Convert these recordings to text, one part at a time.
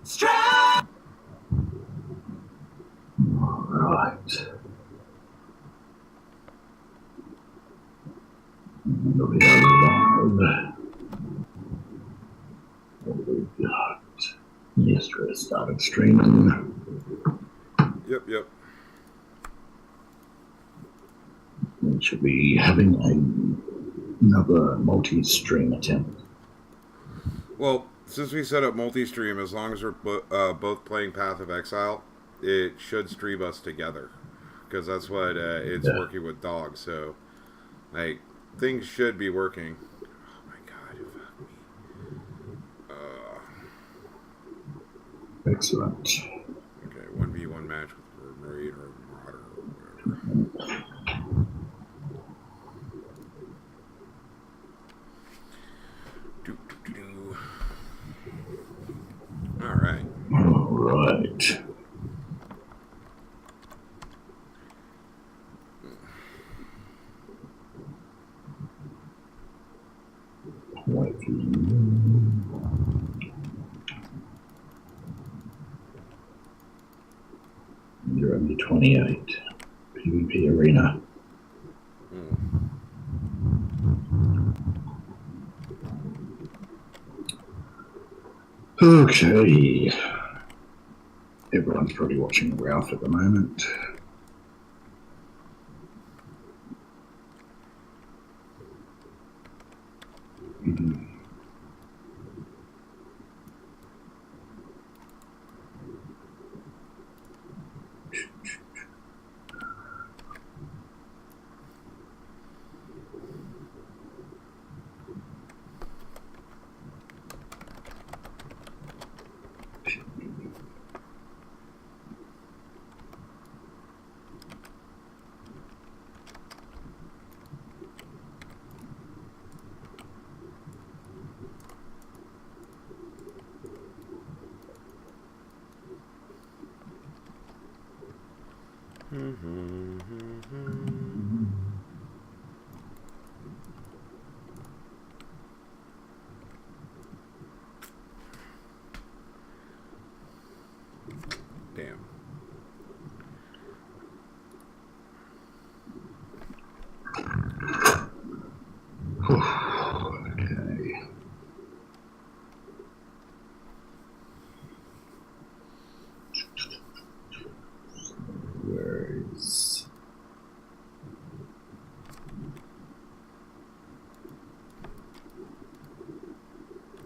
Right. We are live. We've got Miastra started streaming. Yep. We should be having another multi-stream attempt. Well, since we set up multi-stream, as long as we're both playing Path of Exile, it should stream us together. Because that's what it's working with dogs, so... Like, things should be working. Oh my god, fuck me. Excellent. Okay, 1v1 match with Marie or Marauder or whatever. Alright. Alright. You're only 28. PvP arena. Okay. Everyone's probably watching Ralph at the moment. Damn. Okay. Where is...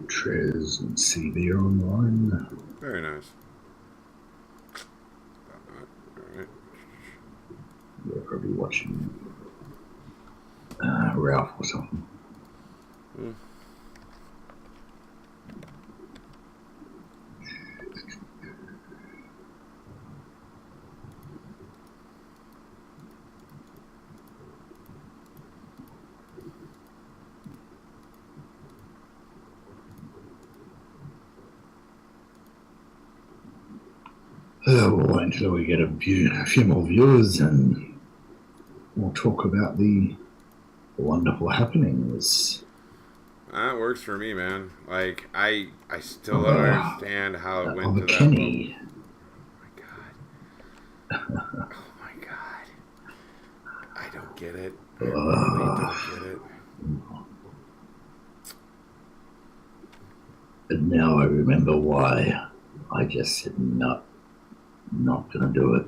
Trez and CB are online. Very nice. Alright. They're probably watching Ralph or something. We'll wait until we get a few more viewers and we'll talk about the wonderful happenings. That works for me, man. Like, I still don't understand how it went to that Kenny. level. Oh my god. I don't get it. I really don't get it. And now I remember why I just said not gonna do it.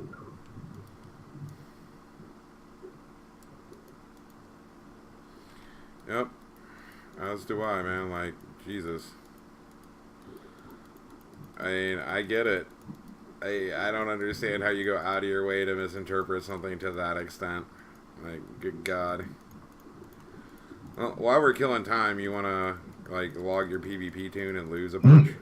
Yep. As do I, man. Like, Jesus. I mean, I get it. I don't understand how you go out of your way to misinterpret something to that extent. Like, good God. Well, while we're killing time, you want to, like, log your PvP tune and lose a bunch?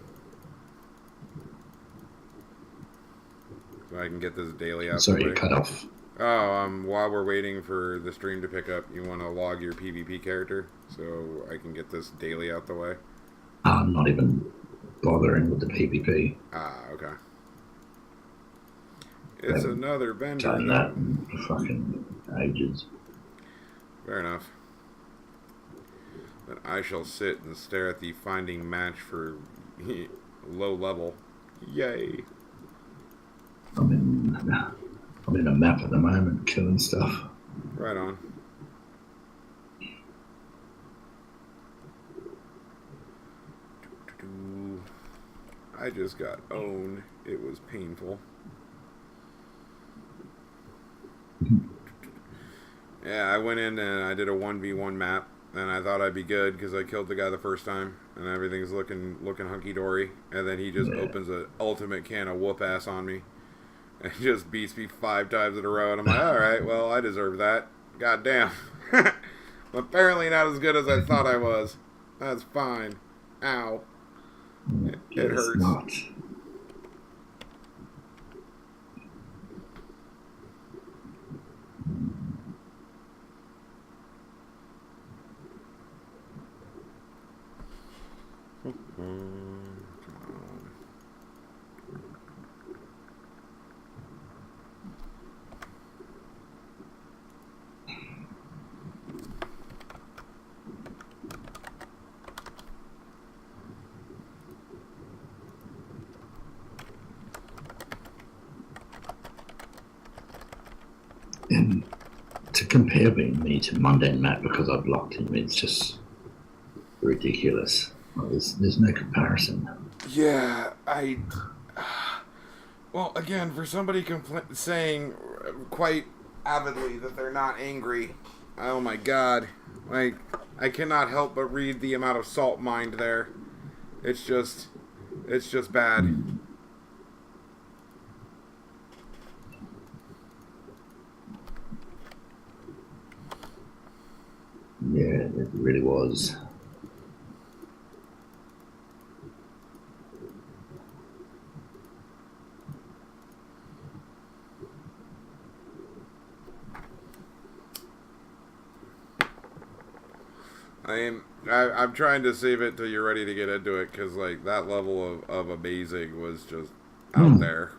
So I can get this daily out Sorry, the way. cut off. Oh, while we're waiting for the stream to pick up, you want to log your PvP character so I can get this daily out the way? I'm not even bothering with the PvP. Ah, okay. It's another vendor. Done that in fucking ages. Fair enough. But I shall sit and stare at the finding match for low level Yay. I'm in a map at the moment, killing stuff. Right on. I just got owned. It was painful. Yeah, I went in and I did a 1v1 map, and I thought I'd be good because I killed the guy the first time, and everything's looking hunky dory. And then he just opens an ultimate can of whoop ass on me, and just beats me 5 times in a row. And I'm like, all right, well, I deserve that. God damn. Apparently not as good as I thought I was. That's fine. Ow. It hurts. Not. And to compare me to Mundane Matt because I've blocked him, it's just ridiculous. Well, there's no comparison. Yeah, well, again, for somebody saying quite avidly that they're not angry, oh my god. Like, I cannot help but read the amount of salt mined there. It's just bad. Yeah, it really was. I'm trying to save it till you're ready to get into it, because like that level of amazing was just out there.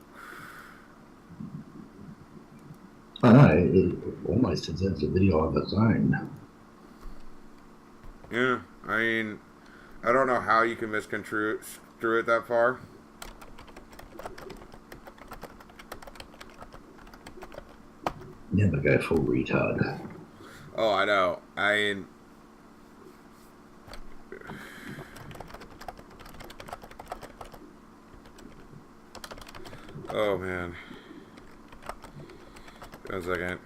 I know, it almost deserves a video of its own. Yeah, I mean, I don't know how you can misconstrue it that far. Never go full retard. Oh, I know. Oh, man. One second.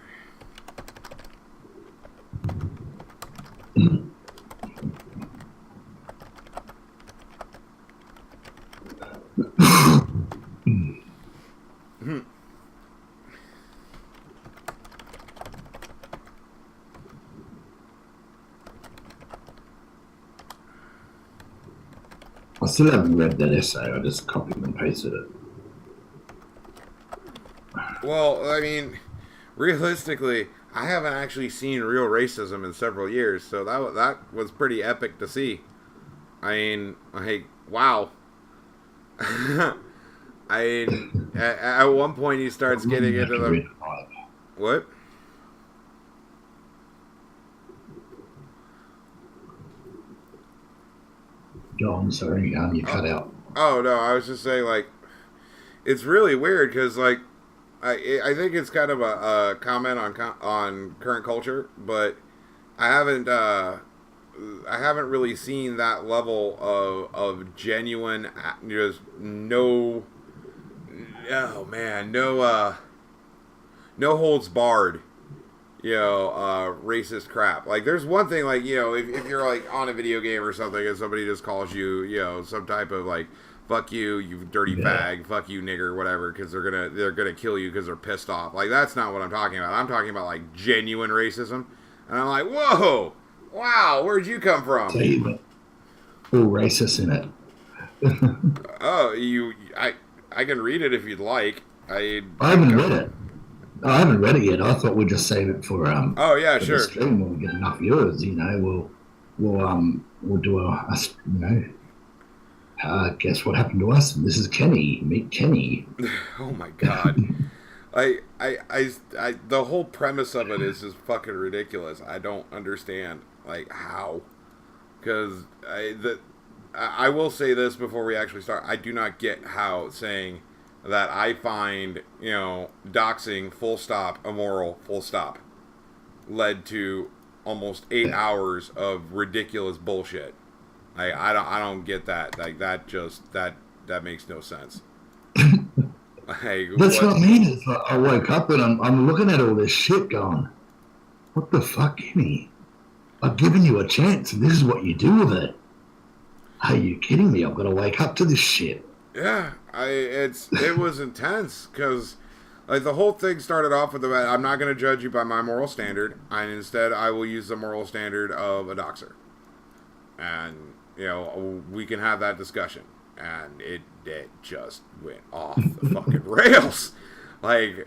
I still haven't read that essay. I just copied and pasted it. Well, I mean, realistically, I haven't actually seen real racism in several years, so that was pretty epic to see. I mean, like, wow. I mean, at one point he starts getting into the... What? Go on, sorry, you cut out. Oh, no, I was just saying, like, it's really weird, because, like, I think it's kind of a comment on current culture, but I haven't really seen that level of genuine, just no holds barred, racist crap. Like, there's one thing, like, if you're like on a video game or something and somebody just calls you, some type of like, fuck you, you dirty fag, fuck you, nigger, whatever, because they're gonna kill you because they're pissed off. Like, that's not what I'm talking about. I'm talking about like genuine racism, and I'm like, whoa, wow, where'd you come from? All racist in it. Oh, I can read it if you'd like. I haven't read it. I haven't read it yet. I thought we'd just save it for Oh yeah, for sure. the stream when we get enough viewers. We'll do a guess what happened to us? This is Kenny. Meet Kenny. Oh my god. I the whole premise of it is just fucking ridiculous. I don't understand, like, how, because I will say this before we actually start. I do not get how saying that I find, doxing, full stop, immoral, full stop, led to almost 8 hours of ridiculous bullshit. I don't get that. Like, that makes no sense. That's what I mean. It's like I woke up and I'm looking at all this shit going, what the fuck, Kenny? I've given you a chance and this is what you do with it. Are you kidding me? I've got to wake up to this shit. Yeah, it was intense because like the whole thing started off with I'm not going to judge you by my moral standard, and instead I will use the moral standard of a doxer, and we can have that discussion. And it just went off the fucking rails. Like,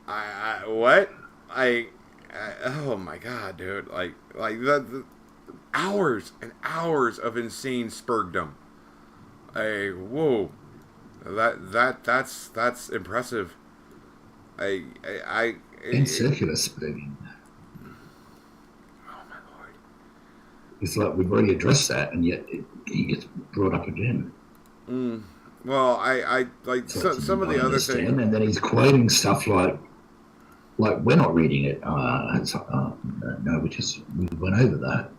oh my god, dude! Like the hours and hours of insane spurgdom. Whoa, that's impressive. In circular spurging. Oh my lord! It's like we've already addressed that, and yet he gets brought up again. Well, I like some of the other things, and then he's quoting stuff like we're not reading it. No, we went over that.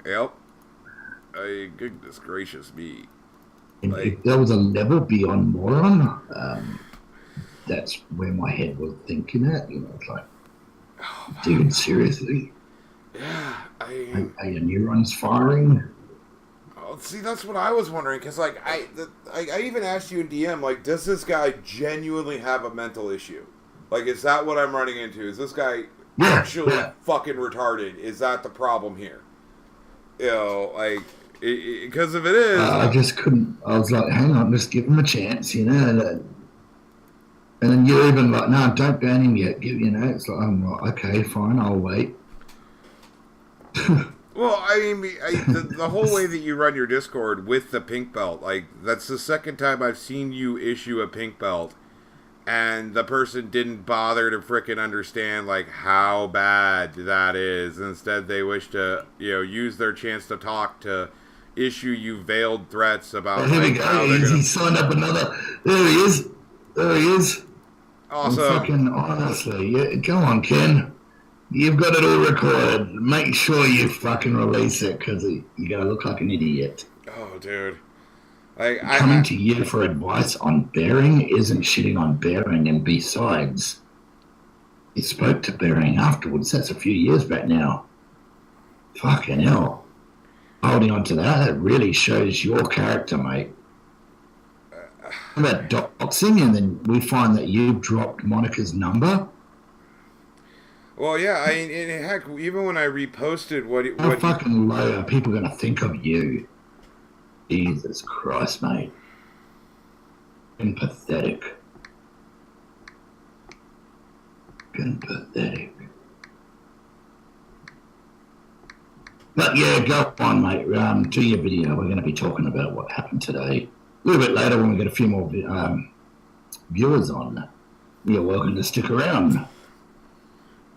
Yep. Goodness gracious me! If there was a level beyond moron, that's where my head was thinking at. It's like, dude, seriously? Yeah, are your neurons firing? See, that's what I was wondering, because, like, I even asked you in DM, like, does this guy genuinely have a mental issue? Like, is that what I'm running into? Is this guy actually fucking retarded? Is that the problem here? Because if it is... I just couldn't... I was like, hang on, just give him a chance, And then you're even like, no, don't ban him yet. It's like, I'm like, okay, fine, I'll wait. Well, I mean, the whole way that you run your Discord with the pink belt, like, that's the second time I've seen you issue a pink belt, and the person didn't bother to frickin' understand, like, how bad that is. Instead, they wish to, use their chance to talk to issue you veiled threats about, here we go. He signed up another... There he is. Awesome. Honestly, yeah, go on, Ken. You've got it all recorded. Make sure you fucking release it, because you're going to look like an idiot. Oh, dude. Coming to you for advice on bearing isn't shitting on bearing, and besides, he spoke to bearing afterwards. That's a few years back now. Fucking hell. Holding on to that, it really shows your character, mate. About doxing, and then we find that you've dropped Monica's number. Well, yeah, heck, even when I reposted how fucking low are people going to think of you? Jesus Christ, mate. And pathetic. But yeah, go on, mate. To your video. We're going to be talking about what happened today. A little bit later when we get a few more viewers on. You're welcome to stick around.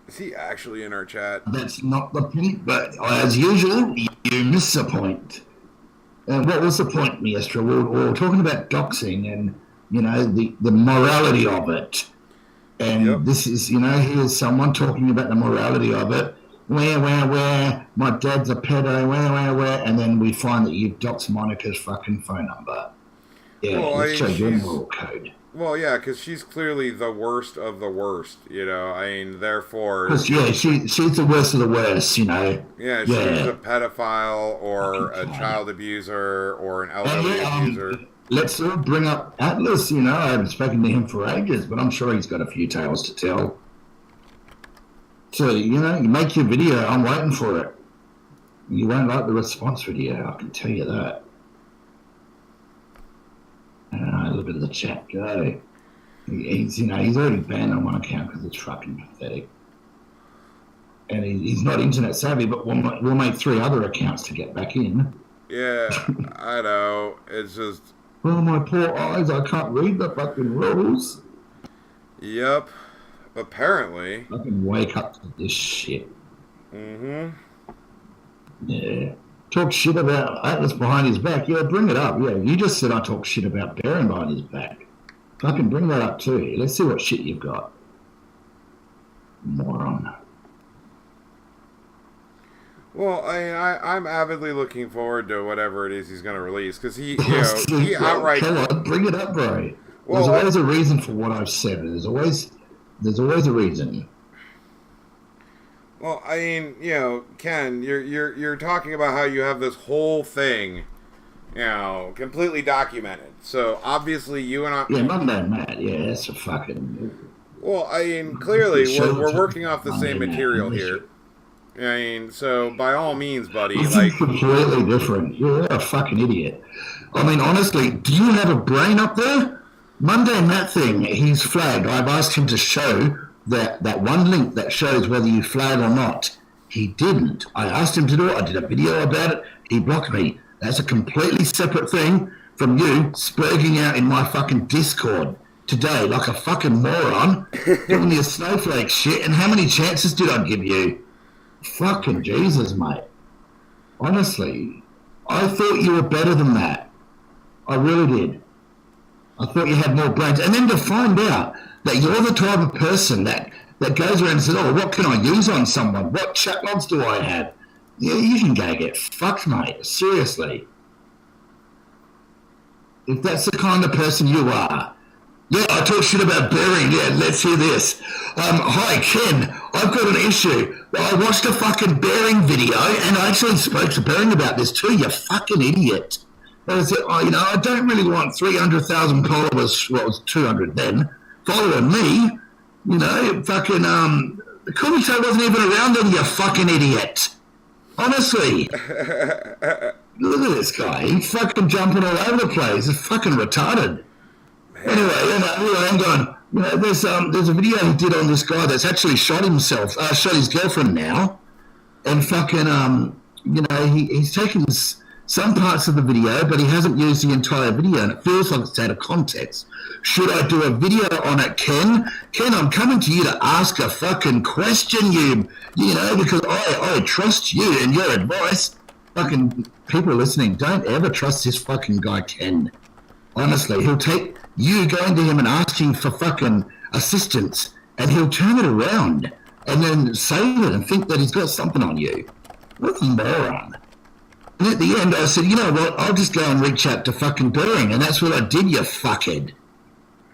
Is he actually in our chat? That's not the point, but as usual, you miss the point. What was the point, Miastra? We were talking about doxing and, the morality of it. And this is, here's someone talking about the morality of it. Where, my dad's a pedo, where, and then we find that you've doxed Monica's fucking phone number. Yeah, let's show your moral code. Well, yeah, because she's clearly the worst of the worst, therefore... Because, yeah, she's the worst of the worst, Yeah, she's a pedophile or a child abuser or an elderly abuser. Let's bring up Atlas, I haven't spoken to him for ages, but I'm sure he's got a few tales to tell. So, you make your video, I'm waiting for it. You won't like the response video, I can tell you that. Look at the chat go. He's already banned on one account because it's fucking pathetic. And he's not internet savvy, but we'll make 3 other accounts to get back in. Yeah, I know. It's just... Oh, my poor eyes, I can't read the fucking rules. Yep. Apparently. I can wake up to this shit. Mm-hmm. Yeah. talk shit about Atlas behind his back. Yeah, bring it up. Yeah, you just said I talk shit about Baron behind his back. Fucking bring that up too. Let's see what shit you've got. Moron. Well, I'm avidly looking forward to whatever it is he's going to release because he outright. Come on, bring it up, bro. Well, there's always a reason for what I've said. There's always a reason. Well, I mean, Ken, you're talking about how you have this whole thing, completely documented. So obviously you and I. Yeah, Monday Matt. Yeah, that's a fucking. Well, I mean, clearly we're working off the same material here. I mean, so by all means, buddy, it's completely different. You're a fucking idiot. I mean, honestly, do you have a brain up there? Monday Matt thing, he's flagged. I've asked him to show that one link that shows whether you flag or not. He didn't. I asked him to do it. I did a video about it. He blocked me. That's a completely separate thing from you spurging out in my fucking Discord today like a fucking moron, doing your snowflake shit. And how many chances did I give you? Fucking Jesus, mate. Honestly, I thought you were better than that. I really did. I thought you had more brains. And then to find out that you're the type of person that goes around and says, oh, what can I use on someone? What chat logs do I have? Yeah, you can go get fucked, mate. Seriously. If that's the kind of person you are. Yeah, I talk shit about Bering. Yeah, let's hear this. Hi, Ken. I've got an issue. I watched a fucking Bering video, and I actually spoke to Bering about this too, you fucking idiot. And I said, I don't really want 300,000 followers, well, it was 200 then, following me. Fucking, the Kumite wasn't even around then, you fucking idiot. Honestly. Look at this guy. He's fucking jumping all over the place. He's fucking retarded. Anyway, I'm going, there's a video he did on this guy that's actually shot his girlfriend now, and fucking, he's taken some parts of the video, but he hasn't used the entire video, and it feels like it's out of context. Should I do a video on it, Ken? Ken, I'm coming to you to ask a fucking question, because I trust you and your advice. Fucking people listening, don't ever trust this fucking guy, Ken. Honestly, he'll take you going to him and asking for fucking assistance, and he'll turn it around and then say it and think that he's got something on you. What a moron. And at the end, I said, you know what, I'll just go and reach out to fucking Bering, and that's what I did, you fuckhead.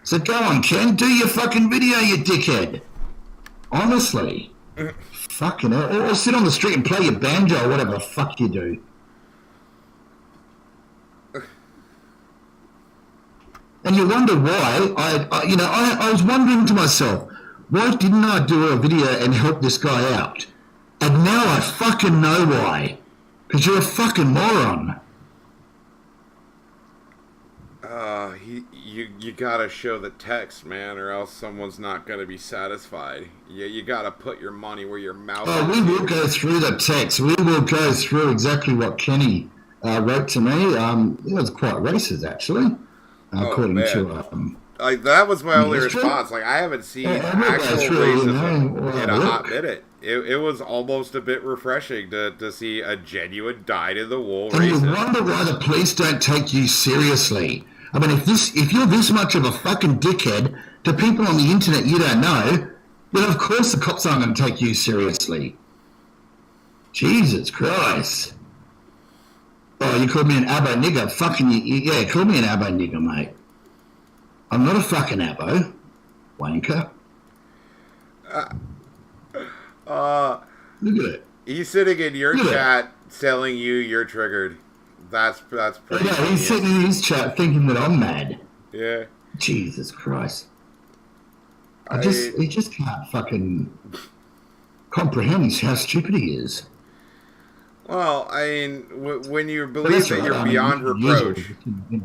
So go on, Ken, do your fucking video, you dickhead. Honestly. Fucking hell. Or sit on the street and play your banjo or whatever the fuck you do. And you wonder why, I was wondering to myself, why didn't I do a video and help this guy out? And now I fucking know why. Because you're a fucking moron. You gotta show the text, man, or else someone's not gonna be satisfied. You gotta put your money where your mouth is. Oh, we will go through the text. We will go through exactly what Kenny wrote to me. It was quite racist, actually. According to that was my only response. Like, I haven't seen actual racism in a hot minute. It was almost a bit refreshing to see a genuine dyed-in-the-wool racist. And you wonder why the police don't take you seriously. I mean, if you're this much of a fucking dickhead to people on the internet you don't know, then of course the cops aren't going to take you seriously. Jesus Christ. Oh, you called me an abo nigger. Fucking, yeah, call me an abo nigger, mate. I'm not a fucking abo. Wanker. Look at it. He's sitting in your chat telling you you're triggered. That's pretty Yeah, he's sitting in his chat thinking that I'm mad. Yeah. Jesus Christ. He just can't fucking comprehend how stupid he is. Well, I mean, when you believe that you're beyond reproach,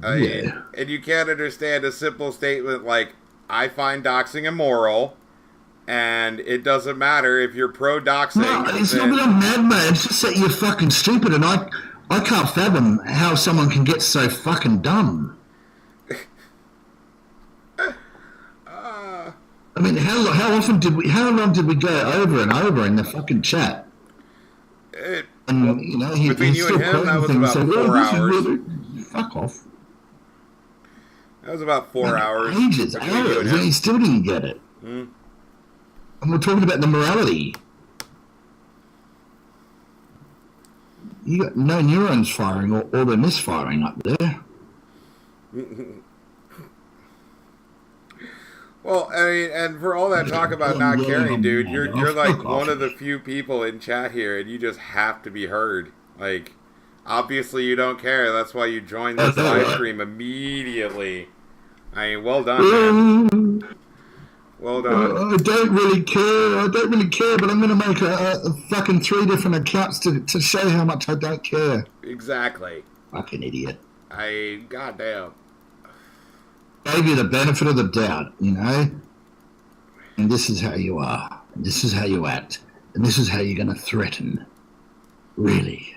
and you can't understand a simple statement like, I find doxing immoral, and it doesn't matter if you're pro-doxing. No, it's not that I'm mad, man. It's just that you're fucking stupid, and I can't fathom how someone can get so fucking dumb. I mean, how long did we go over and over in the fucking chat? Well, you know, between he's you still and him, that quoting was things. about So, oh, 4 this is hours. really, fuck off. That was about 4 hours. Ages, between you and hours, and him. he still didn't get it. Hmm. And we're talking about the morality. You got no neurons firing, or they're misfiring up there. Well, I mean, and for all that talk about not caring, dude, you're like one of the few people in chat here, and you just have to be heard. Like, obviously you don't care. That's why you joined this live stream immediately. I mean, well done, man. Well done. I don't really care, but I'm going to make a fucking 3 different accounts to show how much I don't care. Exactly. Fucking idiot. Goddamn. Gave you the benefit of the doubt, you know? And this is how you are. And this is how you act. And this is how you're going to threaten. Really.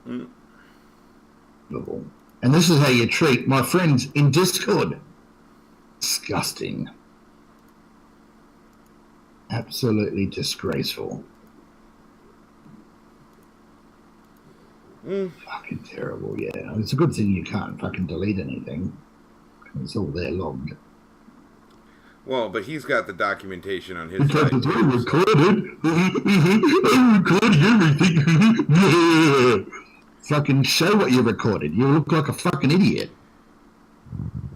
Mm. And this is how you treat my friends in Discord. Disgusting. Absolutely disgraceful. Fucking terrible, yeah. It's a good thing you can't fucking delete anything. It's all there logged. Well, but he's got the documentation on his side. Because it's all recorded. I'm recording everything. Fucking show what you recorded. You look like a fucking idiot.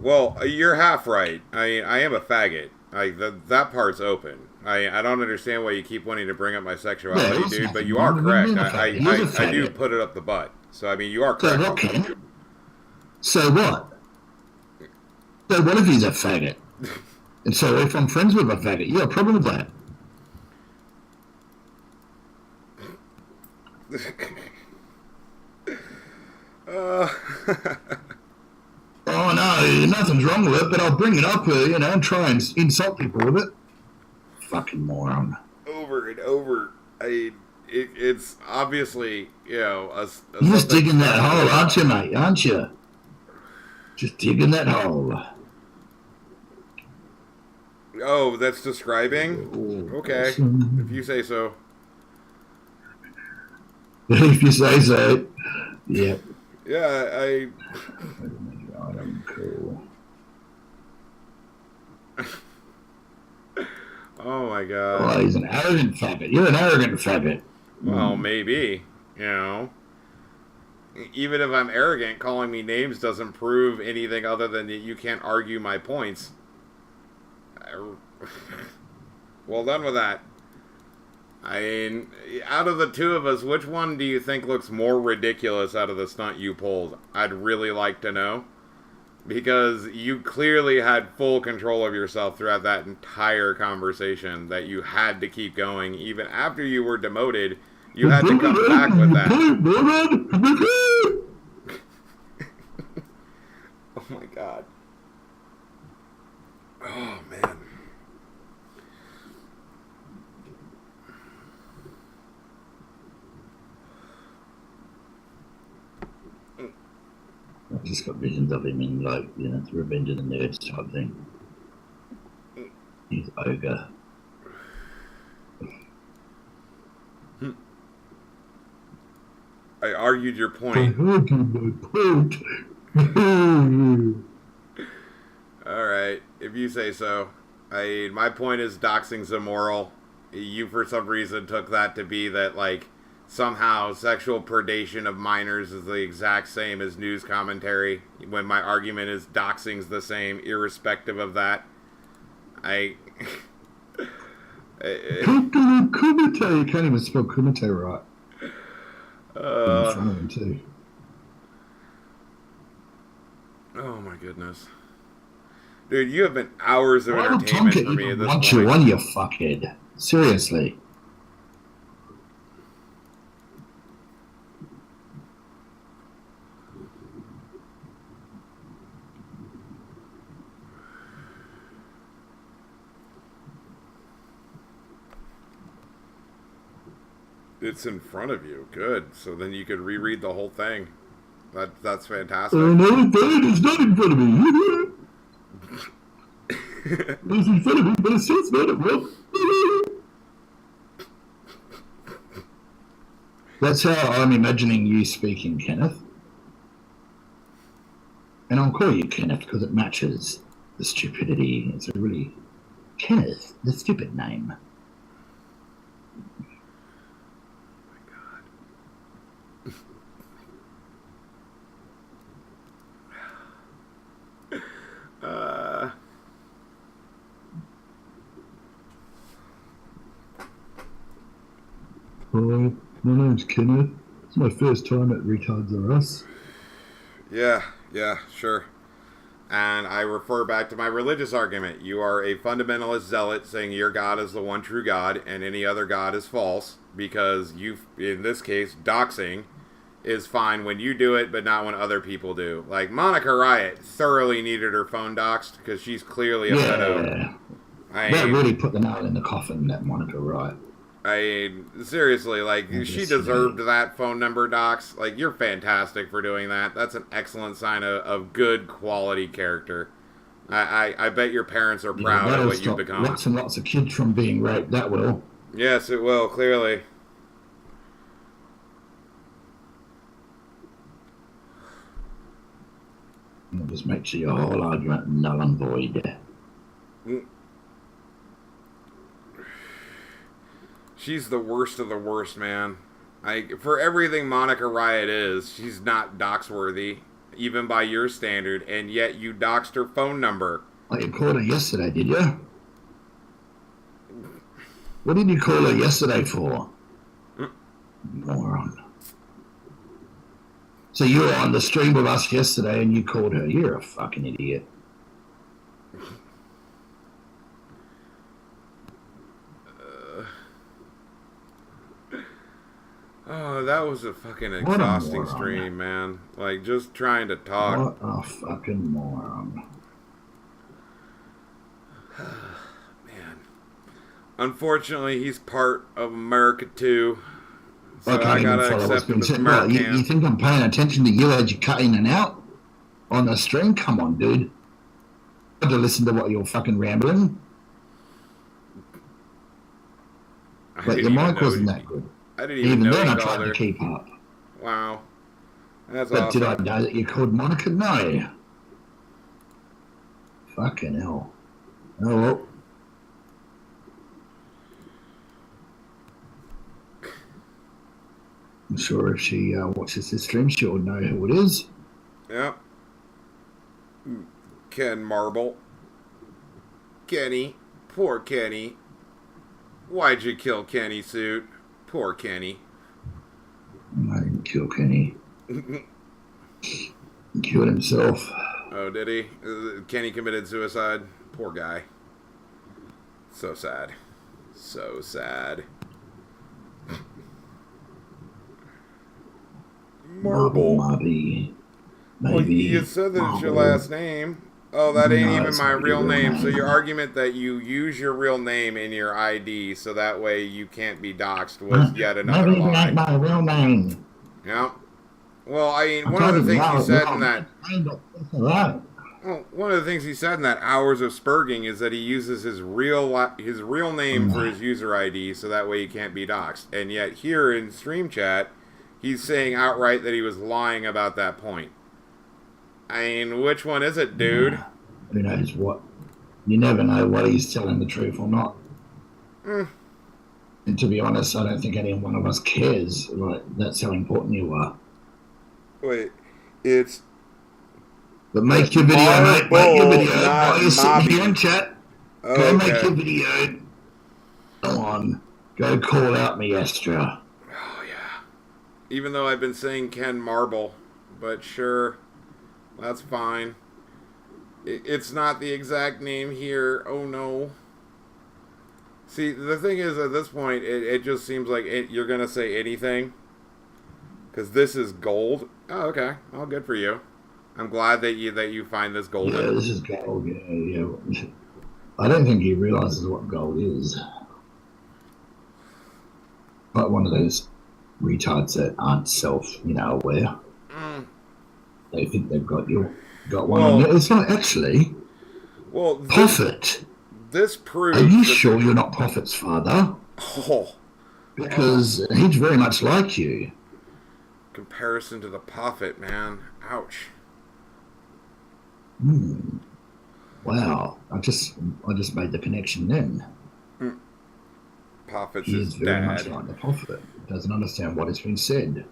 Well, you're half right. I am a faggot. That part's open. I don't understand why you keep wanting to bring up my sexuality, dude, but you are correct. I do put it up the butt. So, I mean, you are correct. So what, Ken? So what? So what if he's a faggot? And so if I'm friends with a faggot, you got a problem with that? Oh no, nothing's wrong with it, but I'll bring it up, and try and insult people with it. Fucking moron. Over and over. It's obviously, You're just digging that hole, aren't you, mate? Aren't you? Just digging that hole. Oh, that's describing? Okay, if you say so. If you say so. Yep. Yeah, I'm cool. Oh my god. Oh, he's an arrogant faggot. You're an arrogant faggot. Well, maybe. Even if I'm arrogant, calling me names doesn't prove anything other than that you can't argue my points. Well done with that. I mean, out of the two of us, which one do you think looks more ridiculous out of the stunt you pulled? I'd really like to know. Because you clearly had full control of yourself throughout that entire conversation, that you had to keep going. Even after you were demoted, you had to come back with that. Oh my god. Oh man. I just got visions of him in, the Revenge of the Nerds type thing. He's ogre. I argued your point. Alright, if you say so. My point is doxing's immoral. You, for some reason, took that to be that, somehow sexual predation of minors is the exact same as news commentary, when my argument is doxing's the same, irrespective of that. Kumite. You can't even spell Kumite right. In front of him, too. Oh, my goodness. Dude, you have been hours of entertainment for me at this point. You on, you fuckhead. Seriously. It's in front of you. Good. So then you could reread the whole thing. That's fantastic. No, it's not in front of me. It's in front of me, but it's still not, bro. That's how I'm imagining you speaking, Kenneth. And I'll call you Kenneth because it matches the stupidity. It's a really Kenneth, the stupid name. Hello, my name's Kenneth. It's my first time at Retards R Us. Yeah, sure. And I refer back to my religious argument. You are a fundamentalist zealot saying your God is the one true God and any other God is false because you, in this case, doxing is fine when you do it, but not when other people do. Like, Monica Riot thoroughly needed her phone doxed because she's clearly a pedo. That really put the nail in the coffin, that Monica Riot. Seriously, like, she deserved that phone number dox. Like, you're fantastic for doing that. That's an excellent sign of good quality character. I bet your parents are proud of what you've become. Lots and lots of kids from being raped, that will. Yes, it will, clearly. It just makes your whole argument null and void. She's the worst of the worst, man. For everything Monica Riot is, she's not dox-worthy, even by your standard, and yet you doxed her phone number. Oh, you called her yesterday, did you? What did you call her yesterday for? Moron. So you were on the stream with us yesterday and you called her. You're a fucking idiot. Oh, that was a fucking exhausting stream, man. Like, just trying to talk. What a fucking moron. Man. Unfortunately, he's part of America, too. So I gotta accept him as American. You think I'm paying attention to you as you cut in and out on the stream? Come on, dude. I have to listen to what you're fucking rambling. But your mic wasn't that good. I didn't even know then I tried to keep up. Wow. That's but awesome. Did I know that you called Monica? No. Fucking hell. Oh, well. I'm sure if she watches this stream, she'll know who it is. Yep. Ken Marble. Kenny. Poor Kenny. Why'd you kill Kenny, Suit? Poor Kenny. I didn't kill Kenny. He killed himself. Oh, did he? Kenny committed suicide? Poor guy. So sad. So sad. Marble. Maybe. Well, you said that it's your last name. Oh, that ain't even my real name. So your argument that you use your real name in your ID so that way you can't be doxxed was yet another lie. Maybe not my real name. Yeah. Well, I mean, one of the things he said in that... Well, one of the things he said in that Hours of Spurging is that he uses his real name for his user ID so that way he can't be doxxed. And yet here in Stream Chat, he's saying outright that he was lying about that point. I mean, which one is it, dude? Who knows what? You never know whether he's telling the truth or not. And to be honest, I don't think any one of us cares. Like, that's how important you are. Wait, it's... But make your video, mate. Make your video. While you're sitting here in chat, go make your video. Go on. Go call out Miastra. Oh, yeah. Even though I've been saying Ken Marble, but sure... That's fine. It's not the exact name here. Oh, no. See, the thing is, at this point, it just seems like you're going to say anything. Because this is gold. Oh, okay. Well, good for you. I'm glad that you find this golden. Yeah, this is gold. Yeah. I don't think he realizes what gold is. But one of those retards that aren't self-aware. They think they've got one on you. It's not actually. Well, Prophet. This proves. Are you sure you're not Prophet's father? Oh. because he's very much like you. Comparison to the prophet, man. Ouch. Wow, I just made the connection then. Prophet's He his is very dad. much like the prophet. Doesn't understand what has been said.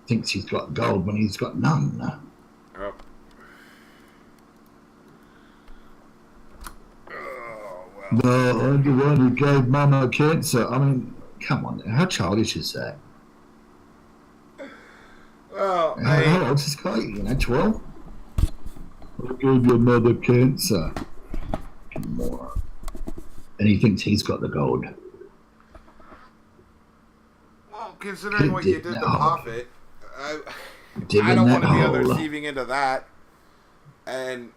Thinks he's got gold when he's got none. Oh. Oh, well. No, I'm the one who gave Mama cancer. I mean, come on, how childish is that? Well, How old's this guy? 12? I gave your mother cancer. Moron. And he thinks he's got the gold. Well, considering what you did to Prophet, I Dig in don't that want to be hole. receiving into that. And,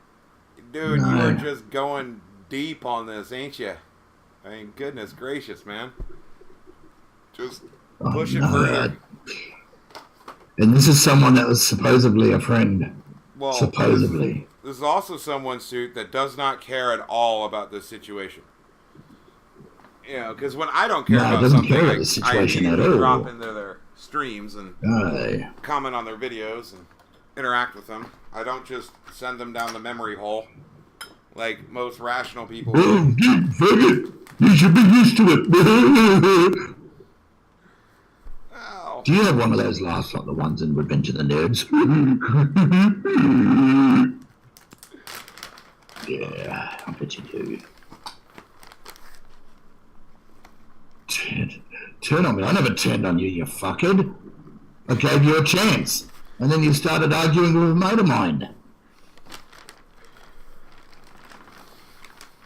dude, you No. are just going deep on this, ain't you? I mean, goodness gracious, man. Just push it further. And this is someone that was supposedly a friend. Well, supposedly. This is also someone, Suit, that does not care at all about this situation. You know, because when I don't care about doesn't something, care about the situation I at all. drop into their streams and Aye. comment on their videos and interact with them. I don't just send them down the memory hole like most rational people do. Oh, dude, fuck it. You should be used to it. Oh. Do you have one of those laughs like the ones in Revenge of the Nerds? Yeah, I bet you do. Turn on me. I never turned on you, you fuckhead. I gave you a chance. And then you started arguing with a mate of mine.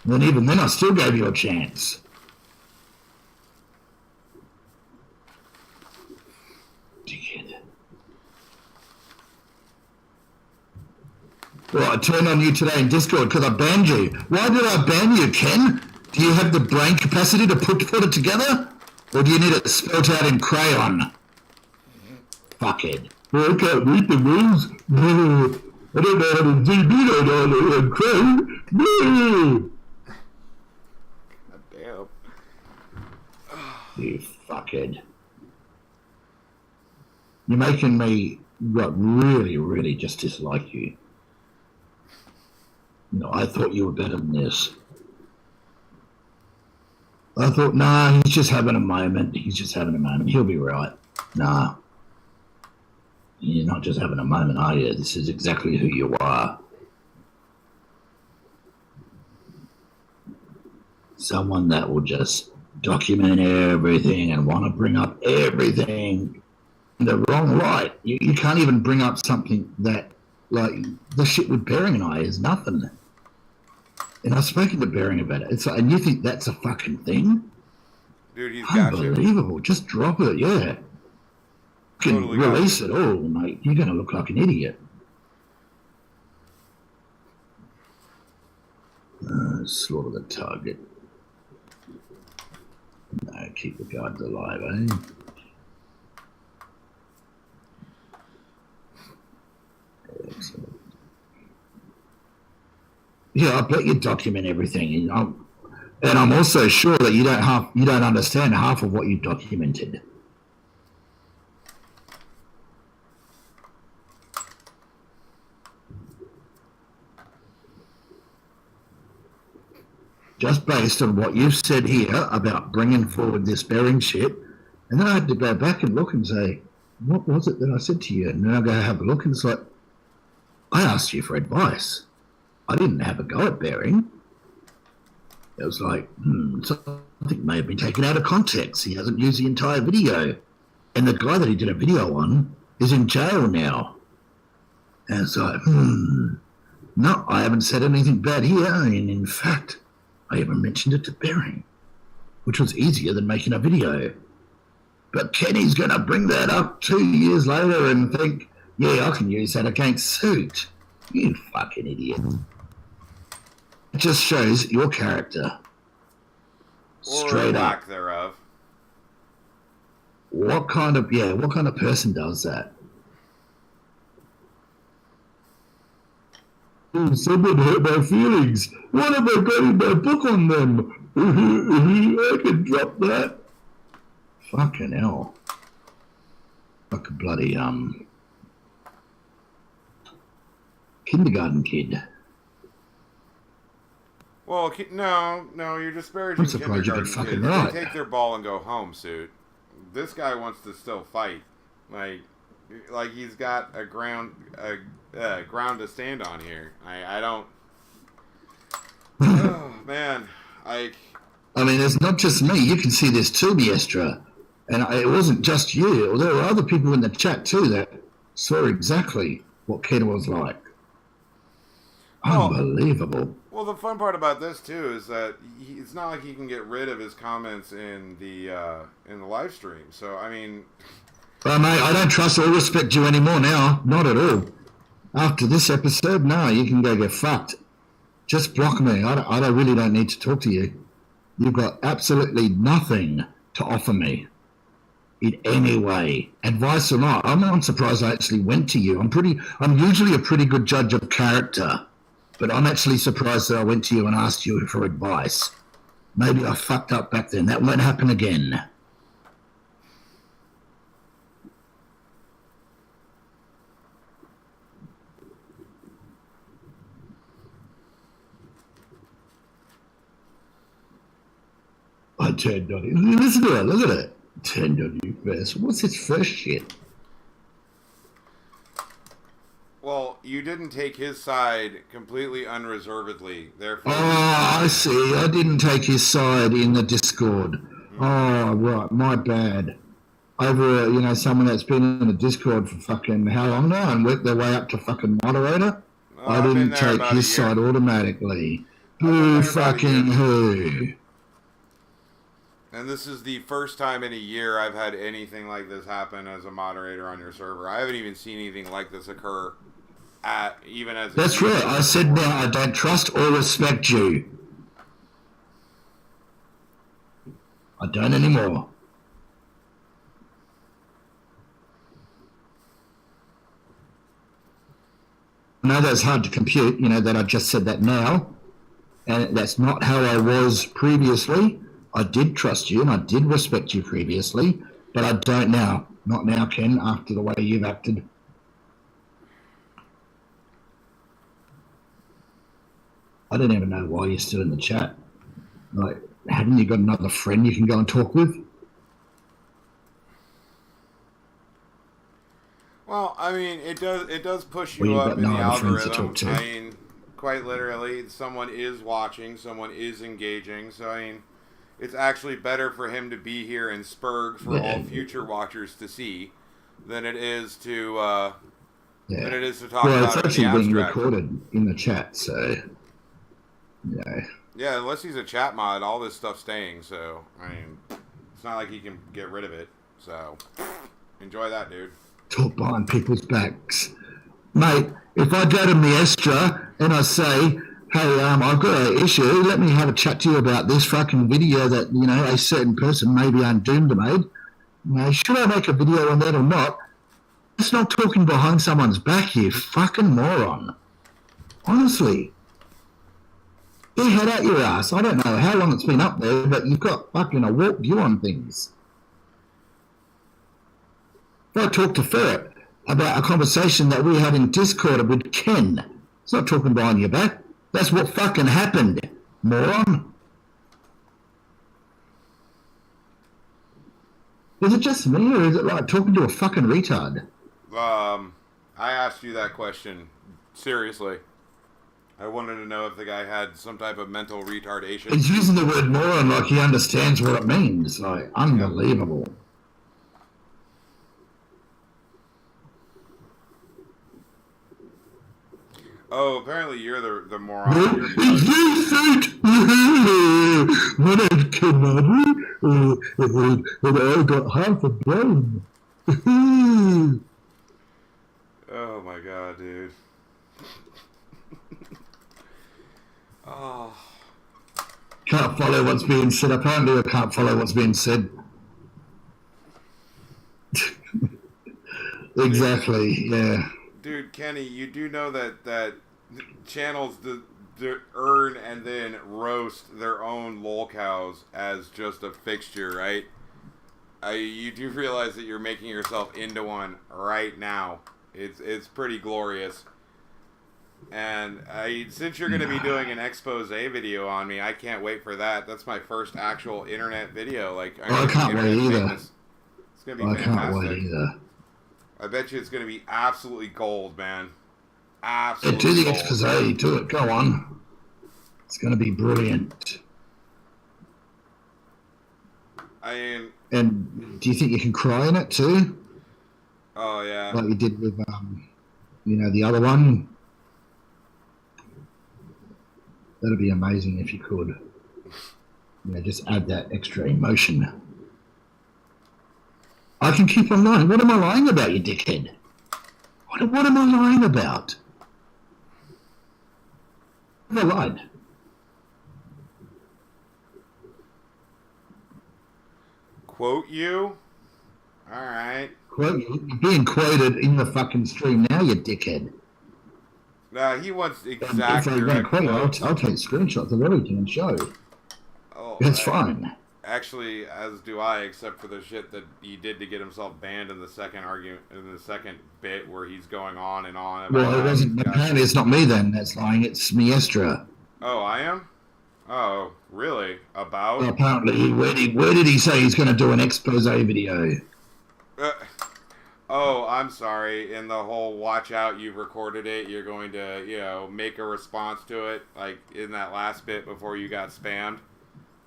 And then even then I still gave you a chance. Dickhead. Well, I turned on you today in Discord because I banned you. Why did I ban you, Ken? Do you have the brain capacity to put it together? Or do you need it spelled out in crayon? Fuckhead. Well, I can't read the rules. No. I don't know how to DB that on crayon. No. God damn. You fuckhead. You're making me, really, really just dislike you. No, I thought you were better than this. I thought, nah, he's just having a moment. He'll be right. Nah. You're not just having a moment, are you? This is exactly who you are. Someone that will just document everything and want to bring up everything in the wrong light. You can't even bring up something that, like, the shit with Bering and I is nothing. And I've spoken to Bering about it. It's like, and you think that's a fucking thing? Dude, he's got you. Unbelievable. Just drop it, yeah. Totally release it all, mate. You're going to look like an idiot. Slaughter the target. No, keep the guards alive, eh? Excellent. Yeah, I bet you document everything, and I'm also sure that you don't understand half of what you documented. Just based on what you've said here about bringing forward this Bering shit, and then I had to go back and look and say, what was it that I said to you? And then I go have a look, and it's like, I asked you for advice. I didn't have a go at Bering. It was like, something may have been taken out of context. He hasn't used the entire video. And the guy that he did a video on is in jail now. And it's like, no, I haven't said anything bad here. And in fact, I even mentioned it to Bering, which was easier than making a video. But Kenny's going to bring that up 2 years later and think, yeah, I can use that against Suit. You fucking idiot. It just shows your character. Straight or up. lack thereof. What kind of person does that? Oh, someone hurt my feelings. What have I got in my book on them? I can drop that. Fucking hell. Like a bloody kindergarten kid. Well, no, you're disparaging I'm surprised you've been kindergarten fucking kids. right. They take their ball and go home, suit. This guy wants to still fight, like he's got a ground to stand on here. I don't. Oh man, I mean, it's not just me. You can see this too, Miastra. And it wasn't just you. There were other people in the chat too that saw exactly what Ken was like. Unbelievable. Well, the fun part about this too is that it's not like he can get rid of his comments in the live stream. So I mean, well, mate, I don't trust or respect you anymore now. Not at all. After this episode, no, you can go get fucked. Just block me. I really don't need to talk to you. You've got absolutely nothing to offer me in any way, advice or not. I'm not surprised I actually went to you. I'm usually a pretty good judge of character. But I'm actually surprised that I went to you and asked you for advice. Maybe I fucked up back then. That won't happen again. I turned on you. Listen to it. Look at it. Turned on you first. What's his first shit? well, you didn't take his side completely unreservedly. Therefore, I see. I didn't take his side in the Discord. Mm-hmm. Oh, right. My bad. Over, someone that's been in the Discord for fucking how long now and worked their way up to fucking moderator. I didn't take his side automatically. Who fucking who? And this is the first time in a year I've had anything like this happen as a moderator on your server. I haven't even seen anything like this occur even as. That's right. I said now I don't trust or respect you. I don't anymore. I know that's hard to compute, that I just said that now. And that's not how I was previously. I did trust you and I did respect you previously, but I don't now. Not now, Ken, after the way you've acted. I don't even know why you're still in the chat. Like, haven't you got another friend you can go and talk with? Well, I mean, it does push you up in the algorithm. I mean, quite literally, someone is watching, someone is engaging. So, I mean, it's actually better for him to be here in Spurg for all future watchers to see than it is to talk about it in the abstract. Well, it's actually being recorded in the chat, so yeah, unless he's a chat mod, all this stuff's staying. So, I mean, it's not like he can get rid of it. So, enjoy that, dude. Talk behind people's backs. Mate, if I go to Miastra and I say, hey, I've got an issue, let me have a chat to you about this fucking video that, a certain person, maybe Undoomed, made. Should I make a video on that or not? It's not talking behind someone's back, you fucking moron. Honestly. Get your head out your ass. I don't know how long it's been up there, but you've got fucking a warped view on things. I talked to Ferret about a conversation that we had in Discord with Ken. It's not talking behind your back. That's what fucking happened, moron. Is it just me, or is it like talking to a fucking retard? I asked you that question seriously. I wanted to know if the guy had some type of mental retardation. He's using the word moron like he understands what it means. Like, unbelievable. Oh, apparently you're the moron. You said when I came over, and I got half a brain. Oh my god, dude. Oh. Can't follow what's being said. Apparently I can't follow what's being said. Exactly, yeah. Dude, Kenny, you do know that channels earn and then roast their own lol cows as just a fixture, right? You do realize that you're making yourself into one right now. It's pretty glorious. And since you're going to be doing an expose video on me, I can't wait for that. That's my first actual internet video. Like, I can't wait either. It's going to be fantastic. I can't wait either. I bet you it's going to be absolutely gold, man. Absolutely do the gold. expose. Do it. Go on. It's going to be brilliant. And do you think you can cry in it too? Oh yeah. Like you did with the other one. That'd be amazing if you could. Just add that extra emotion. I can keep on lying. What am I lying about, you dickhead? What am I lying about? I lied. Quote you? Alright. Quote you? You're being quoted in the fucking stream now, you dickhead. Nah, he wants exact direct quotes. I'll take screenshots of everything and show. Oh, that's fine. Actually, as do I, except for the shit that he did to get himself banned in the second bit where he's going on and on. Well, it wasn't. Apparently, it's not me then that's lying. It's Miastra. Oh, I am? Oh, really? About? Well, apparently, where did he say he's going to do an expose video? Oh, I'm sorry. In the whole watch out, you've recorded it, you're going to, make a response to it, like in that last bit before you got spammed.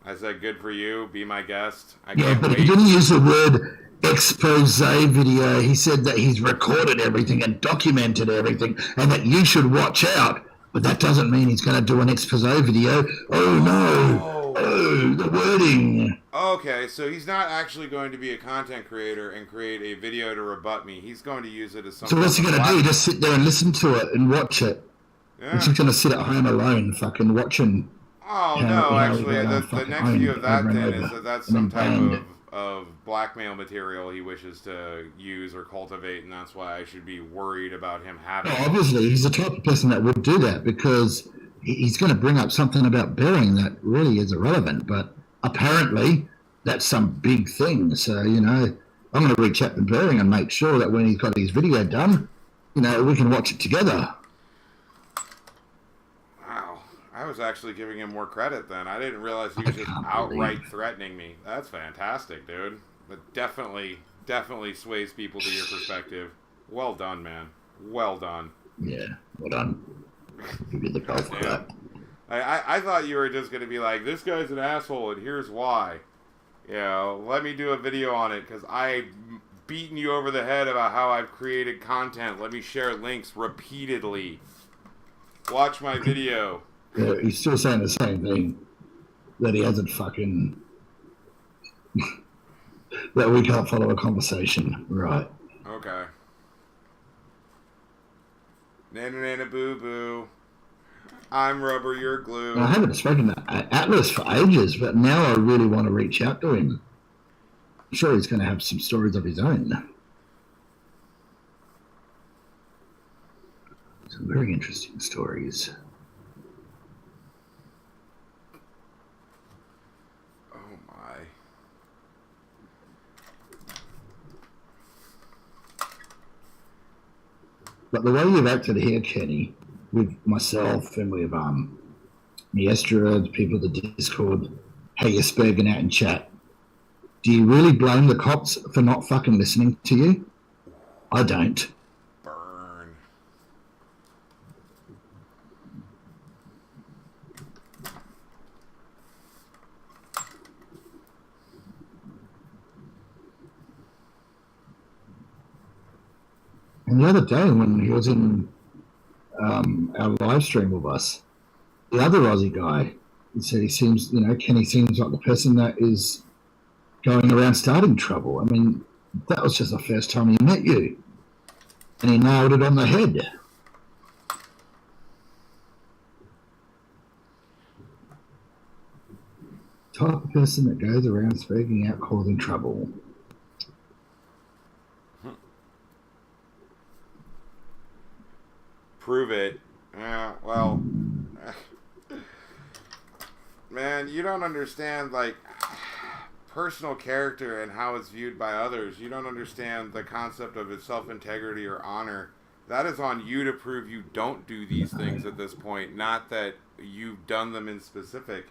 I said, good for you, be my guest. I can't but wait. He didn't use the word expose video. He said that he's recorded everything and documented everything and that you should watch out. But that doesn't mean he's going to do an expose video. Oh, no. Oh, the wording. Okay, so he's not actually going to be a content creator and create a video to rebut me. He's going to use it as something. So what's he going to do? Just sit there and listen to it and watch it? Yeah. He's just going to sit at home alone fucking watching. Oh, no, actually, the next view of that then is that's some type of blackmail material he wishes to use or cultivate, and that's why I should be worried about him having it. Obviously, he's the type of person that would do that because he's going to bring up something about Bering that really is irrelevant, but apparently that's some big thing. So, I'm going to reach out to Bering and make sure that when he's got his video done, we can watch it together. Wow. I was actually giving him more credit then. I didn't realize he was just outright threatening me. That's fantastic, dude. That definitely sways people to your perspective. Well done, man. Well done. Yeah, well done. Give you the call for that. I thought you were just going to be like, this guy's an asshole and here's why. Let me do a video on it because I've beaten you over the head about how I've created content. Let me share links repeatedly. Watch my video. Yeah, he's still saying the same thing. That he hasn't fucking... that we can't follow a conversation. Right. Okay. Nana boo boo. I'm rubber, you're glue. I haven't spoken to Atlas for ages, but now I really want to reach out to him. I'm sure he's going to have some stories of his own. Some very interesting stories. Oh my. But the way you've acted here, Kenny, with myself and with Miastra, the people at the Discord, how you're spurging out in chat, do you really blame the cops for not fucking listening to you? I don't. Burn. And the other day when he was in our live stream with us, the other Aussie guy, he said he seems, Kenny seems like the person that is going around starting trouble. I mean, that was just the first time he met you. And he nailed it on the head. Type of person that goes around speaking out, causing trouble. Prove it. Yeah, well, man, you don't understand, like, personal character and how it's viewed by others. You don't understand the concept of its self-integrity or honor. That is on you to prove you don't do these things at this point, not that you've done them in specific.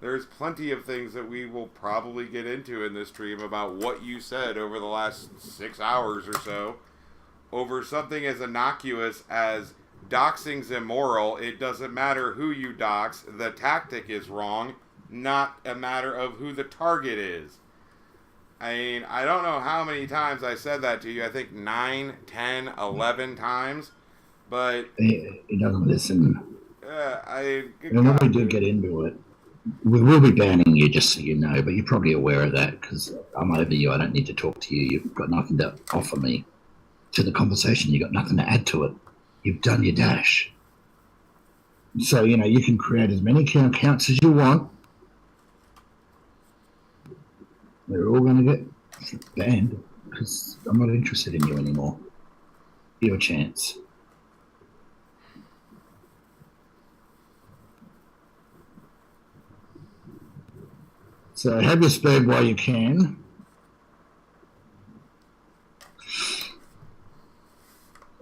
There's plenty of things that we will probably get into in this stream about what you said over the last 6 hours or so over something as innocuous as doxing's immoral. It doesn't matter who you dox. The tactic is wrong, not a matter of who the target is. I mean, I don't know how many times I said that to you. I think 9, 10, 11 times. But he doesn't listen. And when we do get into it, we will be banning you, just so you know, but you're probably aware of that because I'm over you. I don't need to talk to you. You've got nothing to offer me to the conversation. You've got nothing to add to it. You've done your dash. So, you can create as many accounts as you want. They're all going to get banned because I'm not interested in you anymore. Your chance. So have your spade while you can.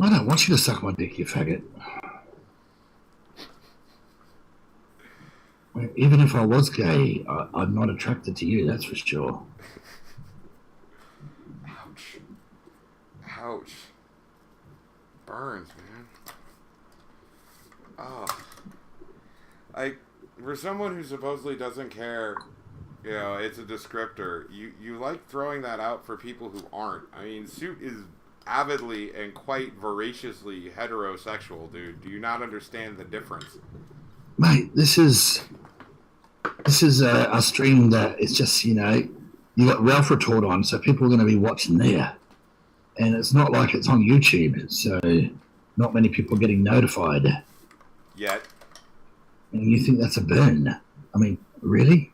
I don't want you to suck my dick, you faggot. Even if I was gay, I'm not attracted to you, that's for sure. Ouch. Ouch. Burns, man. Oh. For someone who supposedly doesn't care, it's a descriptor, you like throwing that out for people who aren't. I mean, Suit is avidly and quite voraciously heterosexual, dude. Do you not understand the difference? Mate, this is a stream that it's just, you got Ralph Retort on, so people are going to be watching there. And it's not like it's on YouTube, so not many people are getting notified. Yet. And you think that's a burn? I mean, really?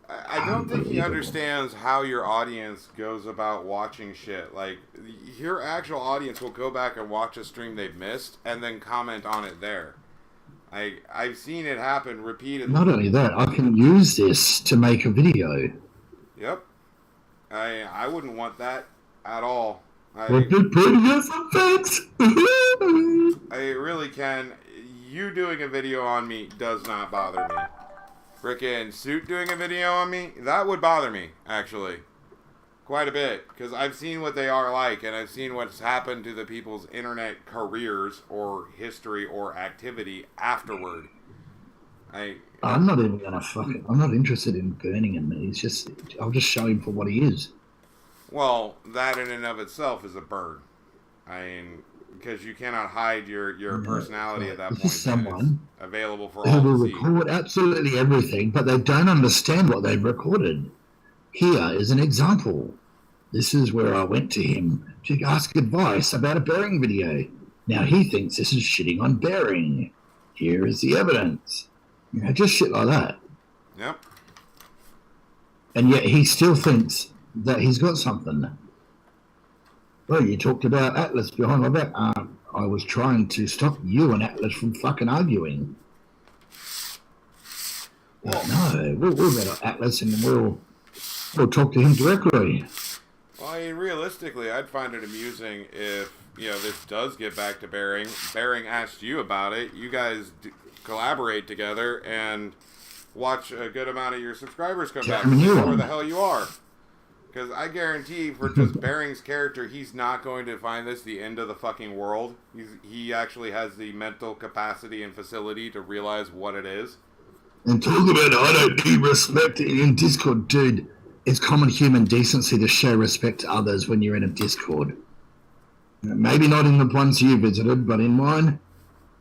I don't think he understands how your audience goes about watching shit. Like, your actual audience will go back and watch a stream they've missed and then comment on it there. I've seen it happen repeatedly. Not only that, I can use this to make a video. Yep. I wouldn't want that at all. I really can. You doing a video on me does not bother me. Frickin' Suit doing a video on me, that would bother me, actually. Quite a bit. Because I've seen what they are like, and I've seen what's happened to the people's internet careers, or history, or activity afterward. I'm not even gonna I'm not interested in burning him. I'll just show him for what he is. Well, that in and of itself is a burn. Because you cannot hide your personality at that point. Someone available for all all to see. Record absolutely everything, but they don't understand what they've recorded. Here is an example. This is where I went to him to ask advice about a bearing video. Now he thinks this is shitting on bearing. Here is the evidence. Just shit like that. Yep. And yet he still thinks that he's got something. Well, you talked about Atlas behind my back. I was trying to stop you and Atlas from fucking arguing. No, we'll go to Atlas and we'll talk to him directly. Well, realistically, I'd find it amusing if, this does get back to Bearing. Bearing asked you about it. You guys collaborate together and watch a good amount of your subscribers come back and see where the hell you are. Because I guarantee for just Bearing's character, he's not going to find this the end of the fucking world. He actually has the mental capacity and facility to realize what it is. And talk about I don't need respect in Discord, dude. It's common human decency to show respect to others when you're in a Discord. Maybe not in the ones you visited, but in mine,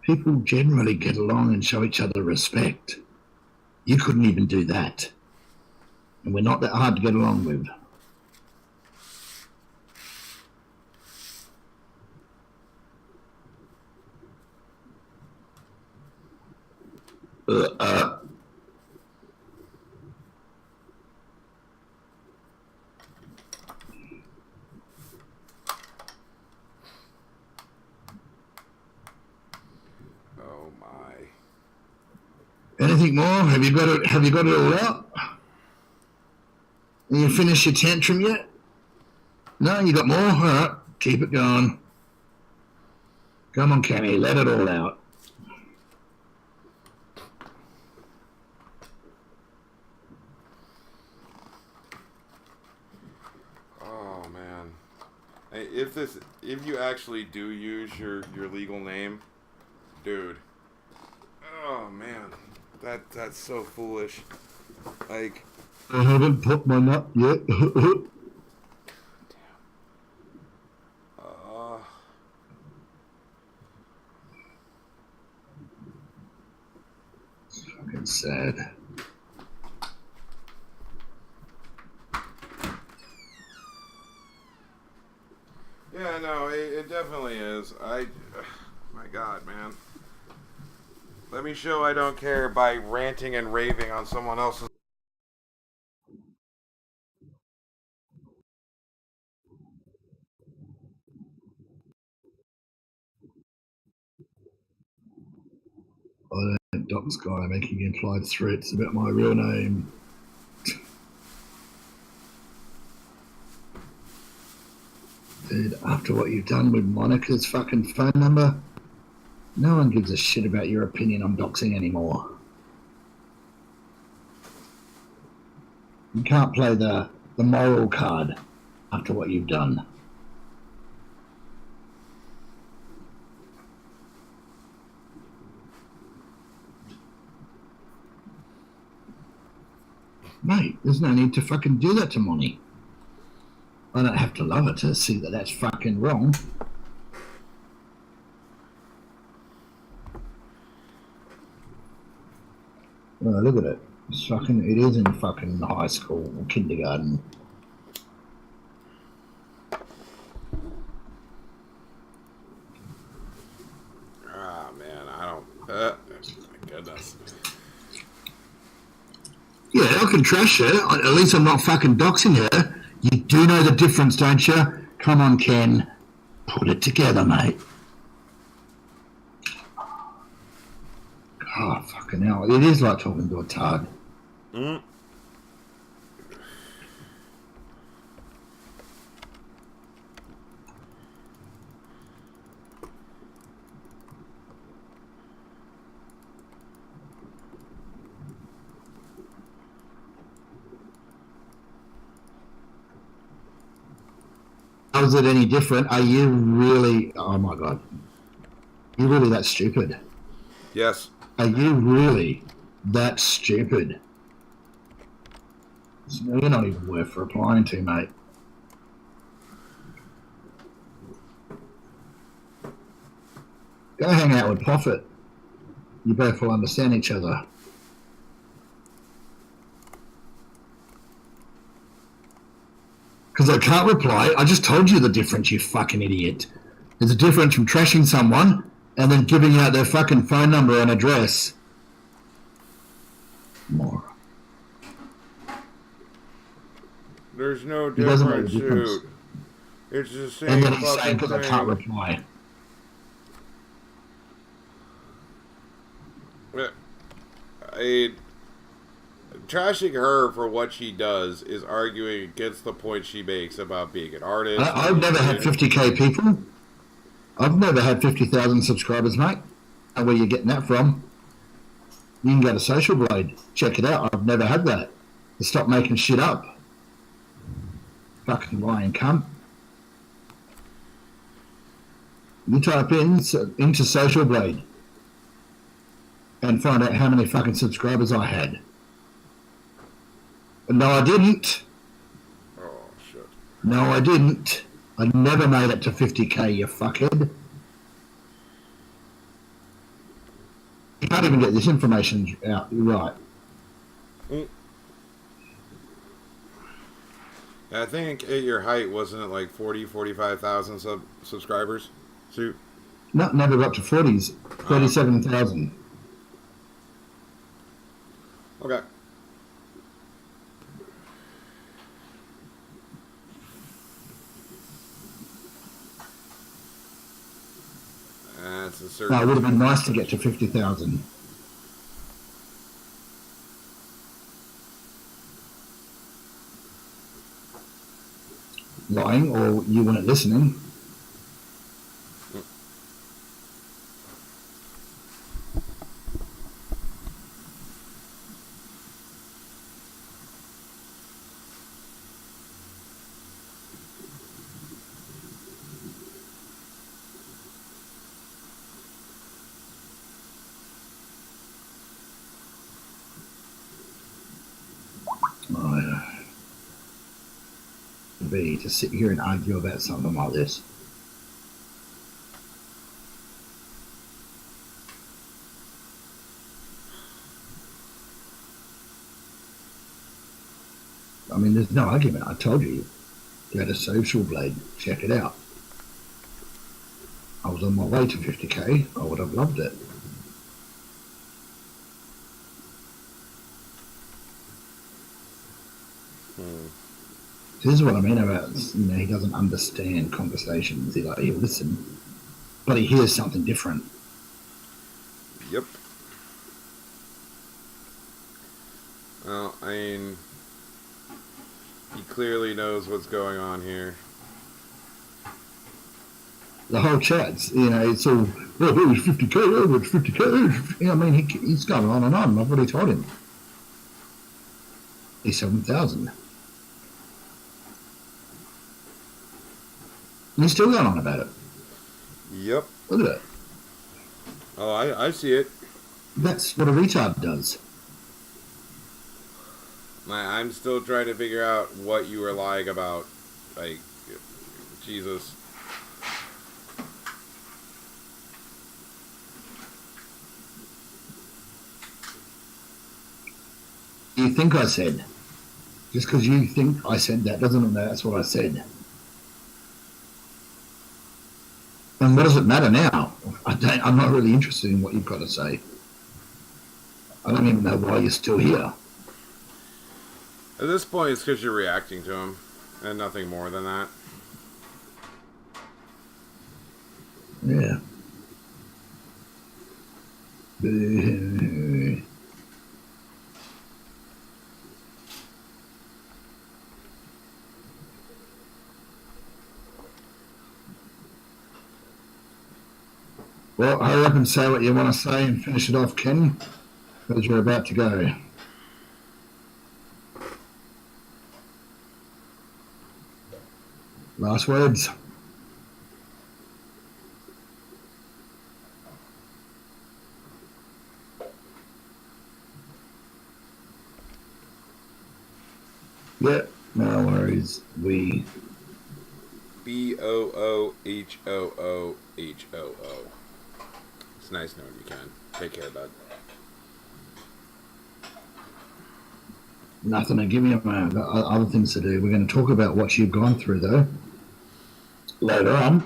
people generally get along and show each other respect. You couldn't even do that. And we're not that hard to get along with. Anything more? Have you got it? Have you got it all out? You finished your tantrum yet? No, you got more? All right, keep it going. Come on, Cammy, let it all out. Oh man, hey, if you actually do use your legal name, dude. Oh man, that's so foolish. Like, I haven't put mine up yet. Fucking sad. yeah, no, it definitely is. My God, man. Let me show I don't care by ranting and raving on someone else's. I don't dox guy making implied threats about my real name. Dude, after what you've done with Monica's fucking phone number, no one gives a shit about your opinion on doxing anymore. You can't play the moral card after what you've done. Mate, there's no need to fucking do that to Moni. I don't have to love it to see that that's fucking wrong. Oh, look at it. It's fucking, it is in fucking high school or kindergarten. Ah, man, I don't. My goodness. Yeah, I can trash her. At least I'm not fucking doxing her. You do know the difference, don't you? Come on, Ken. Put it together, mate. God, fucking hell. It is like talking to a tard. Mm. How is it any different? Are you really... Oh, my God. You really that stupid? Yes. Are you really that stupid? You're not even worth replying to, mate. Go hang out with Prophet. You both will understand each other. Because I can't reply. I just told you the difference, you fucking idiot. There's a difference from trashing someone and then giving out their fucking phone number and address. More. There's no difference, dude. It's the same and then he's fucking saying because I can't thing. reply. Trashing her for what she does is arguing against the point she makes about being an artist. I've never had 50k people. I've never had 50,000 subscribers, mate. And where you're getting that from? You can go to Social Blade. Check it out. I've never had that. Stop making shit up. Fucking lying cunt. You type into Social Blade and find out how many fucking subscribers I had. No, I didn't. Oh, shit. No, I didn't. I never made it to 50k, you fuckhead. You can't even get this information out. You're right. Mm. I think at your height, wasn't it like 45,000 subscribers? So, No, never got to 40s. 37,000. Okay. That's a certain. No, it would have been nice to get to 50,000. lying or you weren't listening. Be to sit here and argue about something like this. I mean, there's no argument. I told you. Go to Social Blade. Check it out. I was on my way to 50k. I would have loved it. This is what I mean about, he doesn't understand conversations. He'll listen, but he hears something different. Yep. Well, I mean, he clearly knows what's going on here. The whole chat's, it's all, oh, it's 50k, oh, it's 50k. I mean, he's going on and on. I've already told him. He's 7,000. And he's still going on about it. Yep. Look at it. Oh, I see it. That's what a retard does. I'm still trying to figure out what you were lying about. Like, Jesus. You think I said. Just because you think I said that doesn't mean that's what I said. And what does it matter now? I'm not really interested in what you've got to say. I don't even know why you're still here. At this point, it's because you're reacting to him, and nothing more than that. Yeah. Well, hurry up and say what you want to say and finish it off, Ken, because you're about to go. Last words? Yeah, no worries. We... BOOHOOHOO. It's nice knowing you can. Take care, bud. Nothing to give you, man. I've got other things to do. We're going to talk about what you've gone through, though, later on,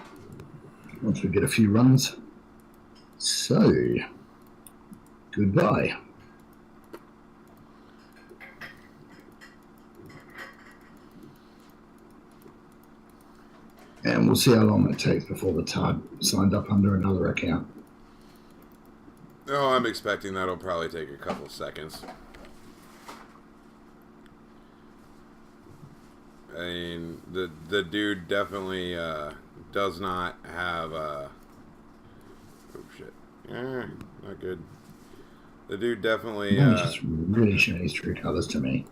once we get a few runs. So, goodbye. And we'll see how long it takes before the tug signed up under another account. Oh, I'm expecting that'll probably take a couple seconds. I mean, the dude definitely does not have oh shit. Not good. The dude definitely He's just really showing his true colors to me.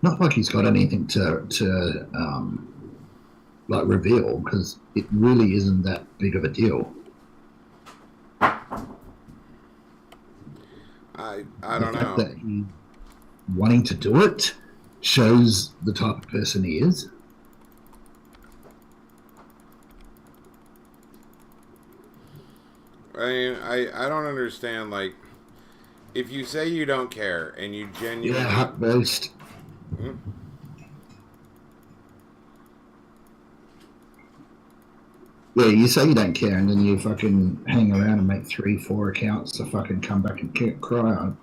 Not like he's got anything to like reveal, because it really isn't that big of a deal. I don't know. The fact that he's wanting to do it shows the type of person he is. I don't understand, like, if you say you don't care and you genuinely... Yeah, boast. Hmm? Yeah, you say you don't care, and then you fucking hang around and make 3-4 accounts to fucking come back and cry on.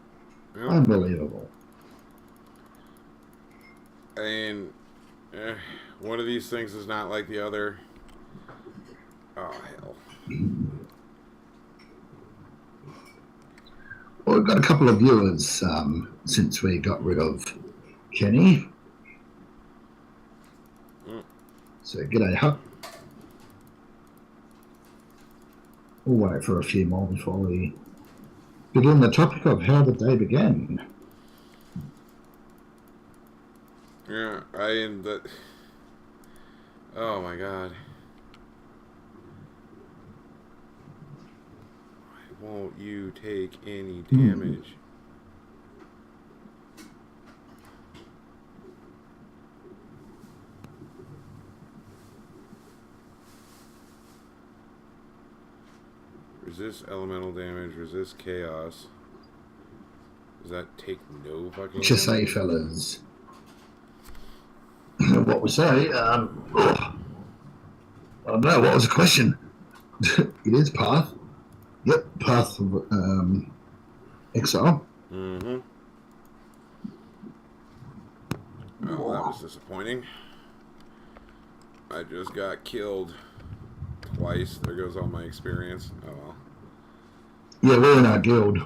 Yep. Unbelievable. I mean, one of these things is not like the other. Oh, hell. got a couple of viewers since we got rid of Kenny. So g'day, Huck. We'll wait for a few more before we begin the topic of how the day began. Yeah, oh my god. Why won't you take any damage? Resist elemental damage, resist chaos. Does that take no fucking What you say, damage? fellas? What we say? I don't know. What was the question? It is Path. Yep, Path of Exile. Mm-hmm. Oh, that was disappointing. I just got killed twice. There goes all my experience. Oh well. Yeah, we're in our guild.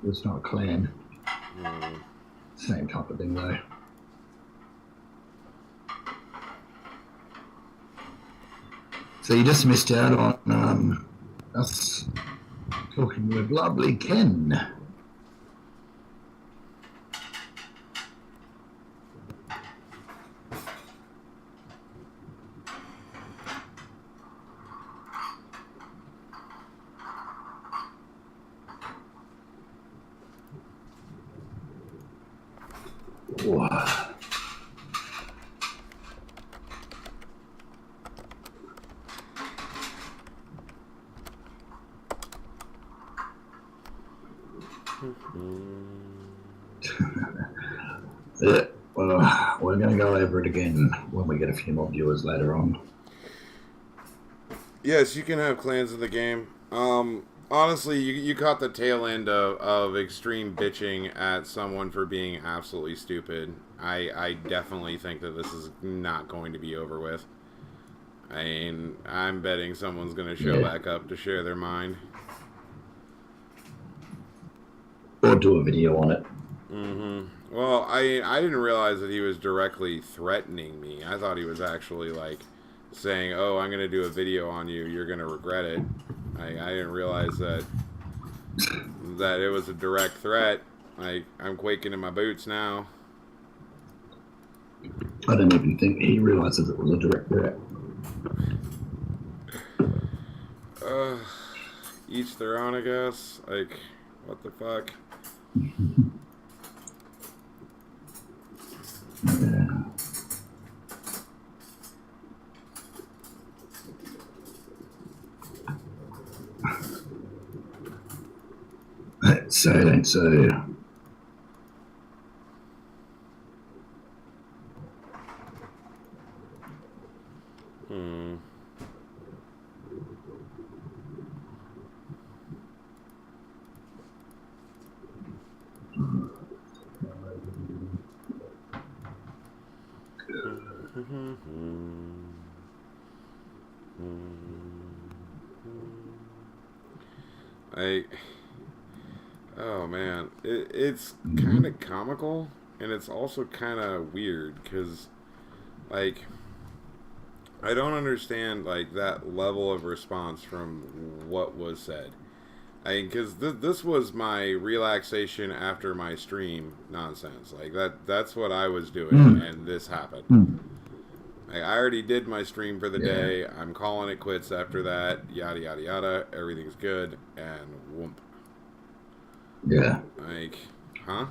It's not a clan. Mm. Same type of thing, though. So you just missed out on us talking with lovely Ken. Wow. Yeah, well, we're going to go over it again when we get a few more viewers later on. Yes, you can have clans in the game. Honestly, you caught the tail end of extreme bitching at someone for being absolutely stupid. I definitely think that this is not going to be over with. I mean, I'm betting someone's going to show back up to share their mind. Or do a video on it. Mm-hmm. Well, I didn't realize that he was directly threatening me. I thought he was actually, like, saying, oh, I'm going to do a video on you. You're going to regret it. I didn't realize that it was a direct threat. I'm quaking in my boots now. I don't even think he realizes it was a direct threat. Each their own, I guess. Like, what the fuck? Yeah. Ain't so. Oh man, it's kind of comical, and it's also kind of weird, because, like, I don't understand, like, that level of response from what was said. Because this was my relaxation after my stream nonsense. Like, that's what I was doing, and this happened. Like, I already did my stream for the day. I'm calling it quits after that. Yada, yada, yada. Everything's good, and whoomp. Yeah. Like, huh?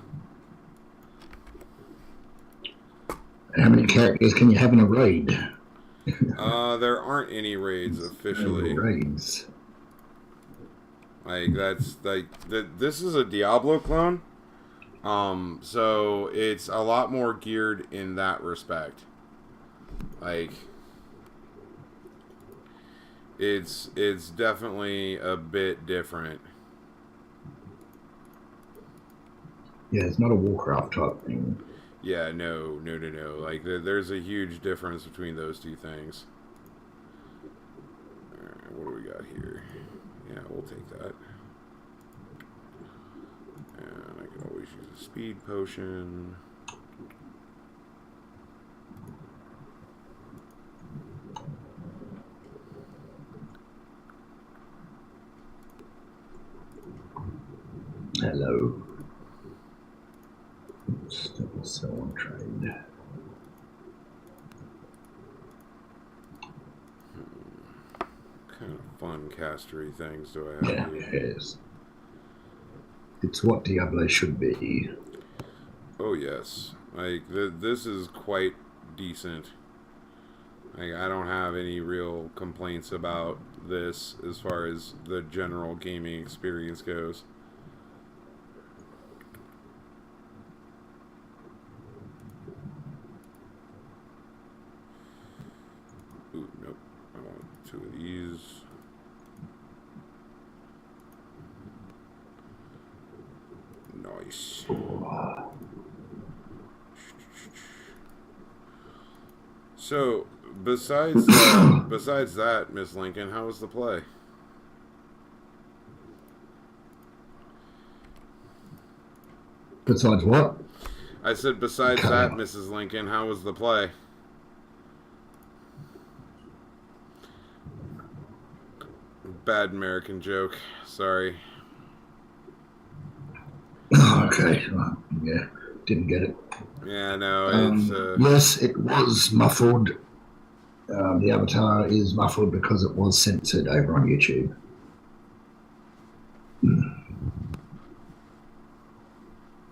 How many characters can you have in a raid? There aren't any raids officially. No raids. Like, that's like this is a Diablo clone. So it's a lot more geared in that respect. Like, it's definitely a bit different. Yeah, it's not a Warcraft type thing. Yeah, no. Like, there's a huge difference between those two things. Alright, what do we got here? Yeah, we'll take that. And I can always use a speed potion. Hello. Still sell on trade. Kind of fun castery things do I have Yeah, here? yes. It's what Diablo should be. Oh yes, like this is quite decent. Like I don't have any real complaints about this as far as the general gaming experience goes. Ooh, nope. I want 2 of these. Nice. So, besides that, Miss Lincoln, how was the play? Besides what? I said, besides Cut that, out. Mrs. Lincoln, how was the play? Bad American joke. Sorry. Okay. Yeah, didn't get it. Yeah, no, it's Yes, it was muffled. The avatar is muffled because it was censored over on YouTube.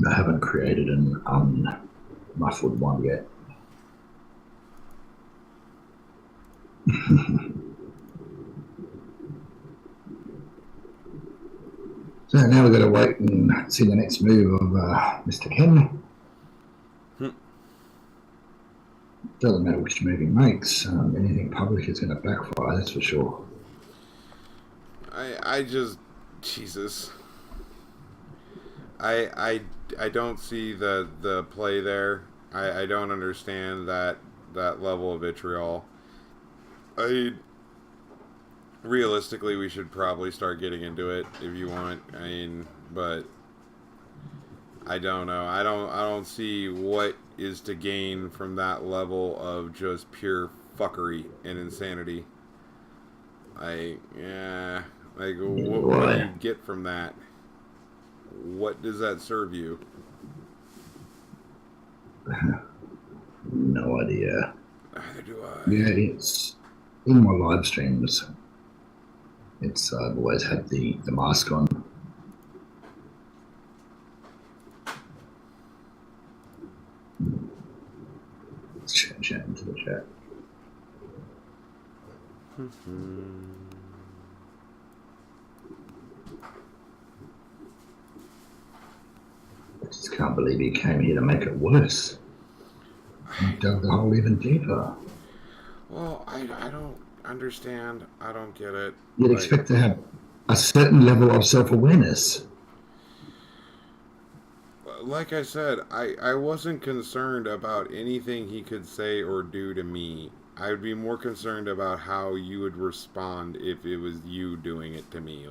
I haven't created an unmuffled one yet. So now we've got to wait and see the next move of Mr. Ken. Doesn't matter which move he makes. Anything public is going to backfire, that's for sure. I just Jesus. I don't see the play there. I don't understand that level of vitriol. Realistically, we should probably start getting into it if you want. I mean, but I don't know. I don't see what is to gain from that level of just pure fuckery and insanity. Like what do you get from that? What does that serve you? No idea. Neither do I. Yeah, it's in my live streams. It's I've always had the mask on. Let's chat into the chat. I just can't believe he came here to make it worse. He dug the hole even deeper. Well, I don't understand. I don't get it. You'd expect to have a certain level of self-awareness. Like I said, I wasn't concerned about anything he could say or do to me. I would be more concerned about how you would respond if it was you doing it to me.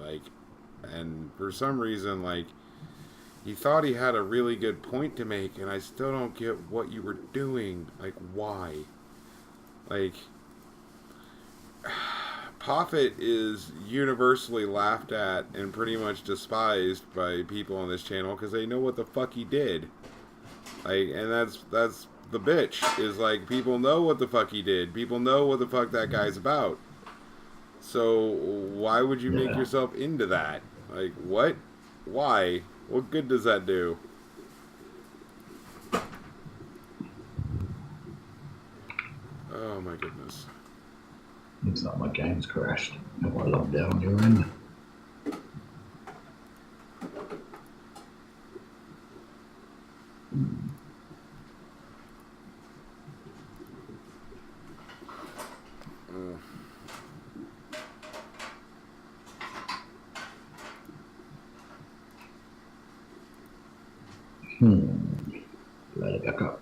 And for some reason, he thought he had a really good point to make, and I still don't get what you were doing. Why? Poffit is universally laughed at and pretty much despised by people on this channel because they know what the fuck he did. And that's the bitch. Is people know what the fuck he did. People know what the fuck that guy's about. So why would you make yourself into that? What? Why? What good does that do? Oh my goodness. Looks like my game's crashed. Have I logged out on your end? Load it back up.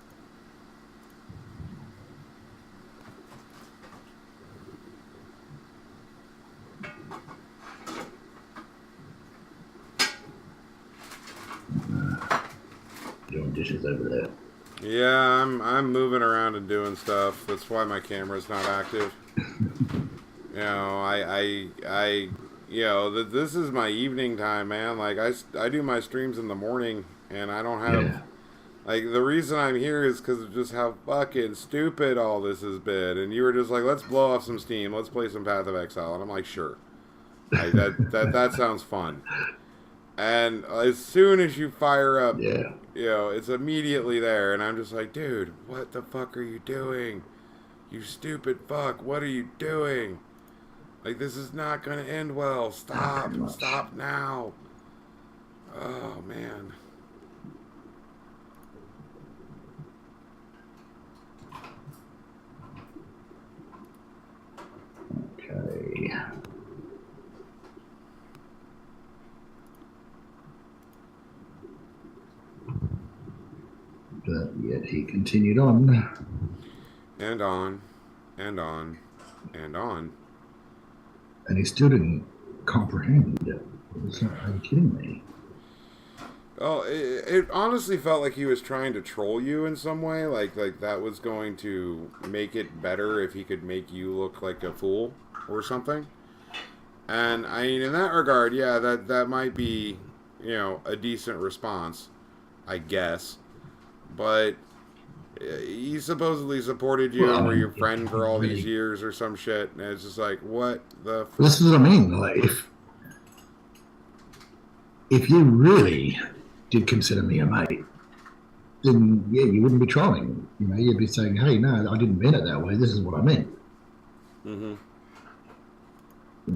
dishes over there. Yeah, I'm moving around and doing stuff. That's why my camera's not active. You know, this is my evening time, man. Like, I do my streams in the morning, and I don't have, Yeah. like, the reason I'm here is because of just how fucking stupid all this has been. And you were just like, let's blow off some steam, let's play some Path of Exile. And I'm like, sure. Like, that sounds fun. And as soon as you fire up, Yeah. it's immediately there. And I'm just like, dude, what the fuck are you doing? You stupid fuck, what are you doing? Like, this is not going to end well. Stop. Stop now. Oh, man. Okay. But yet he continued on. And on. And on. And on. And he still didn't comprehend it. Are you kidding me? Oh, it honestly felt like he was trying to troll you in some way. Like that was going to make it better if he could make you look like a fool or something. And, I mean, in that regard, yeah, that might be, a decent response, I guess. But he supposedly supported you and were your friend for all these years or some shit. And it's just like, what the... This is what I mean. Like, if you really did consider me a mate, then, yeah, you wouldn't be trolling. You'd be saying, hey, no, I didn't mean it that way. This is what I meant. Mm-hmm.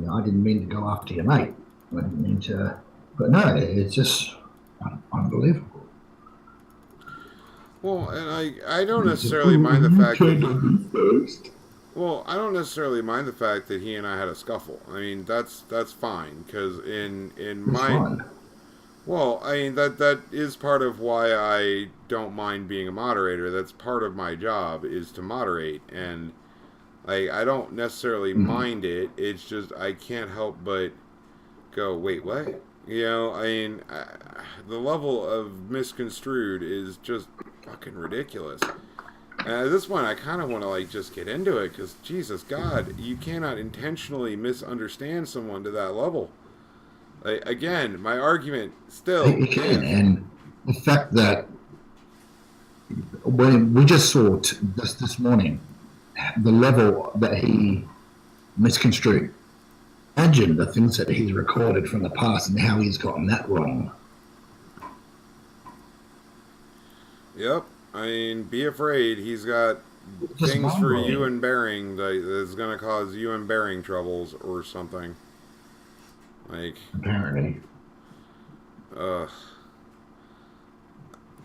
I didn't mean to go after your mate. I didn't mean to... But no, it's just unbelievable. Well, and I don't necessarily mind the fact that... Well, I don't necessarily mind the fact that he and I had a scuffle. I mean, that's fine, because in my... Fine. Well, I mean, that is part of why I don't mind being a moderator. That's part of my job, is to moderate, and... Like, I don't necessarily mind it. It's just I can't help but go, wait, what? I mean, the level of misconstrued is just fucking ridiculous. And at this point, I kind of want to, like, just get into it, because, Jesus God, you cannot intentionally misunderstand someone to that level. Like, again, my argument still... You can, and the fact that when we just saw this morning, the level that he misconstrued. Imagine the things that he's recorded from the past and how he's gotten that wrong. Yep. I mean, be afraid. He's got things for you and Bering that's going to cause you and Bering troubles or something. Like... Apparently.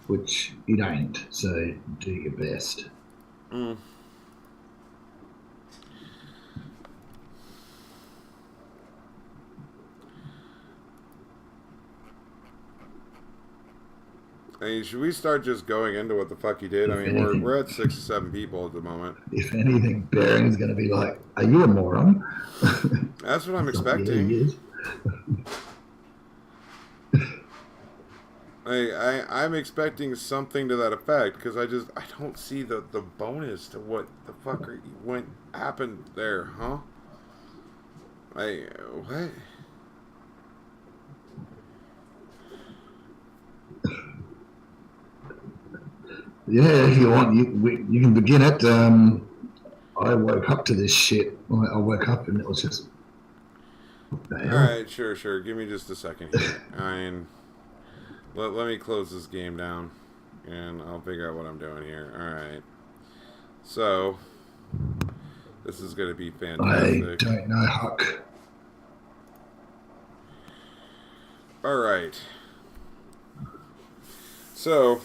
Which it ain't, so do your best. I mean, should we start just going into what the fuck he did? I mean, we're at 6 or 7 people at the moment. If anything, Bering's going to be like, are you a moron? That's what I'm expecting. I'm expecting something to that effect, because I don't see the bonus to what the fuck happened there, huh? What? Yeah, if you want, you can begin it. I woke up to this shit. I woke up and it was just... Alright, sure. Give me just a second here. I mean, let me close this game down, and I'll figure out what I'm doing here. Alright. So, this is going to be fantastic. I don't know, Huck. Alright. So...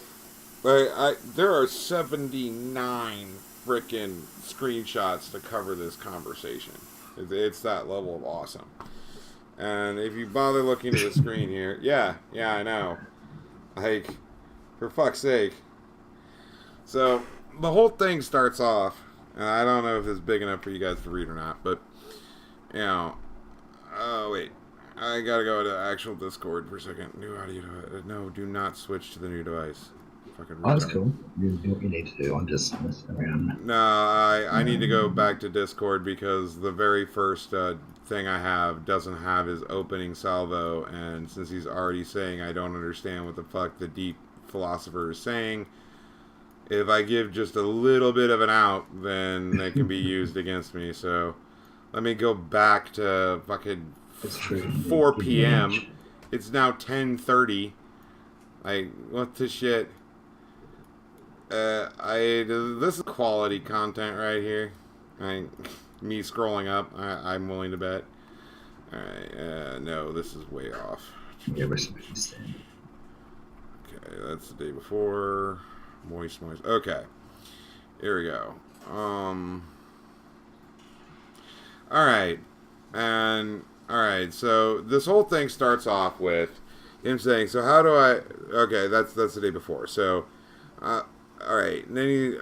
there are 79 frickin' screenshots to cover this conversation. It's that level of awesome. And if you bother looking at the screen here, yeah, I know. Like, for fuck's sake. So, the whole thing starts off, and I don't know if it's big enough for you guys to read or not, but, wait. I gotta go to actual Discord for a second. New audio. No, do not switch to the new device. Fucking Oh, that's retard. cool. You do what you need to do. I'm just messing around. No, I need to go back to Discord because the very first thing I have doesn't have his opening salvo, and since he's already saying I don't understand what the fuck the deep philosopher is saying, if I give just a little bit of an out, then they can be used against me. So let me go back to fucking It's true. 4 Give you an p.m. edge. It's now 10:30. Like, what the shit? This is quality content right here. Me scrolling up, I'm willing to bet. Alright, no, this is way off. Yeah, recipes then. Okay, that's the day before. Moist. Okay, here we go. Alright, so this whole thing starts off with him saying, so how do I... Okay, that's the day before. So, alright, and then he...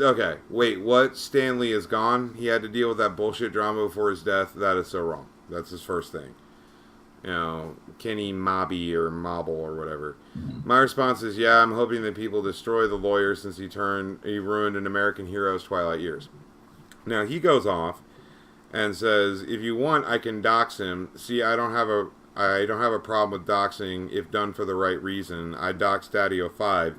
okay, wait, what? Stanley is gone? He had to deal with that bullshit drama before his death? That is so wrong. That's his first thing. You know, Kenny Mobby or Mobble or whatever. My response is, yeah, I'm hoping that people destroy the lawyer since he ruined an American hero's twilight years. Now, he goes off and says, if you want, I can dox him. See, I don't have a problem with doxing if done for the right reason. I doxed Daddy-O5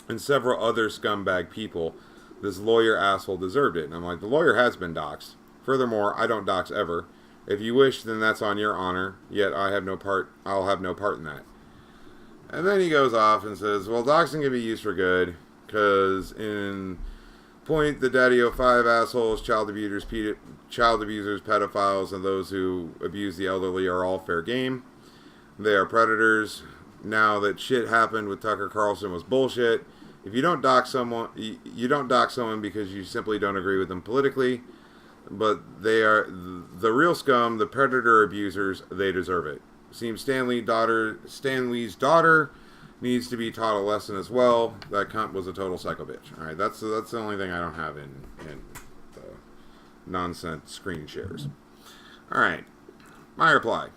and several other scumbag people. This lawyer asshole deserved it. And I'm like, the lawyer has been doxed. Furthermore, I don't dox ever. If you wish, then that's on your honor. Yet I'll have no part in that. And then he goes off and says, well, doxing can be used for good, because in point, the Daddy-O5 assholes, child abusers, pedophiles, and those who abuse the elderly are all fair game. They are predators. Now that shit happened with Tucker Carlson was bullshit. If you don't dox someone, you don't dox someone because you simply don't agree with them politically. But they are the real scum, the predator abusers. They deserve it. Seems Stanley's daughter needs to be taught a lesson as well. That cunt was a total psycho bitch. All right, that's the only thing I don't have in the nonsense screen shares. All right, my reply.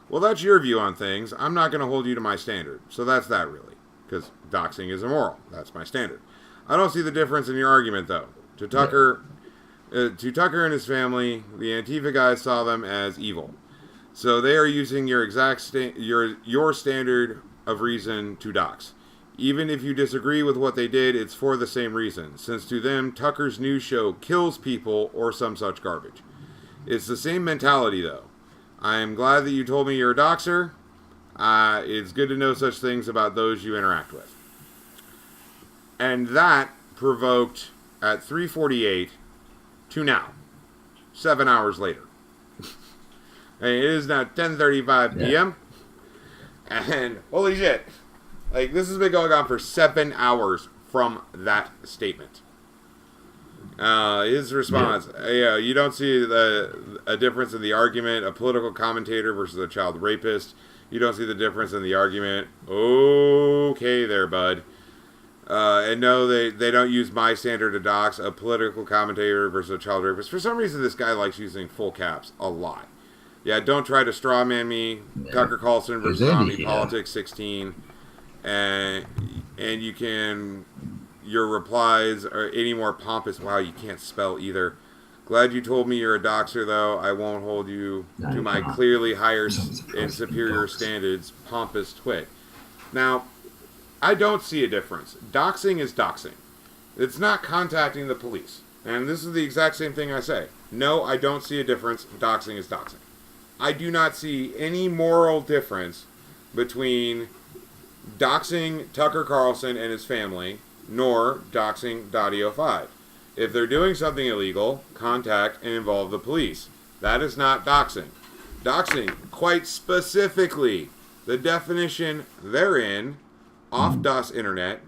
Well, that's your view on things. I'm not going to hold you to my standard. So that's that, really. Because doxing is immoral. That's my standard. I don't see the difference in your argument, though. To Tucker and his family, the Antifa guys saw them as evil. So they are using your exact your standard of reason to dox. Even if you disagree with what they did, it's for the same reason. Since to them, Tucker's news show kills people or some such garbage. It's the same mentality, though. I am glad that you told me you're a doxer. It's good to know such things about those you interact with. And that provoked at 3:48 to now, 7 hours later. And it is now 10:35 p.m. And holy shit, like this has been going on for 7 hours from that statement. His response, you don't see a difference in the argument, a political commentator versus a child rapist. You don't see the difference in the argument. Okay there, bud. And no, they don't use my standard to dox, a political commentator versus a child rapist. For some reason, this guy likes using full caps a lot. Yeah, don't try to strawman me. Yeah. Tucker Carlson versus Zombie Politics 16. And you can... Your replies are any more pompous. Wow, you can't spell either. Glad you told me you're a doxer, though. I won't hold you to my clearly higher and superior standards. Pompous twit. Now, I don't see a difference. Doxing is doxing. It's not contacting the police. And this is the exact same thing I say. No, I don't see a difference. Doxing is doxing. I do not see any moral difference between doxing Tucker Carlson and his family, nor doxing Daddy-O5. If they're doing something illegal, contact and involve the police. That is not doxing. Doxing, quite specifically, the definition therein, off DOS Internet,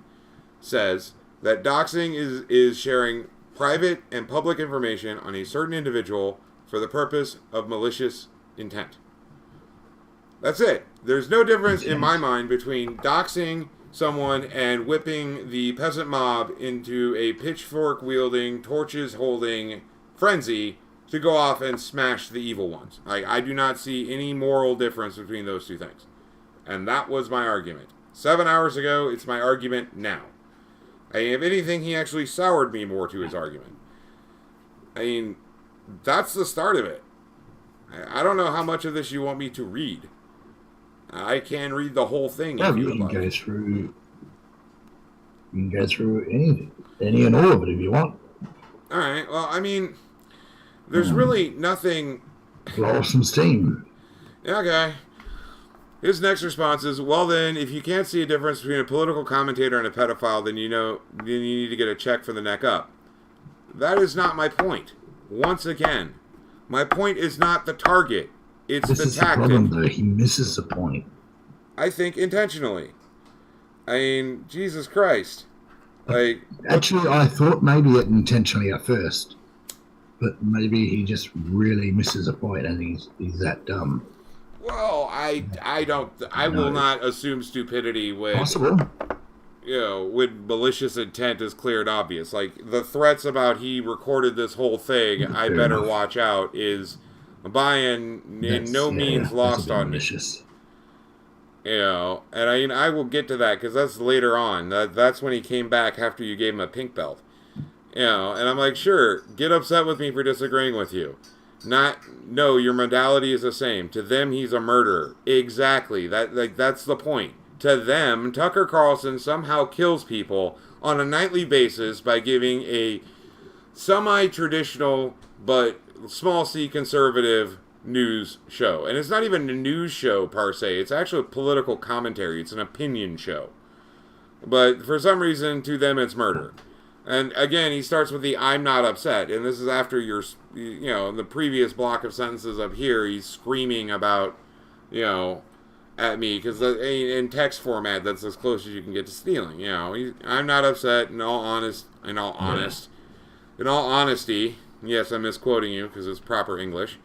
says that doxing is sharing private and public information on a certain individual for the purpose of malicious intent. That's it. There's no difference in my mind between doxing someone and whipping the peasant mob into a pitchfork-wielding, torches-holding frenzy to go off and smash the evil ones. I do not see any moral difference between those two things. And that was my argument. 7 hours ago, it's my argument now. I mean, if anything, he actually soured me more to his argument. I mean, that's the start of it. I don't know how much of this you want me to read. I can read the whole thing if you would like. Go through. You can go through anything, any and all of it if you want. All right. Well, I mean, there's really nothing. Blow off some steam. Okay. His next response is, well then, if you can't see a difference between a political commentator and a pedophile, then you need to get a check for the neck up. That is not my point. Once again, my point is not the target. It's this the is tactic. The problem, though. He misses the point. I think intentionally. I mean, Jesus Christ. Like, actually, I thought maybe it intentionally at first, but maybe he just really misses a point, and he's that dumb. Well, I will not assume stupidity when possible. When malicious intent is clear and obvious. Like the threats about he recorded this whole thing, I better watch out, is by no means lost on me. And I will get to that because that's later on. That's when he came back after you gave him a pink belt. And I'm like, sure, get upset with me for disagreeing with you. No, your modality is the same. To them, he's a murderer. Exactly. That's the point. To them, Tucker Carlson somehow kills people on a nightly basis by giving a semi-traditional but small c conservative news show. And it's not even a news show per se. It's actually political commentary. It's an opinion show. But for some reason, to them, it's murder. And again, he starts with the "I'm not upset," and this is after in the previous block of sentences up here, he's screaming about, at me because in text format, that's as close as you can get to stealing. I'm not upset. In all honesty, yes, I'm misquoting you because it's proper English.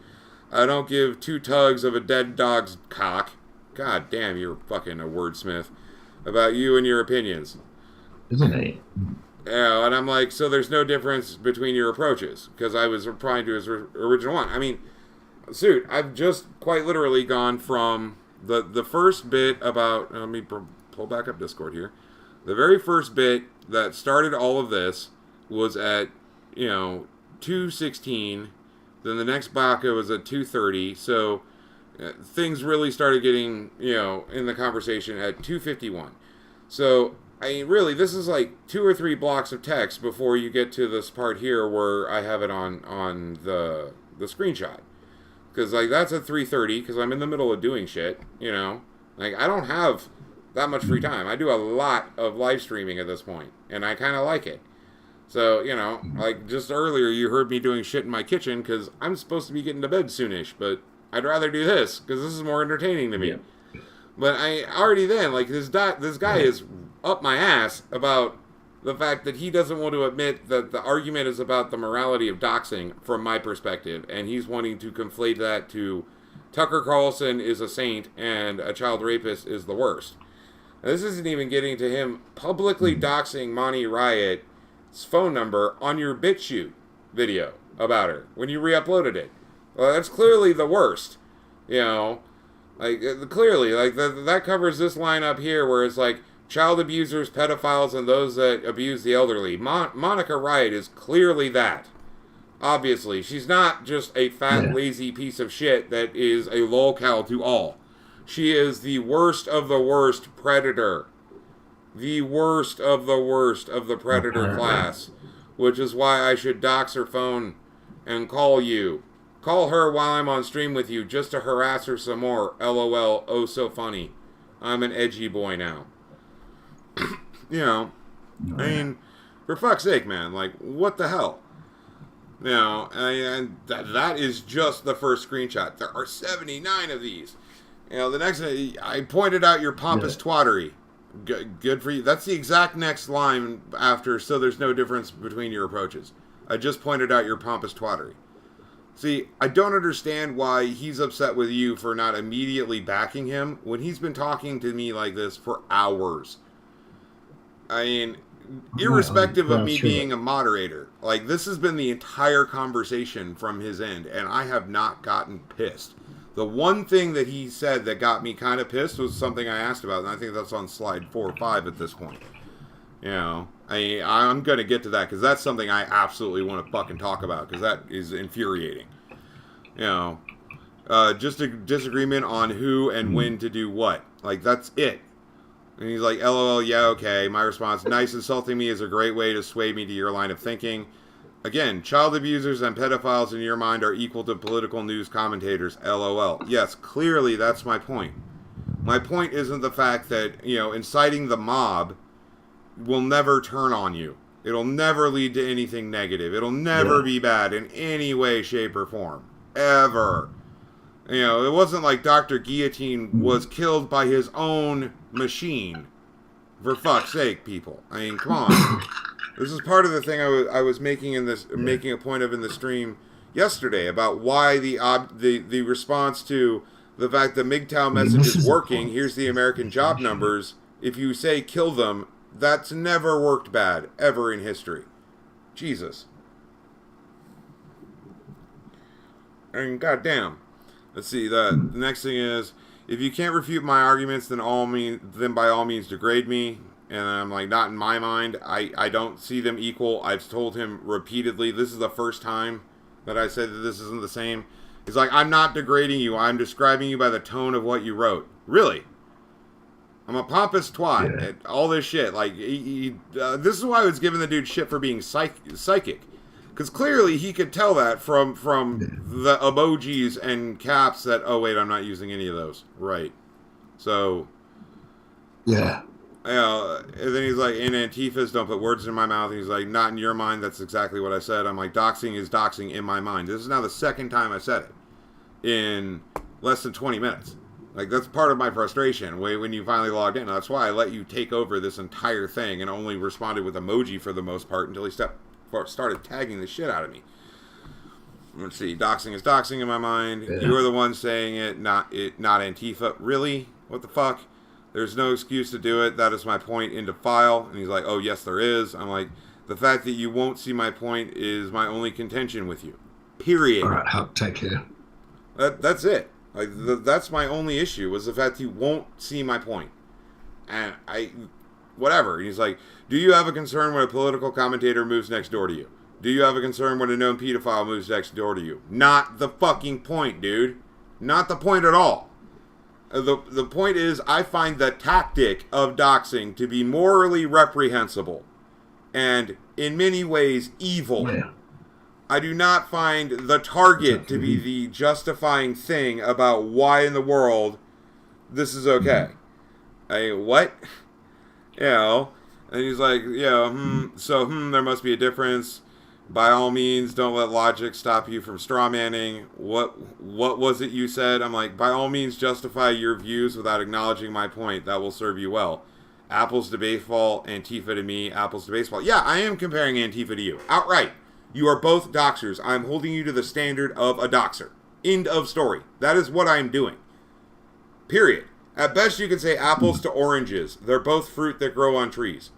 I don't give two tugs of a dead dog's cock. God damn, you're fucking a wordsmith. About you and your opinions. Isn't he? And I'm like, so there's no difference between your approaches, because I was replying to his original one. I mean, suit, I've just quite literally gone from the first bit about, let me pull back up Discord here. The very first bit that started all of this was at, 2:16. Then the next Baka was at 2:30. So things really started getting, in the conversation at 2:51. So I mean, really, this is like 2 or 3 blocks of text before you get to this part here where I have it on the screenshot. Because, that's at 3:30, because I'm in the middle of doing shit, Like, I don't have that much free time. I do a lot of live streaming at this point, and I kind of like it. So, like, just earlier you heard me doing shit in my kitchen, because I'm supposed to be getting to bed soonish, but I'd rather do this, because this is more entertaining to me. Yeah. But I already then, like, this guy is up my ass about the fact that he doesn't want to admit that the argument is about the morality of doxing from my perspective, and he's wanting to conflate that to Tucker Carlson is a saint and a child rapist is the worst. Now, this isn't even getting to him publicly doxing Monty Riot's phone number on your BitChute video about her when you re-uploaded it. Well, that's clearly the worst, clearly, that covers this line up here where it's like, child abusers, pedophiles, and those that abuse the elderly. Monica Riot is clearly that. Obviously. She's not just a fat, lazy piece of shit that is a lolcow to all. She is the worst of the worst predator. The worst of the predator class. Which is why I should dox her phone and call you. Call her while I'm on stream with you just to harass her some more. LOL. Oh, so funny. I'm an edgy boy now. I mean, for fuck's sake, man, like, what the hell? And that is just the first screenshot. There are 79 of these. The next, I pointed out your pompous twattery. Good for you. That's the exact next line after, so there's no difference between your approaches. I just pointed out your pompous twattery. See, I don't understand why he's upset with you for not immediately backing him when he's been talking to me like this for hours. I mean, irrespective of me being a moderator, like, this has been the entire conversation from his end, and I have not gotten pissed. The one thing that he said that got me kind of pissed was something I asked about, and I think that's on slide 4 or 5 at this point. You know, I'm going to get to that because that's something I absolutely want to fucking talk about because that is infuriating. You know, just a disagreement on who and when to do what. Like, that's it. And he's like, LOL, yeah, okay. My response, nice, insulting me is a great way to sway me to your line of thinking. Again, child abusers and pedophiles in your mind are equal to political news commentators, LOL. Yes, clearly that's my point. My point isn't the fact that, you know, inciting the mob will never turn on you. It'll never lead to anything negative. It'll never be bad in any way, shape, or form. Ever. You know, it wasn't like Dr. Guillotine was killed by his own machine. For fuck's sake, people. I mean, come on. This is part of the thing I was making in this, making a point of in the stream yesterday about why the response to the fact the MGTOW message is working. Here's the American job numbers. If you say kill them, that's never worked bad ever in history. Jesus. I mean, goddamn. Let's see. The next thing is, if you can't refute my arguments, then by all means degrade me. And I'm like, not in my mind. I don't see them equal. I've told him repeatedly, this is the first time that I said that this isn't the same. He's like, I'm not degrading you. I'm describing you by the tone of what you wrote. Really? I'm a pompous twat at all this shit. Like, this is why I was giving the dude shit for being psychic. Because clearly he could tell that from the emojis and caps that, oh wait, I'm not using any of those. Right. So. Yeah. And then he's like, and Antifas don't put words in my mouth. And he's like, not in your mind. That's exactly what I said. I'm like, doxing is doxing in my mind. This is now the second time I said it in less than 20 minutes. Like, that's part of my frustration when you finally logged in. That's why I let you take over this entire thing and only responded with emoji for the most part until he started tagging the shit out of me. Let's see. Doxing is doxing in my mind. Yeah. You are the one saying it, not Antifa. Really? What the fuck? There's no excuse to do it. That is my point. Into file. And he's like, oh, yes, there is. I'm like, the fact that you won't see my point is my only contention with you. Period. All right, take care. That's it. Like, that's my only issue, was the fact he won't see my point. And whatever. And he's like, do you have a concern when a political commentator moves next door to you? Do you have a concern when a known pedophile moves next door to you? Not the fucking point, dude. Not the point at all. The point is, I find the tactic of doxing to be morally reprehensible and in many ways evil. Yeah. I do not find the target to be the justifying thing about why in the world this is okay. What? You know, and he's like, yeah, there must be a difference. By all means, don't let logic stop you from strawmanning. What was it you said? I'm like, by all means, justify your views without acknowledging my point. That will serve you well. Apples to baseball, Antifa to me, apples to baseball. Yeah, I am comparing Antifa to you. Outright. You are both doxers. I'm holding you to the standard of a doxer. End of story. That is what I'm doing. Period. At best, you can say apples to oranges. They're both fruit that grow on trees.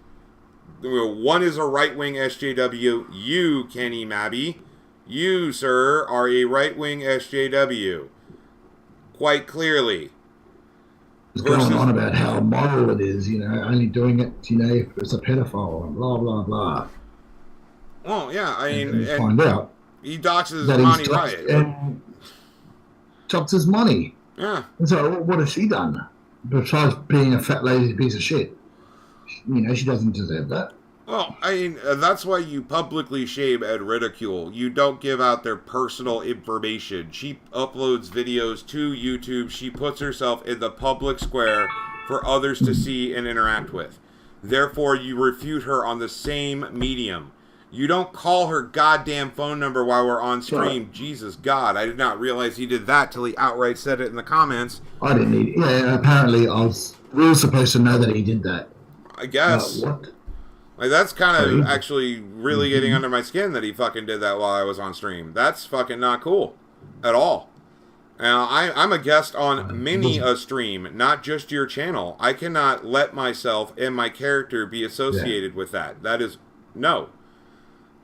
One is a right-wing SJW. You, Kenny Mabby, you, sir, are a right-wing SJW. Quite clearly. It's going on about how moral it is, only doing it, if it's a pedophile, and blah, blah, blah. Well, yeah, I mean, and find out he doxes Monty Riot. And chops his money. Yeah. And so, what has she done? Besides being a fat lazy piece of shit. She doesn't deserve that. Well, I mean, that's why you publicly shame and ridicule. You don't give out their personal information. She uploads videos to YouTube. She puts herself in the public square for others to see and interact with. Therefore, you refute her on the same medium. You don't call her goddamn phone number while we're on stream. Sure. Jesus God, I did not realize he did that till he outright said it in the comments. I didn't need it. Yeah, apparently we were supposed to know that he did that. I guess. What? Like, that's kind of actually really getting under my skin that he fucking did that while I was on stream. That's fucking not cool. At all. Now, I'm a guest on many a stream, not just your channel. I cannot let myself and my character be associated with that. That is, no.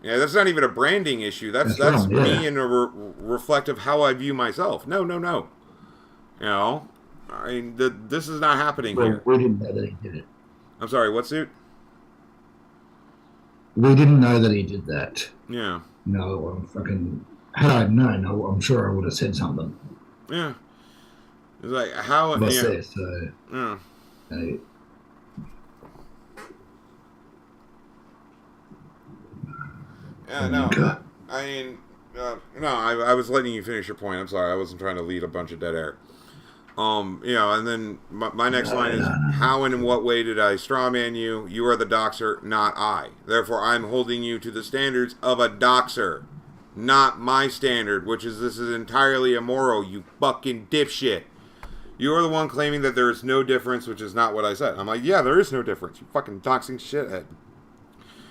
Yeah, that's not even a branding issue. That's me and a reflective how I view myself. No. You know, I mean, this is not happening Well, here. we didn't know that he did it. I'm sorry, what suit? We didn't know that he did that. Yeah. No, I'm fucking. Had I known, I'm sure I would have said something. Yeah. It's like, how, But yeah. so, Yeah. uh, Yeah, no. I mean, no, I was letting you finish your point. I'm sorry, I wasn't trying to lead a bunch of dead air. And then my next line is, how and in what way did I strawman you? You are the doxer, not I. Therefore, I'm holding you to the standards of a doxer, not my standard, which is this is entirely immoral, you fucking dipshit. You are the one claiming that there is no difference, which is not what I said. I'm like, yeah, there is no difference. You fucking doxing shithead.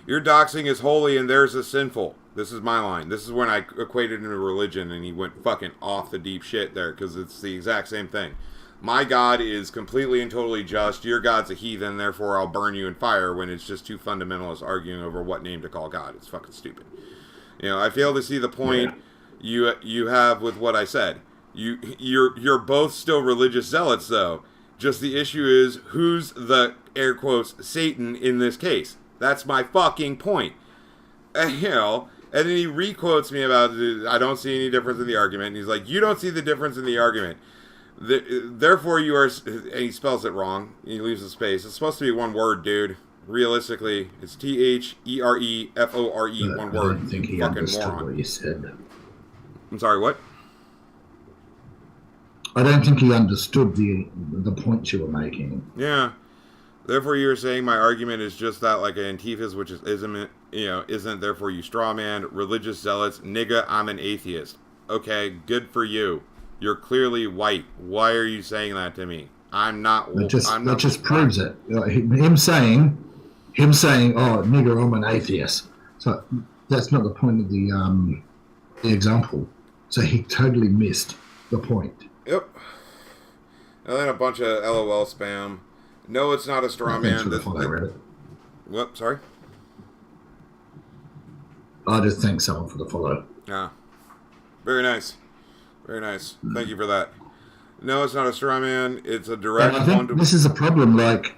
Your doxing is holy and theirs is sinful. This is my line. This is when I equated him to religion and he went fucking off the deep shit there because it's the exact same thing. My God is completely and totally just. Your God's a heathen, therefore I'll burn you in fire when it's just two fundamentalists arguing over what name to call God. It's fucking stupid. I fail to see the point you have with what I said. You're both still religious zealots though. Just the issue is who's the air quotes Satan in this case. That's my fucking point. And then he requotes me about, I don't see any difference in the argument. And he's like, you don't see the difference in the argument. Therefore, you are, and he spells it wrong. He leaves a space. It's supposed to be one word, dude. Realistically, it's THEREFORE, one word. I don't think he fucking understood moron. what you said. I'm sorry, what? I don't think he understood the points you were making. Yeah. Therefore, you're saying my argument is just that, like Antifa's, which isn't. Therefore, you straw man, religious zealots, nigga. I'm an atheist. Okay, good for you. You're clearly white. Why are you saying that to me? I'm not. That just proves it. Him saying, "Oh, nigga, I'm an atheist." So that's not the point of the example. So he totally missed the point. Yep. And then a bunch of LOL spam. No, it's not a straw man. I read it. What? Sorry? I just thank someone for the follow. Yeah. Very nice. Very nice. Thank you for that. No, it's not a straw man. It's a direct I think this is a problem. Like,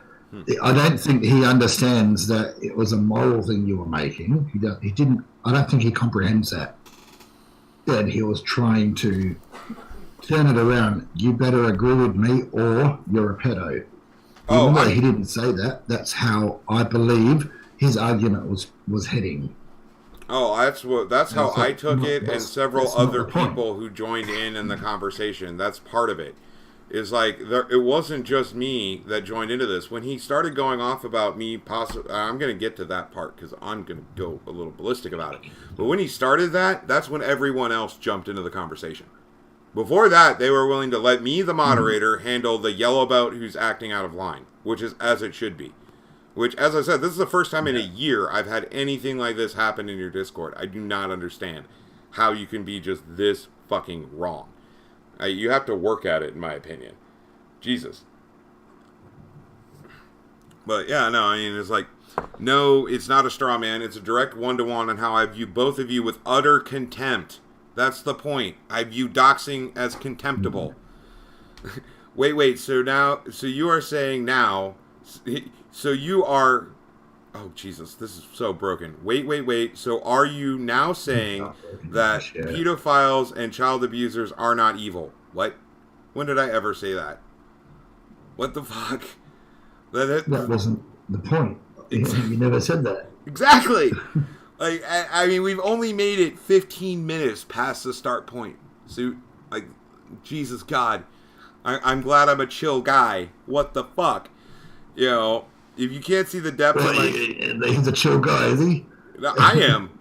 I don't think he understands that it was a moral thing you were making. He didn't. I don't think he comprehends that. That he was trying to turn it around. You better agree with me, or you're a pedo. Even though he didn't say that, that's how I believe his argument was heading. Oh, that's how I took it, and several other people who joined in the conversation. That's part of it. Is like it wasn't just me that joined into this. When he started going off about me, I'm going to get to that part because I'm going to go a little ballistic about it. But when he started that's when everyone else jumped into the conversation. Before that, they were willing to let me, the moderator, handle the yellow-bout who's acting out of line, which is as it should be. Which, as I said, this is the first time in a year I've had anything like this happen in your Discord. I do not understand how you can be just this fucking wrong. You have to work at it, in my opinion. Jesus. But, yeah, no, I mean, it's like, no, it's not a straw man. It's a direct one-to-one on how I view both of you with utter contempt. That's the point. I view doxing as contemptible. Wait. So you are saying now... So you are... Oh, Jesus, this is so broken. Wait. So are you now saying that pedophiles and child abusers are not evil? What? When did I ever say that? What the fuck? That wasn't the point. You never said that. Exactly! Like, I mean, we've only made it 15 minutes past the start point. So, like, Jesus God. I'm glad I'm a chill guy. What the fuck? If you can't see the depth of my... He's a chill guy, is he? I am.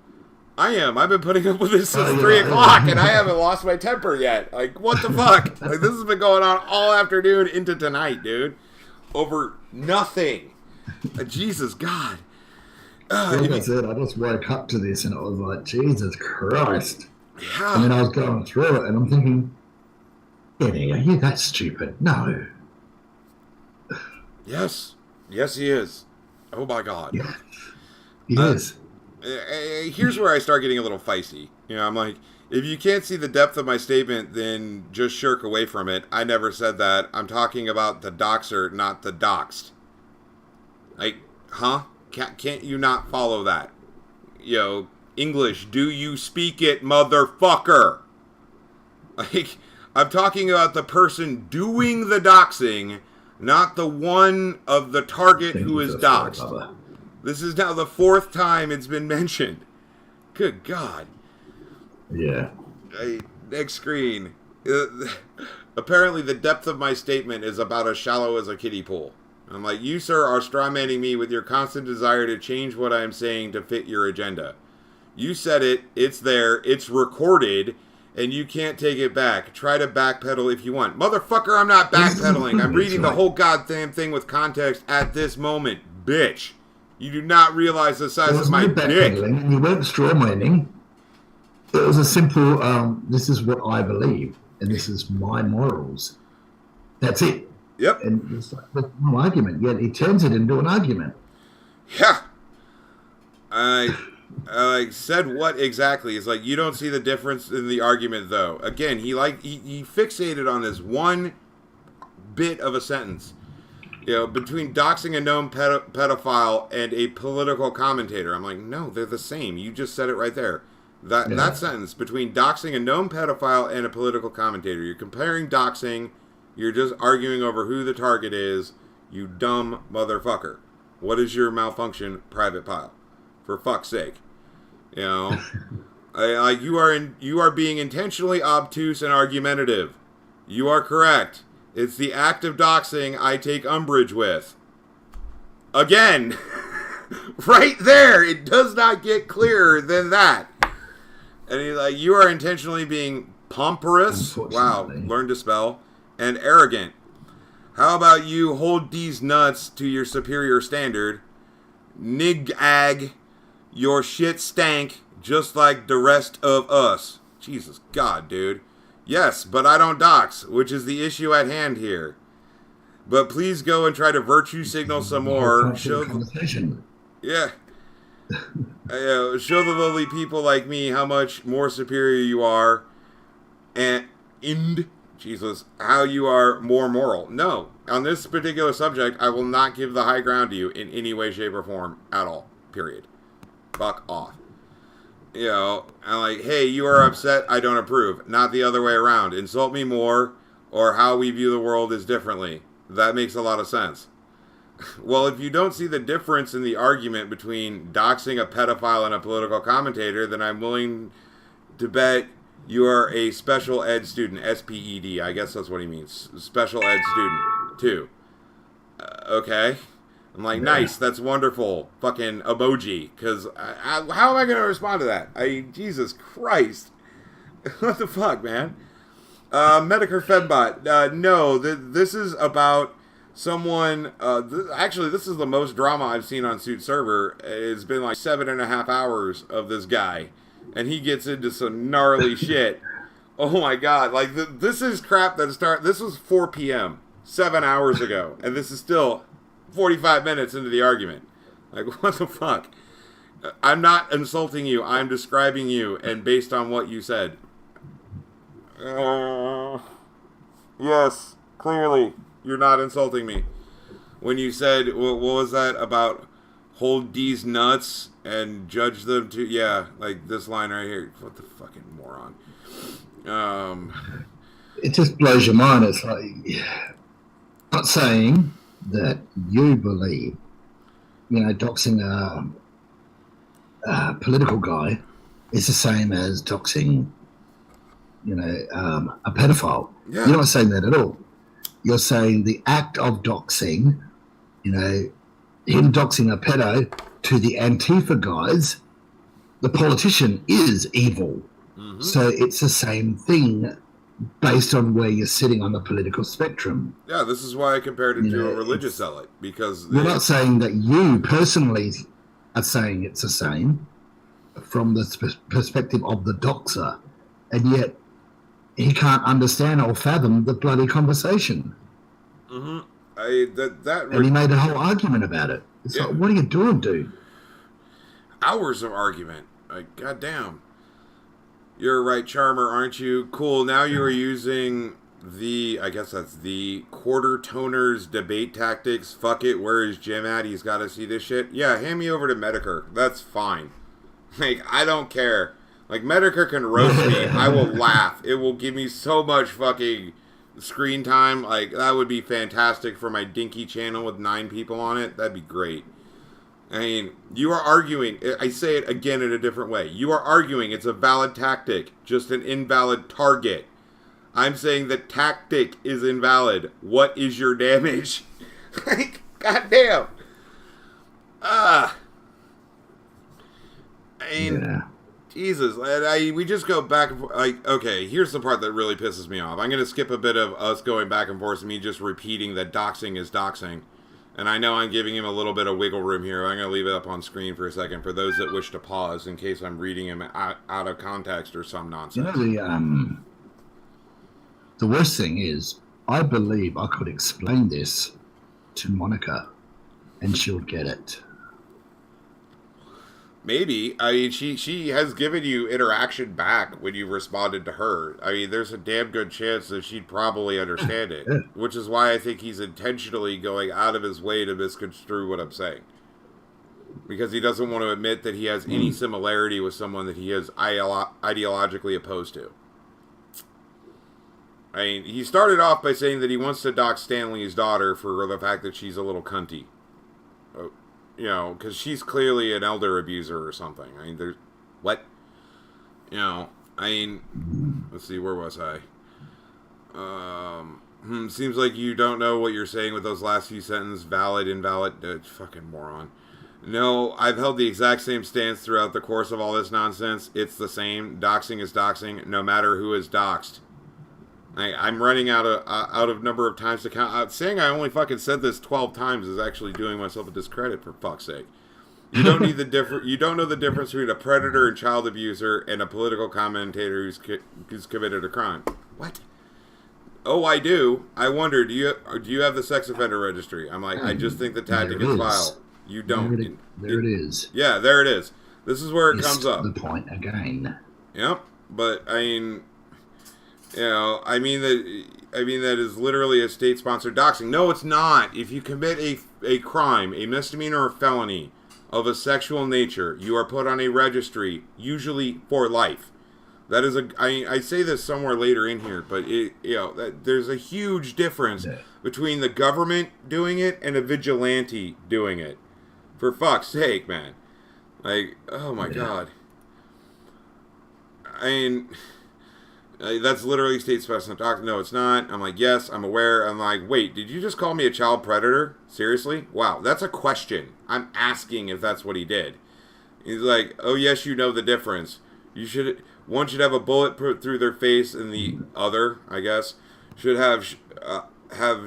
I've been putting up with this since 3 o'clock, and I haven't lost my temper yet. Like, what the fuck? Like, this has been going on all afternoon into tonight, dude. Over nothing. Jesus God. Like I said, I just woke up to this, and I was like, Jesus Christ. Yeah. And then I was going through it, and I'm thinking, Eddie, are you that stupid? No. Yes, he is. Oh my God. Yeah, he is. Here's where I start getting a little feisty. I'm like, If you can't see the depth of my statement, then just shirk away from it. I never said that. I'm talking about the doxer, not the doxed. Like, huh? Can't you not follow that? English, do you speak it, motherfucker? Like, I'm talking about the person doing the doxing, not the one of the target who is doxed. This is now the 4th time it's been mentioned. Good God. Yeah. Next screen. Apparently the depth of my statement is about as shallow as a kiddie pool. I'm like, you, sir, are strawmanning me with your constant desire to change what I am saying to fit your agenda. You said it, it's there, it's recorded, and you can't take it back. Try to backpedal if you want. Motherfucker, I'm not backpedaling. I'm reading the whole goddamn thing with context at this moment, bitch. You do not realize the size of my dick. You weren't strawmanning. It was a simple, this is what I believe, and this is my morals. That's it. Yep. And it's like, there's no argument, yet he turns it into an argument. Yeah. I said what exactly? It's like, you don't see the difference in the argument, though. Again, he fixated on this one bit of a sentence. Between doxing a known pedophile and a political commentator. I'm like, no, they're the same. You just said it right there. That sentence, between doxing a known pedophile and a political commentator. You're comparing doxing. You're just arguing over who the target is. You dumb motherfucker. What is your malfunction, private pile? For fuck's sake. You are being intentionally obtuse and argumentative. You are correct. It's the act of doxing I take umbrage with. Again. Right there. It does not get clearer than that. And he's like, you are intentionally being pompous. Wow, learn to spell. And arrogant. How about you hold these nuts to your superior standard? Nig-ag, your shit stank just like the rest of us. Jesus God, dude. Yes, but I don't dox, which is the issue at hand here. But please go and try to virtue signal some more. Show the lowly people like me how much more superior you are, and Jesus, how you are more moral. No, on this particular subject, I will not give the high ground to you in any way, shape, or form at all. Period. Fuck off. I'm like, hey, you are upset, I don't approve. Not the other way around. Insult me more, or how we view the world is differently. That makes a lot of sense. Well, if you don't see the difference in the argument between doxing a pedophile and a political commentator, then I'm willing to bet you are a special ed student. SPED, I guess that's what he means. Special ed student, too. Okay. I'm like, nice, that's wonderful. Fucking emoji. Because how am I going to respond to that? Jesus Christ. What the fuck, man? Medicare Fembot. No, this is about someone... actually, this is the most drama I've seen on Suit Server. It's been like 7.5 hours of this guy. And he gets into some gnarly shit. Oh my God. Like, this is crap that started... This was 4 p.m. 7 hours ago. And this is still 45 minutes into the argument. Like, what the fuck? I'm not insulting you. I'm describing you. And based on what you said. Yes. Clearly. You're not insulting me. When you said... What was that about... Hold these nuts and judge them to... Yeah, like this line right here. What the fucking moron. It just blows your mind. It's like... I'm not saying that you believe, doxing a political guy is the same as doxing, a pedophile. Yeah. You're not saying that at all. You're saying the act of doxing, him doxing a pedo to the Antifa guys, the politician is evil. Mm-hmm. So it's the same thing based on where you're sitting on the political spectrum. Yeah, this is why I compared it to a religious zealot, because... We're not saying that you personally are saying it's the same from the perspective of the doxer, and yet he can't understand or fathom the bloody conversation. Mm-hmm. And he made a whole argument about it. It's like, what are you doing, dude? Hours of argument. Like, goddamn. You're right, Charmer, aren't you? Cool. Now you are using I guess that's the quarter toners debate tactics. Fuck it. Where is Jim at? He's got to see this shit. Yeah, hand me over to Medicare. That's fine. Like, I don't care. Like, Medicare can roast me. I will laugh. It will give me so much fucking screen time. Like, that would be fantastic for my dinky channel with 9 people on it. That'd be great. I mean, you are arguing. I say it again in a different way. You are arguing it's a valid tactic, just an invalid target. I'm saying the tactic is invalid. What is your damage? Like, goddamn. I mean, yeah. Jesus. We just go back and forth. Like, okay, here's the part that really pisses me off. I'm going to skip a bit of us going back and forth and me just repeating that doxing is doxing. And I know I'm giving him a little bit of wiggle room here. I'm going to leave it up on screen for a second for those that wish to pause in case I'm reading him out of context or some nonsense. You know, the worst thing is, I believe I could explain this to Monica and she'll get it. Maybe. I mean, she has given you interaction back when you responded to her. I mean, there's a damn good chance that she'd probably understand it. Yeah. Which is why I think he's intentionally going out of his way to misconstrue what I'm saying. Because he doesn't want to admit that he has any similarity with someone that he is ideologically opposed to. I mean, he started off by saying that he wants to dox Stanley's daughter for the fact that she's a little cunty. You know, because she's clearly an elder abuser or something. I mean, there's... What? You know, I mean... Let's see, where was I? Seems like you don't know what you're saying with those last few sentences. Valid, invalid... fucking moron. No, I've held the exact same stance throughout the course of all this nonsense. It's the same. Doxing is doxing, no matter who is doxed. I'm running out of number of times to count. Saying I only fucking said this 12 times is actually doing myself a discredit, for fuck's sake. You don't need You don't know the difference between a predator and child abuser and a political commentator who's committed a crime. What? Oh, I do. I wonder. Do you have the sex offender registry? I'm like, I just think the tactic is vile. You don't. There it is. Yeah, there it is. This is where it comes up. The point again. Yep, but I mean. You know, I mean that is literally a state-sponsored doxing. No, it's not. If you commit a crime, a misdemeanor or felony of a sexual nature, you are put on a registry, usually for life. That is I say this somewhere later in here, but there's a huge difference between the government doing it and a vigilante doing it. For fuck's sake, man. Like, oh my God. I mean... that's literally state-specific doxing. No, it's not. I'm like, yes, I'm aware. I'm like, wait, did you just call me a child predator? Seriously? Wow, that's a question. I'm asking if that's what he did. He's like, oh, yes, you know the difference. One should have a bullet put through their face, and the other, I guess, should have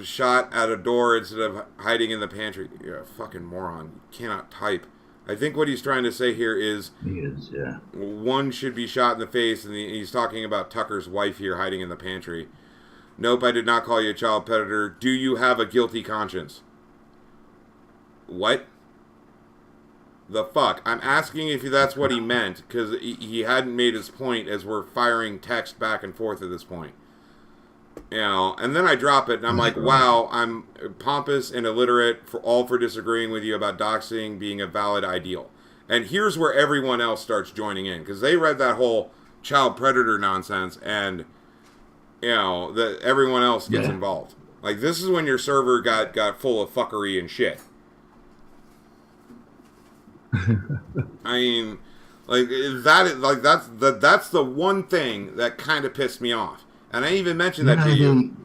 shot at a door instead of hiding in the pantry. You're a fucking moron. You cannot type. I think what he's trying to say here is... He is, yeah. One should be shot in the face, and he's talking about Tucker's wife here hiding in the pantry. Nope, I did not call you a child predator. Do you have a guilty conscience? What? The fuck? I'm asking if that's what he meant, because he hadn't made his point as we're firing text back and forth at this point. You know, and then I drop it, and I'm like, wow, I'm pompous and illiterate for disagreeing with you about doxing being a valid ideal. And here's where everyone else starts joining in, because they read that whole child predator nonsense, and, you know, everyone else gets involved. Like, this is when your server got full of fuckery and shit. I mean, that's the one thing that kind of pissed me off. And I even mentioned that to you.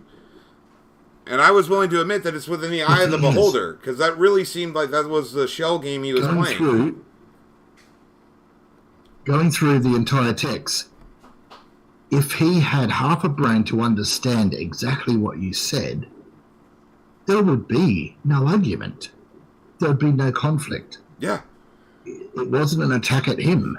And I was willing to admit that it's within the eye of the beholder, because that really seemed like that was the shell game he was playing. Going through the entire text, if he had half a brain to understand exactly what you said, there would be no argument. There would be no conflict. Yeah. It wasn't an attack at him.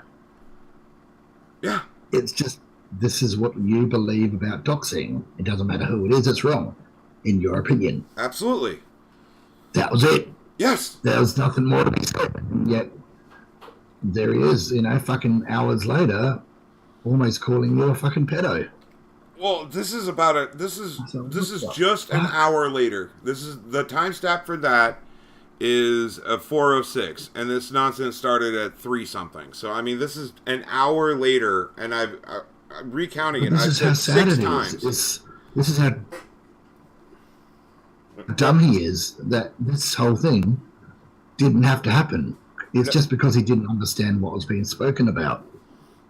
Yeah. It's just... This is what you believe about doxing. It doesn't matter who it is, it's wrong, in your opinion. Absolutely. That was it. Yes. There was nothing more to be said. And yet, there he is, fucking hours later, almost calling you a fucking pedo. Well, this is about a. This is just an hour later. This is the time stamp for that is 4:06, and this nonsense started at 3 something. So I mean, this is an hour later, and I'm recounting it. This is how sad it is. This is how dumb he is that this whole thing didn't have to happen. It's just because he didn't understand what was being spoken about.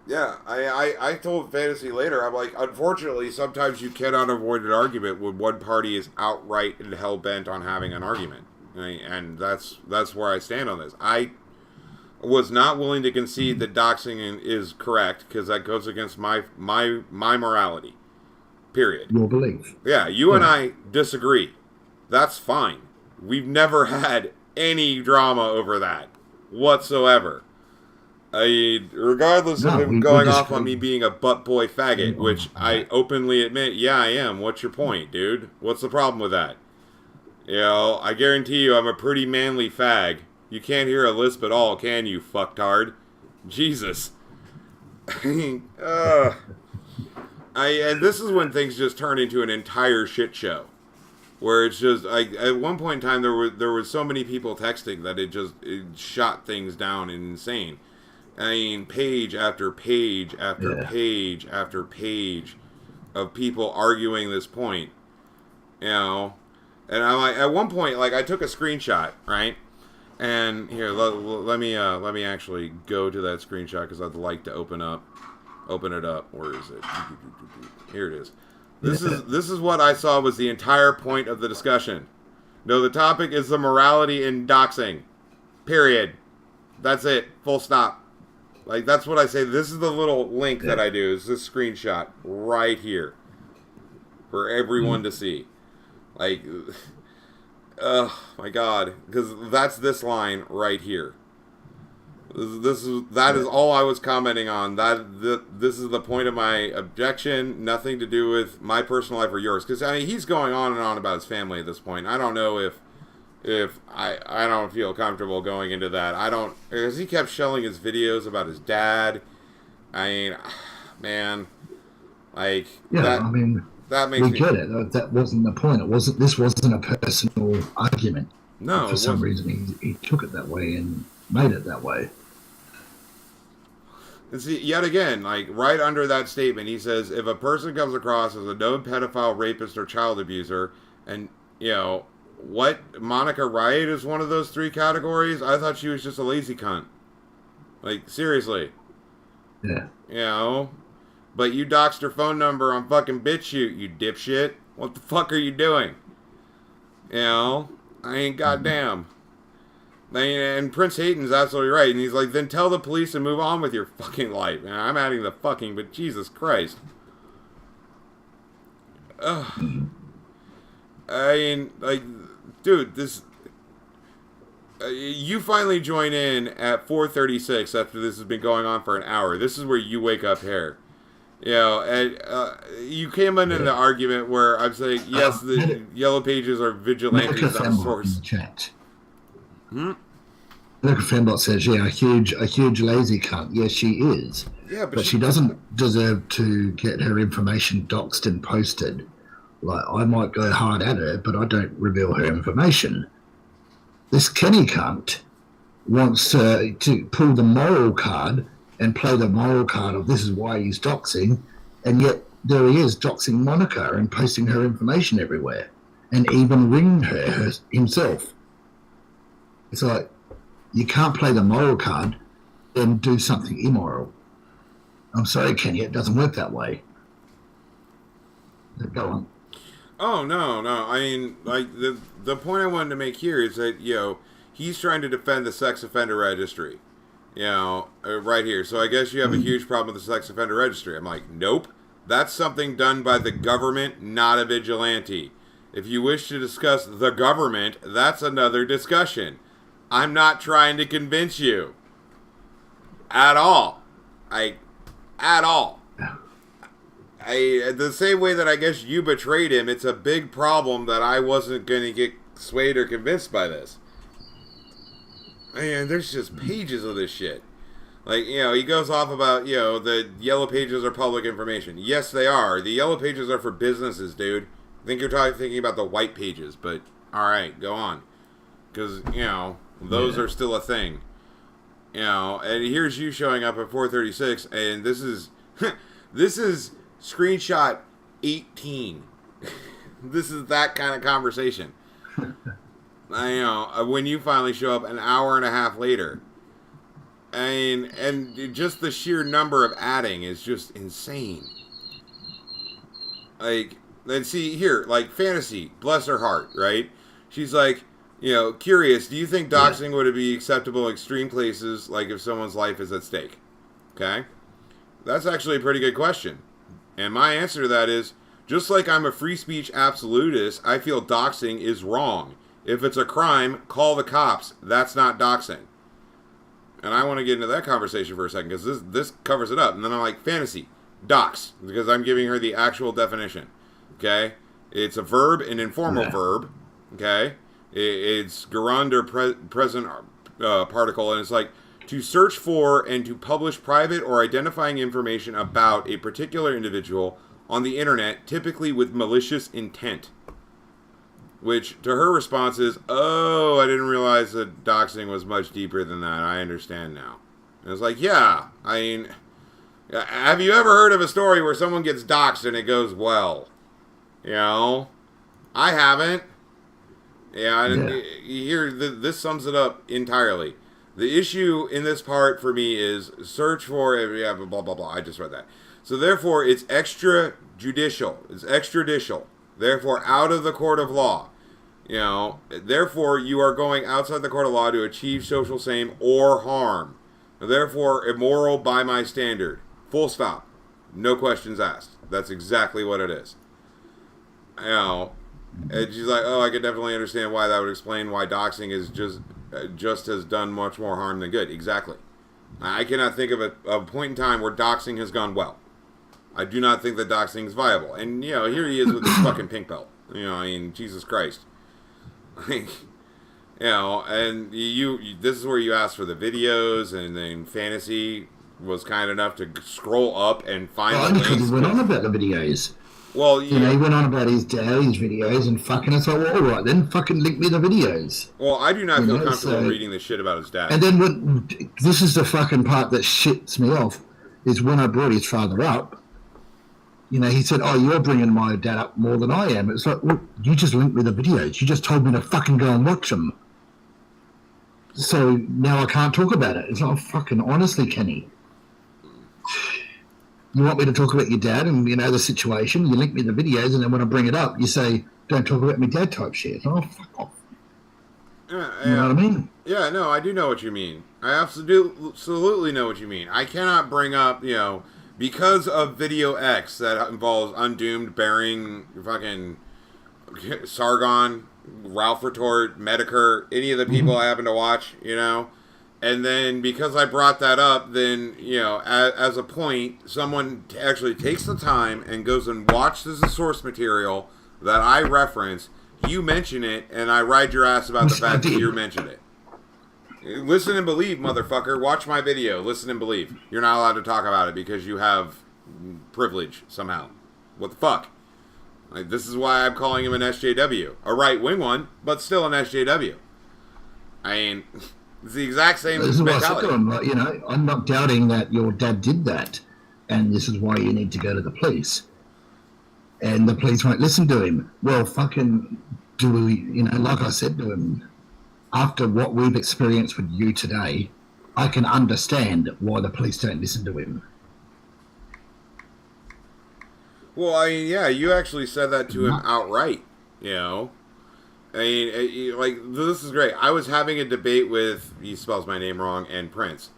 Yeah, I told Fantasy later, I'm like, unfortunately, sometimes you cannot avoid an argument when one party is outright and hell-bent on having an argument. And that's where I stand on this. I was not willing to concede that doxing is correct, because that goes against my morality. Period. Your belief. Yeah, you and I disagree. That's fine. We've never had any drama over that whatsoever. Regardless of him going off on me being a butt boy faggot, which I openly admit, yeah, I am. What's your point, dude? What's the problem with that? You know, I guarantee you I'm a pretty manly fag. You can't hear a lisp at all, can you, fucktard? Jesus. And this is when things just turn into an entire shit show. Where it's just, like, at one point in time, there were so many people texting that it shot things down insane. I mean, page after page after page after page of people arguing this point, you know. And I'm like, at one point, like, I took a screenshot, right? And here, let me actually go to that screenshot because I'd like to open it up. Where is it? Here it is. This is what I saw was the entire point of the discussion. No, the topic is the morality in doxing. Period. That's it. Full stop. Like, that's what I say. This is the little link that I do. Is this screenshot right here for everyone to see. Like, oh my God, because that's this line right here. That is all I was commenting on. This is the point of my objection. Nothing to do with my personal life or yours. Because I mean, he's going on and on about his family at this point. I don't know if I don't feel comfortable going into that. I don't, because he kept showing his videos about his dad. I mean, man, like I mean, that makes we get it. That wasn't the point. This wasn't a personal argument. No, for some reason he took it that way and made it that way. And see, yet again, like right under that statement, he says, if a person comes across as a known pedophile, rapist, or child abuser, and, you know, what, Monica Riot is one of those 3 categories? I thought she was just a lazy cunt. Like, seriously. Yeah. You know? But you doxed her phone number on fucking BitChute, you dipshit. What the fuck are you doing? You know? I ain't goddamn. And Prince Hayden's absolutely right. And he's like, then tell the police and move on with your fucking life. And I'm adding the fucking, but Jesus Christ. Ugh. I mean, like, dude, this... you finally join in at 4:36 after this has been going on for an hour. This is where you wake up here. You know, and you came in the argument where I'm saying, yes, the Yellow Pages are vigilantes on source. Chat. Look, Fembot says, yeah, a huge lazy cunt. Yes, she is. Yeah, but she doesn't deserve to get her information doxed and posted. Like, I might go hard at her, but I don't reveal her information. This Kenny cunt wants to pull the moral card and play the moral card of this is why he's doxing, and yet there he is doxing Monica and posting her information everywhere, and even ringing her himself. It's like, you can't play the moral card and do something immoral. I'm sorry, Kenny, it doesn't work that way. Go on. Oh, no. I mean, like, the point I wanted to make here is that, you know, he's trying to defend the sex offender registry. You know, right here. So I guess you have a huge problem with the sex offender registry. I'm like, nope. That's something done by the government, not a vigilante. If you wish to discuss the government, that's another discussion. I'm not trying to convince you. At all. At all. The same way that I guess you betrayed him, it's a big problem that I wasn't going to get swayed or convinced by this. Man, there's just pages of this shit. Like, he goes off about, the yellow pages are public information. Yes, they are. The yellow pages are for businesses, dude. I think you're thinking about the white pages, but alright, go on. Because, those are still a thing. And here's you showing up at 4:36, and this is, this is screenshot 18. This is that kind of conversation. When you finally show up an hour and a half later. And just the sheer number of adding is just insane. Like, let's see here, like Fantasy, bless her heart, right? She's like, curious, do you think doxing would be acceptable in extreme places, like if someone's life is at stake? Okay? That's actually a pretty good question. And my answer to that is, just like I'm a free speech absolutist, I feel doxing is wrong. If it's a crime, call the cops. That's not doxing. And I want to get into that conversation for a second, because this covers it up. And then I'm like, Fantasy, dox, because I'm giving her the actual definition. Okay? It's a verb, an informal verb. Okay? It's gerund or present particle, and it's like, to search for and to publish private or identifying information about a particular individual on the internet, typically with malicious intent. Which, to her response is, oh, I didn't realize that doxing was much deeper than that. I understand now. And it's like, yeah, I mean, have you ever heard of a story where someone gets doxed and it goes well? I haven't. Here, this sums it up entirely. The issue in this part for me is search for, blah, blah, blah. I just read that. So therefore, it's extrajudicial. It's extrajudicial. Therefore, out of the court of law. Therefore, you are going outside the court of law to achieve social shame or harm. Therefore, immoral by my standard. Full stop. No questions asked. That's exactly what it is. And she's like, oh, I could definitely understand why that would explain why doxing is just has done much more harm than good. Exactly. I cannot think of a point in time where doxing has gone well. I do not think that doxing is viable. And, here he is with his fucking pink belt. Jesus Christ. And this is where you asked for the videos, and then Fantasy was kind enough to scroll up and find the links. Because he went on about the videos. Well, he went on about his dad's videos, and fucking it's like, well, all right, then fucking link me the videos. Well, I do not feel comfortable reading the shit about his dad. And then this is the fucking part that shits me off, is when I brought his father up, he said, oh, you're bringing my dad up more than I am. It's like, well, you just linked me the videos. You just told me to fucking go and watch them. So now I can't talk about it. It's like, fucking honestly, Kenny. You want me to talk about your dad and, the situation? You link me the videos, and then when I bring it up, you say, don't talk about my dad type shit. Oh, fuck off. You know what I mean? Yeah, no, I do know what you mean. I absolutely know what you mean. I cannot bring up, because of Video X that involves Undoomed, Bearing, fucking Sargon, Ralph Retort, Medicare, any of the people I happen to watch, And then because I brought that up, then, as a point, someone actually takes the time and goes and watches the source material that I reference. You mention it, and I ride your ass about the fact that you mentioned it. Listen and believe, motherfucker. Watch my video. Listen and believe. You're not allowed to talk about it because you have privilege somehow. What the fuck? This is why I'm calling him an SJW. A right-wing one, but still an SJW. It's the exact same mentality. I'm not doubting that your dad did that, and this is why you need to go to the police. And the police won't listen to him. Well, fucking do we, like I said to him, after what we've experienced with you today, I can understand why the police don't listen to him. Well, you actually said that to him outright, this is great. I was having a debate with, he spells my name wrong, and Prince.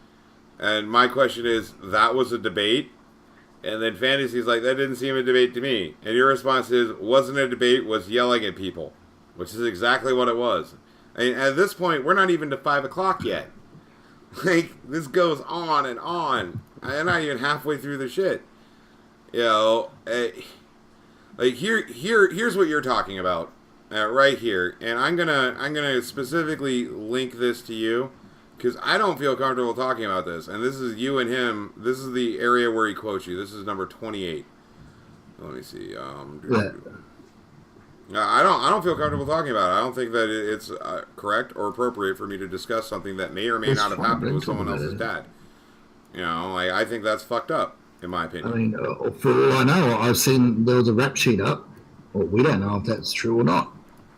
And my question is, that was a debate? And then Fantasy's like, that didn't seem a debate to me. And your response is, wasn't a debate, was yelling at people. Which is exactly what it was. And at this point, we're not even to 5 o'clock yet. This goes on and on. I'm not even halfway through the shit. Here's what you're talking about. Right here. And I'm gonna specifically link this to you. because I don't feel comfortable talking about this. And this is you and him. This is the area where he quotes you. This is number 28. Let me see. I don't feel comfortable talking about it. I don't think that it's correct or appropriate for me to discuss something that may or may not have happened with someone else's dad. You know, like, I think that's fucked up, in my opinion. I mean, for all I know, I've seen there was a rap sheet up. Well, we don't know if that's true or not.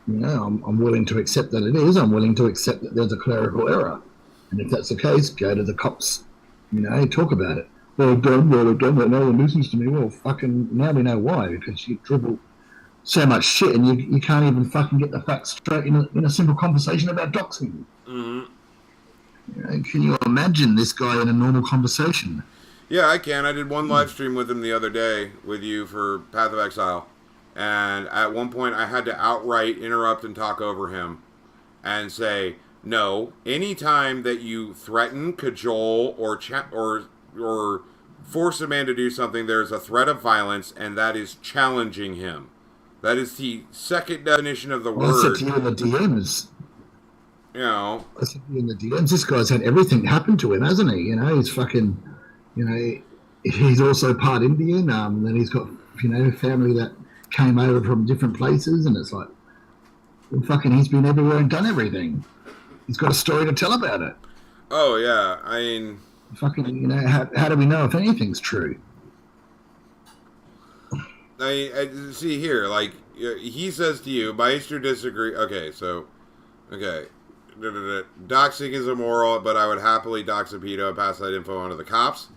You know, I'm willing to accept that it is. I'm willing to accept that there's a clerical error. And if that's the case, go to the cops. You know, talk about it. Well, I've done that. No one listens to me. Well, fucking, now we know why. Because you dribble so much shit and you can't even fucking get the facts straight in a simple conversation about doxing. Mm-hmm. You know, can you imagine this guy in a normal conversation? Yeah, I can. I did one live stream with him the other day with you for Path of Exile. And at one point I had to outright interrupt and talk over him and say, no, anytime that you threaten, cajole, or force a man to do something, there's a threat of violence, and that is challenging him. That is the second definition of the word. I said to you in the DMs. You know. I said to you in the DMs, this guy's had everything happen to him, hasn't he? You know, he's fucking, you know, he's also part Indian. Then he's got, you know, family that came over from different places, and it's like, well, fucking, he's been everywhere and done everything. He's got a story to tell about it. Oh, yeah. I mean, fucking, you know, how do we know if anything's true? I see here, like, he says to you, Maestro disagree. Okay, so, okay. Doxing is immoral, but I would happily dox a pedo and pass that info on to the cops.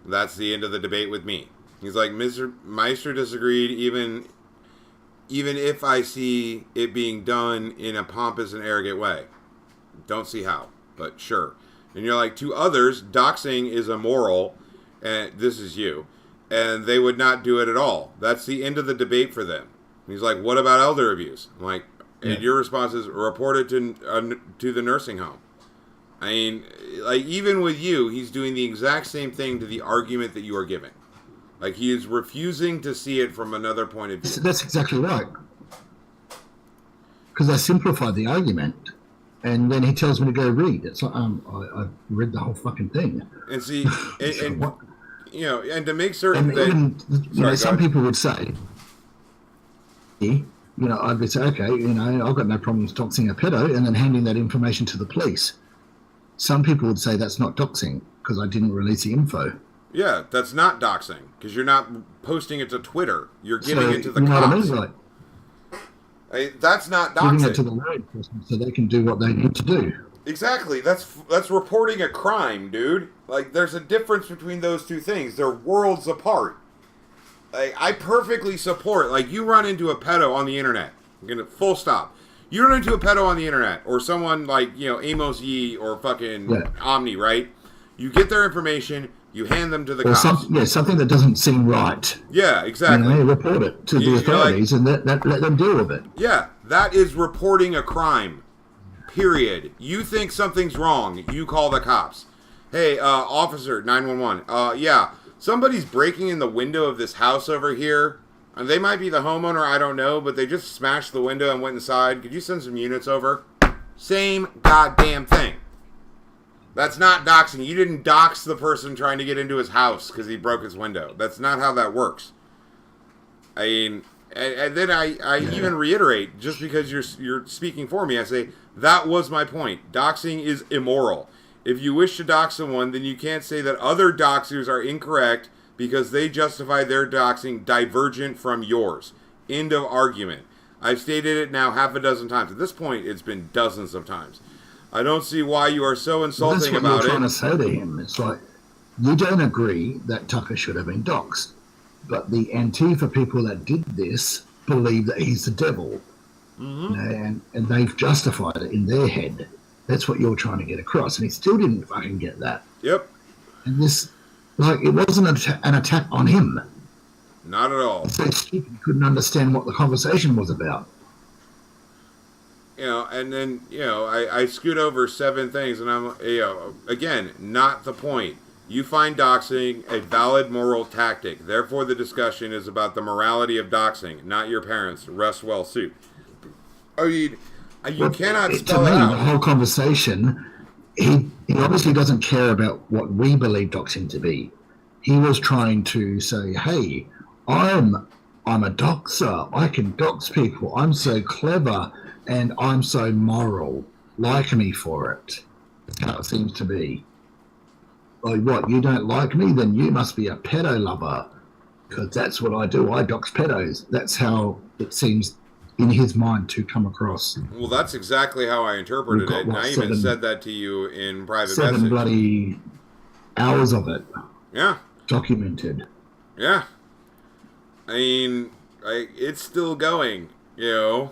That's the end of the debate with me. He's like, Mr. Maestro disagreed, even if I see it being done in a pompous and arrogant way. Don't see how, but sure. And you're like, to others, doxing is immoral, and this is you, and they would not do it at all. That's the end of the debate for them. And he's like, what about elder abuse? I'm like, and your response is, report it to the nursing home. I mean, like, even with you, he's doing the exact same thing to the argument that you are giving. Like, he is refusing to see it from another point of view. That's exactly right. Because I simplified the argument, and then he tells me to go read. It's like, I read the whole fucking thing. And see, and you know, and to make certain and that... even, you know, some people would say, you know, I'd say, okay, you know, I've got no problems doxing a pedo and then handing that information to the police. Some people would say that's not doxing because I didn't release the info. Yeah, that's not doxing because you're not posting it to Twitter. You're giving it to the you know cops. What I mean? Like, that's not doxing. Giving it to the law enforcement so they can do what they need to do. Exactly. That's reporting a crime, dude. Like, there's a difference between those two things. They're worlds apart. Like, I perfectly support. Like, you run into a pedo on the internet. I'm gonna full stop. You run into a pedo on the internet, or someone like, you know, Amos Yee or fucking Omni, right? You get their information. You hand them to the cops. Something that doesn't seem right. Yeah, exactly. You know, report it to the authorities and let them deal with it. Yeah, that is reporting a crime. Period. You think something's wrong, you call the cops. Hey, officer, 911. Yeah, somebody's breaking in the window of this house over here. And they might be the homeowner, I don't know, but they just smashed the window and went inside. Could you send some units over? Same goddamn thing. That's not doxing. You didn't dox the person trying to get into his house because he broke his window. That's not how that works. I mean, and then I even reiterate, just because you're speaking for me, I say, that was my point. Doxing is immoral. If you wish to dox someone, then you can't say that other doxers are incorrect because they justify their doxing divergent from yours. End of argument. I've stated it now half a dozen times. At this point, it's been dozens of times. I don't see why you are so insulting about it. That's what you're trying to say to him. It's like, you don't agree that Tucker should have been doxed, but the Antifa people that did this believe that he's the devil, you know, and they've justified it in their head. That's what you're trying to get across, and he still didn't fucking get that. Yep. And this, like, it wasn't an attack on him. Not at all. So stupid, he couldn't understand what the conversation was about. You know, and then, you know, I scoot over 7 things, and I'm, you know, again, not the point. You find doxing a valid moral tactic. Therefore, the discussion is about the morality of doxing, not your parents. Rest well, suit. I mean, you cannot spell it out. The whole conversation he obviously doesn't care about what we believe doxing to be. He was trying to say, "Hey, I'm I'm a doxer. I can dox people. I'm so clever and I'm so moral. Like me for it." That's how it seems to be. Like, what? You don't like me? Then you must be a pedo lover. Because that's what I do. I dox pedos. That's how it seems in his mind to come across. Well, that's exactly how I We've interpreted got it, and what, I even said that to you in private seven message. bloody hours of it Yeah, documented. yeah. I mean, it's still going. You know,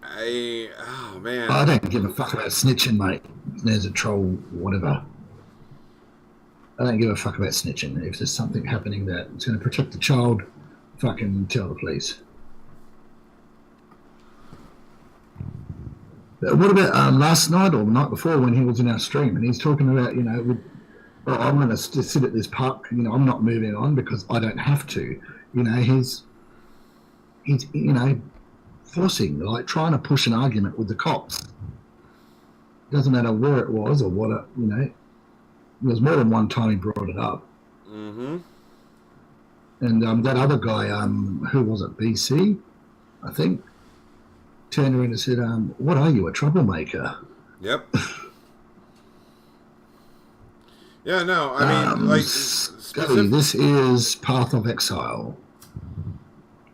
oh man. I don't give a fuck about snitching, mate. There's a troll, whatever. I don't give a fuck about snitching. If there's something happening that's going to protect the child, fucking tell the police. But what about last night or the night before when he was in our stream and he's talking about, I'm going to sit at this park, I'm not moving on because I don't have to. He's forcing, like trying to push an argument with the cops. Doesn't matter where it was or what, there's more than one time he brought it up. Mm-hmm. And that other guy, who was it, BC, I think, turned around and said, what are you, a troublemaker? Yep. Yeah, no, I mean, like... Scotty, this is Path of Exile.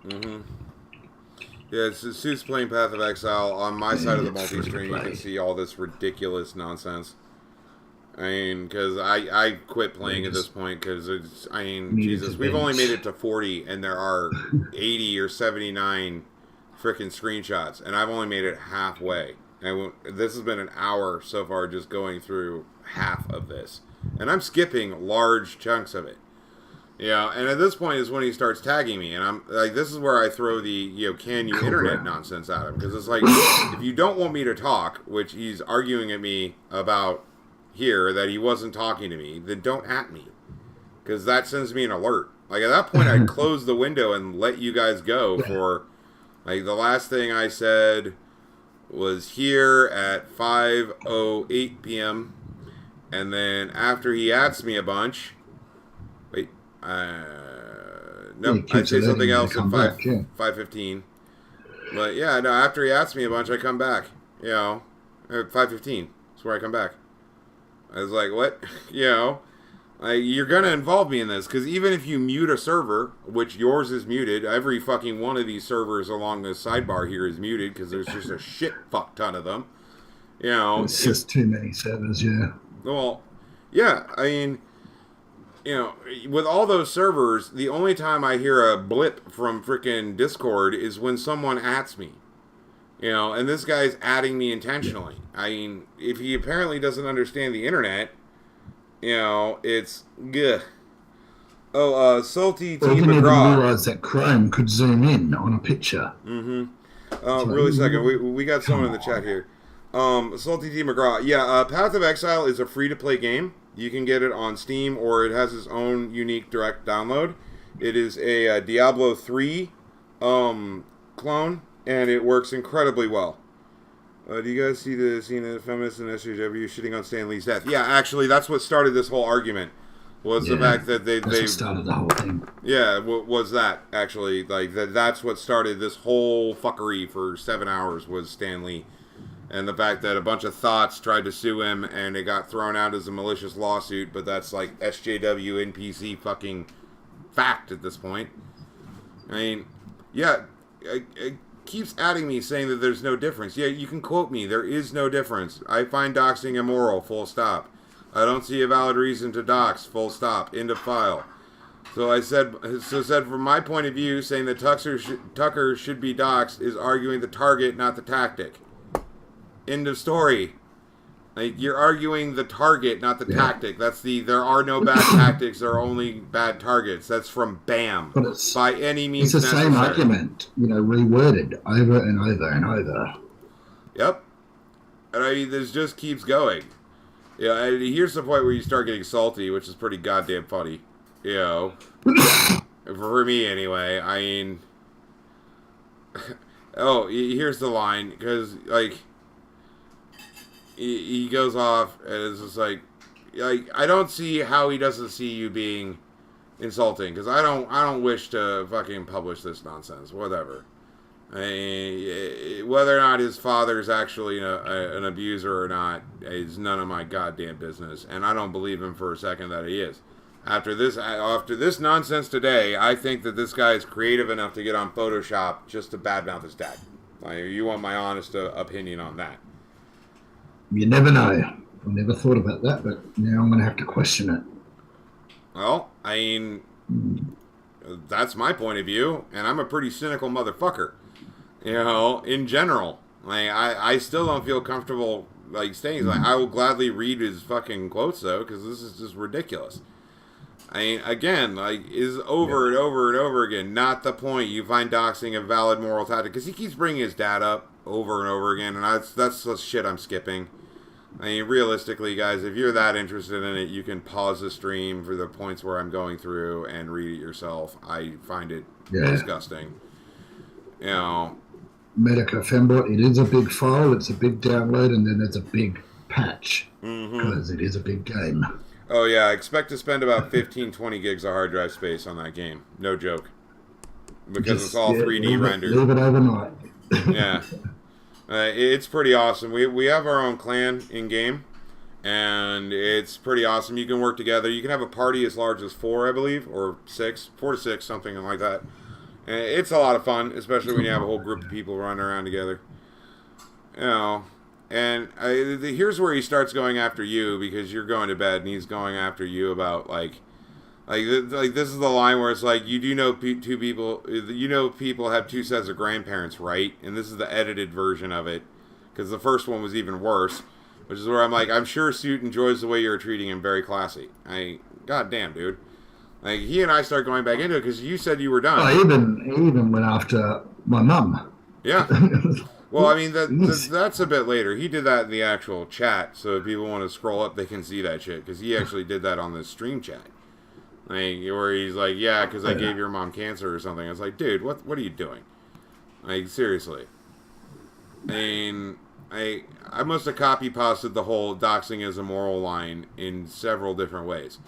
Mm-hmm. Yeah, it's Suits playing Path of Exile. On my side of the multi-stream, you can see all this ridiculous nonsense. I mean, because I quit playing at this point, because it's, I mean, Jesus, we've only made it to 40, and there are 80 or 79 freaking screenshots, and I've only made it halfway. And this has been an hour so far just going through half of this. And I'm skipping large chunks of it. Yeah, and at this point is when he starts tagging me, and I'm like, this is where I throw the, can you internet nonsense at him, because it's like, if you don't want me to talk, which he's arguing at me about here, that he wasn't talking to me, then don't at me, because that sends me an alert. Like, at that point, I'd close the window and let you guys go for, like, the last thing I said was here at 5:08 p.m., and then after he ats me a bunch, nope, I'd say something else at 5:15. But yeah, no, after he asks me a bunch, I come back. At 5:15. That's where I come back. I was like, what? You're gonna involve me in this, because even if you mute a server, which yours is muted, every fucking one of these servers along the sidebar here is muted, because there's just a shit fuck ton of them. It's just too many servers, yeah. Well, yeah, I mean, with all those servers, the only time I hear a blip from freaking Discord is when someone ats me. And this guy's adding me intentionally. I mean, if he apparently doesn't understand the internet, it's good. Oh, Salty T. McGraw. I didn't even realize that Chrome could zoom in on a picture. Mm-hmm. Really second. We got someone in the chat here. Salty T. McGraw. Yeah, Path of Exile is a free-to-play game. You can get it on Steam, or it has its own unique direct download. It is a Diablo 3 clone, and it works incredibly well. Do you guys see the scene of the feminists and SJW shitting on Stan Lee's death? Yeah, actually, that's what started this whole argument. Was the fact that they started the whole thing. Yeah, was that actually like that's what started this whole fuckery for 7 hours was Stan Lee. And the fact that a bunch of thoughts tried to sue him and it got thrown out as a malicious lawsuit, but that's like SJW NPC fucking fact at this point. I mean, yeah, it keeps adding me saying that there's no difference. Yeah, you can quote me. There is no difference. I find doxing immoral, full stop. I don't see a valid reason to dox, full stop. End of file. So said from my point of view, saying that Tucker should be doxed is arguing the target, not the tactic. End of story. Like, you're arguing the target, not the tactic. That's there are no bad tactics, there are only bad targets. That's from BAM. But it's, by any means it's the necessary. Same argument, reworded over and over and over. Yep. And I mean, this just keeps going. Yeah, and here's the point where you start getting salty, which is pretty goddamn funny. For me anyway. I mean, here's the line, because, like, he goes off and it's just like I don't see how he doesn't see you being insulting, because I don't wish to fucking publish this nonsense. Whatever. Whether or not his father is actually an abuser or not is none of my goddamn business, and I don't believe him for a second that he is. After this nonsense today, I think that this guy is creative enough to get on Photoshop just to badmouth his dad. Like, you want my honest opinion on that? You never know. I never thought about that, but now I'm going to have to question it. Well, I mean, that's my point of view, and I'm a pretty cynical motherfucker. You know, in general. Like, I still don't feel comfortable, like, saying, like, I will gladly read his fucking quotes, though, because this is just ridiculous. I mean, again, like, is over and over and over again not the point. You find doxing a valid moral tactic, because he keeps bringing his dad up over and over again, and that's the shit I'm skipping. I mean, realistically, guys, if you're that interested in it, you can pause the stream for the points where I'm going through and read it yourself. I find it disgusting. You know, Medica Fembot, it is a big file, it's a big download, and then there's a big patch, because it is a big game. Oh, yeah, I expect to spend about 15-20 gigs of hard drive space on that game. No joke. Because it's all 3D rendered. Leave it overnight. Yeah. It's pretty awesome. We have our own clan in-game, and it's pretty awesome. You can work together. You can have a party as large as 4, I believe, or 6, 4 to 6, something like that. And it's a lot of fun, especially when you have a whole group of people running around together. You know, and here's where he starts going after you, because you're going to bed, and he's going after you about, like this is the line where it's like, you do know two people, you know people have 2 sets of grandparents, right? And this is the edited version of it, because the first one was even worse, which is where I'm like, I'm sure Suit enjoys the way you're treating him, very classy. God damn, dude. Like, he and I start going back into it, because you said you were done. He even went after my mum. Yeah. Well, I mean, that's a bit later. He did that in the actual chat, so if people want to scroll up, they can see that shit, because he actually did that on the stream chat. Like, where he's like, yeah, because I gave your mom cancer or something. I was like, dude, what are you doing? Like, seriously. I mean, I must have copy-pasted the whole doxing is immoral line in several different ways.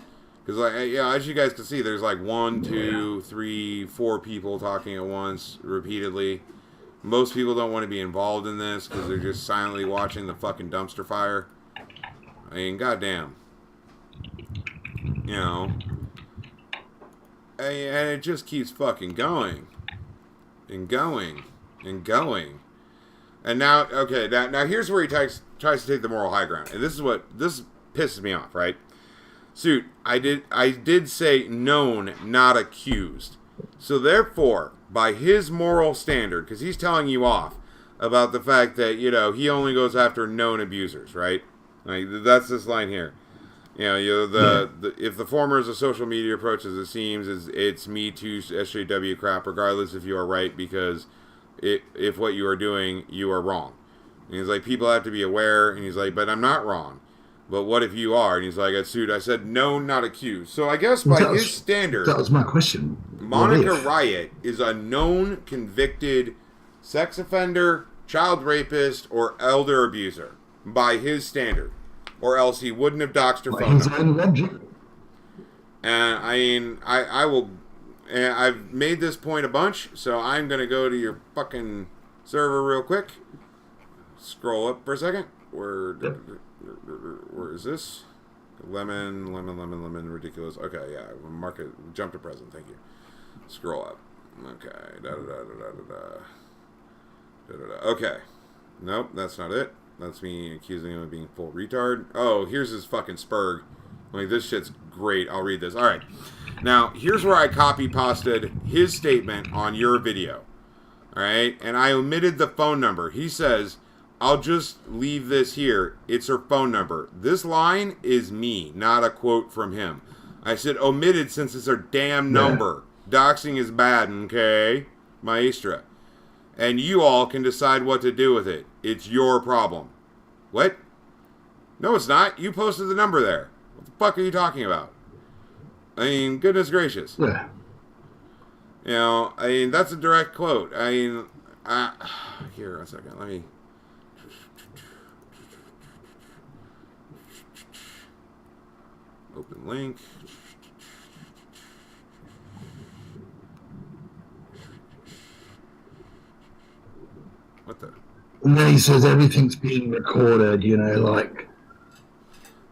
Because, like, yeah, as you guys can see, there's like 1, 2, 3, 4 people talking at once, repeatedly. Most people don't want to be involved in this, because they're just silently watching the fucking dumpster fire. I mean, goddamn. You know... And it just keeps fucking going. And going. And going. And now, okay, now here's where he tries to take the moral high ground. And this pisses me off, right? Suit, I did say known, not accused. So therefore, by his moral standard, because he's telling you off about the fact that, you know, he only goes after known abusers, right? Like, that's this line here. You know, if the former is a social media approach, as it seems, it's Me Too, SJW crap, regardless if you are right, because if what you are doing, you are wrong. And he's like, people have to be aware, and he's like, but I'm not wrong. But what if you are? And he's like, I said known, not accused. So I guess by his standard... That was my question. Monica Riot is a known, convicted sex offender, child rapist, or elder abuser. By his standard. Or else he wouldn't have doxed her phone number. And I mean, I will... And I've made this point a bunch, so I'm going to go to your fucking server real quick. Scroll up for a second. Where is this? Lemon, ridiculous. Okay, yeah. Mark it. Jump to present. Thank you. Scroll up. Okay. Okay. Nope, that's not it. That's me accusing him of being full retard. Oh, here's his fucking spurg. Like, this shit's great. I'll read this. Alright. Now, here's where I copy-pasted his statement on your video. Alright? And I omitted the phone number. He says, I'll just leave this here. It's her phone number. This line is me, not a quote from him. I said omitted since it's her damn number. Doxing is bad, okay? Miastra. And you all can decide what to do with it. It's your problem. What? No, it's not. You posted the number there. What the fuck are you talking about? I mean, goodness gracious. Yeah. You know, I mean, that's a direct quote. I mean, here, a second. Let me... link. What the? And then he says everything's being recorded, you know, like,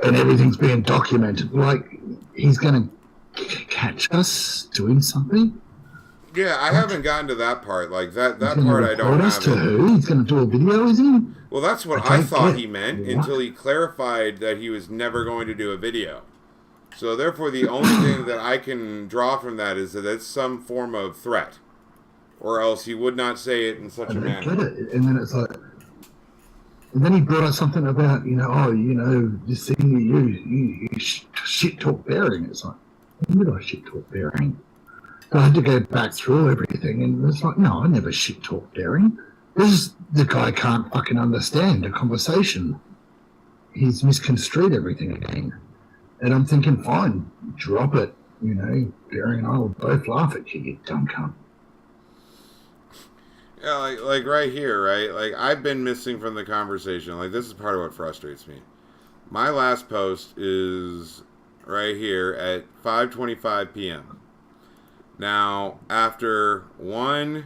and everything's being documented. Like, he's going to catch us doing something? Yeah, I haven't gotten to that part. Like, that He's part I don't us have to it. Who? He's going to do a video, is he? Well, that's what I thought he meant until he clarified that he was never going to do a video. So, therefore, the only thing that I can draw from that is that it's some form of threat. Or else he would not say it in such a manner. Get it. And then it's like, and then he brought up something about, you know, oh, you know, this thing you shit talk Bearing. It's like, when did I shit talk Bearing? So I had to go back through everything, and it's like, no, I never shit talk Bearing. This is the guy can't fucking understand a conversation. He's misconstrued everything again. And I'm thinking, fine, drop it. You know, Bearing and I will both laugh at you, you dumb cunt. Yeah, like right here, right? Like, I've been missing from the conversation. Like, this is part of what frustrates me. My last post is right here at 5:25 p.m. Now, after 3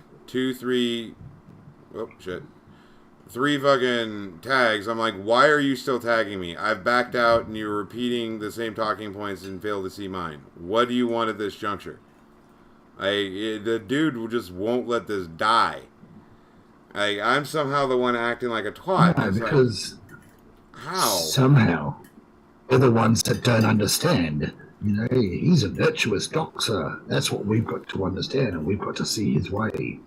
fucking tags, I'm like, why are you still tagging me? I've backed out and you're repeating the same talking points and failed to see mine. What do you want at this juncture? The dude just won't let this die. I'm somehow the one acting like a twat. No, because how? Somehow they're the ones that don't understand. You know, he's a virtuous doxer. That's what we've got to understand, and we've got to see his way.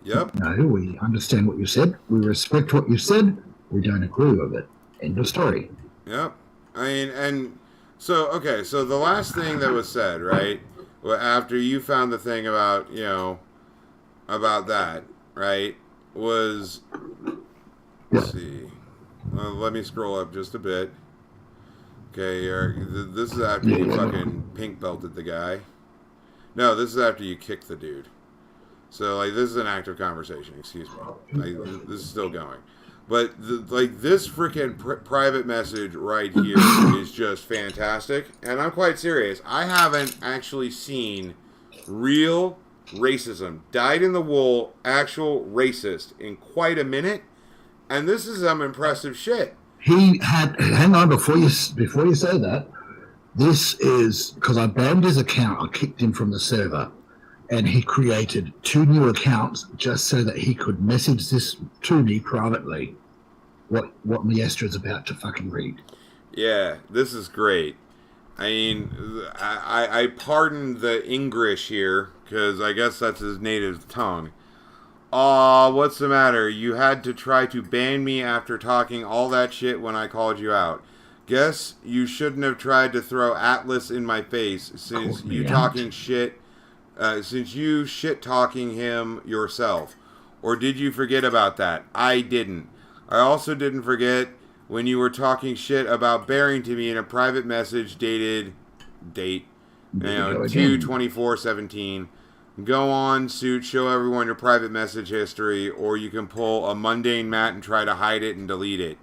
Yep. No, we understand what you said. We respect what you said. We don't agree with it. End of story. Yep. I mean, and so, okay, so the last thing that was said, right, after you found the thing about, you know, about that, right, was, let's see, let me scroll up just a bit. Okay, this is after you fucking pink belted the guy. No, this is after you kicked the dude. So, like, this is an active conversation, excuse me. Like, this is still going. But, this freaking private message right here is just fantastic. And I'm quite serious. I haven't actually seen real racism, dyed-in-the-wool, actual racist in quite a minute. And this is some impressive shit. He had, hang on, before you say that, this is, because I banned his account, I kicked him from the server. And he created 2 new accounts just so that he could message this to me privately. What Miastra is about to fucking read. Yeah, this is great. I mean, I pardon the English here, because I guess that's his native tongue. Aw, what's the matter? You had to try to ban me after talking all that shit when I called you out. Guess you shouldn't have tried to throw Atlas in my face since you talking shit. Since you shit-talking him yourself. Or did you forget about that? I didn't. I also didn't forget when you were talking shit about Bearing to me in a private message date, 2/24/17. Go on, suit, show everyone your private message history, or you can pull a mundane Matt and try to hide it and delete it.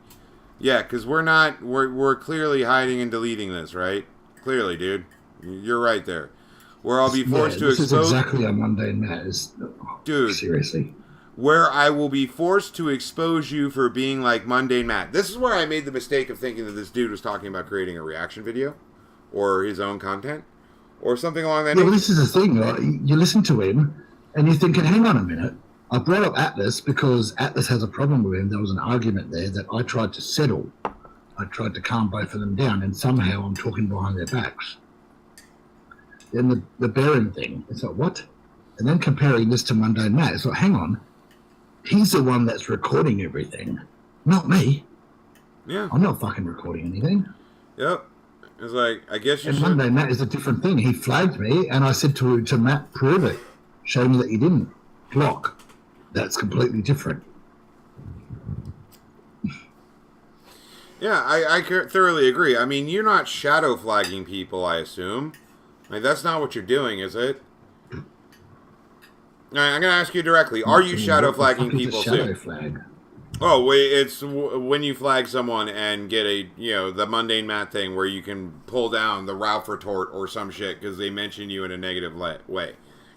Yeah, because we're clearly hiding and deleting this, right? Clearly, dude. You're right there. Where I'll be forced to expose... This is exactly a mundane Matt. Dude. Seriously. Where I will be forced to expose you for being like mundane Matt. This is where I made the mistake of thinking that this dude was talking about creating a reaction video. Or his own content. Or something along that nature. Well, this is the thing, right? You listen to him, and you're thinking, hang on a minute. I brought up Atlas because Atlas has a problem with him. There was an argument there that I tried to settle. I tried to calm both of them down, and somehow I'm talking behind their backs. Then the Bearing thing, it's like, what? And then comparing this to Mundane Matt, it's like, hang on. He's the one that's recording everything, not me. Yeah. I'm not fucking recording anything. Yep. It's like, I guess you should... And Mundane Matt is a different thing. He flagged me, and I said to Matt, prove it. Show me that you didn't. Block. That's completely different. Yeah, I thoroughly agree. I mean, you're not shadow flagging people, I assume. Like, that's not what you're doing, is it? All right, I'm going to ask you directly. Are you shadow flagging people shadow flag? Oh, wait, it's when you flag someone and get the mundane Matt thing where you can pull down the Ralph retort or some shit because they mention you in a negative way.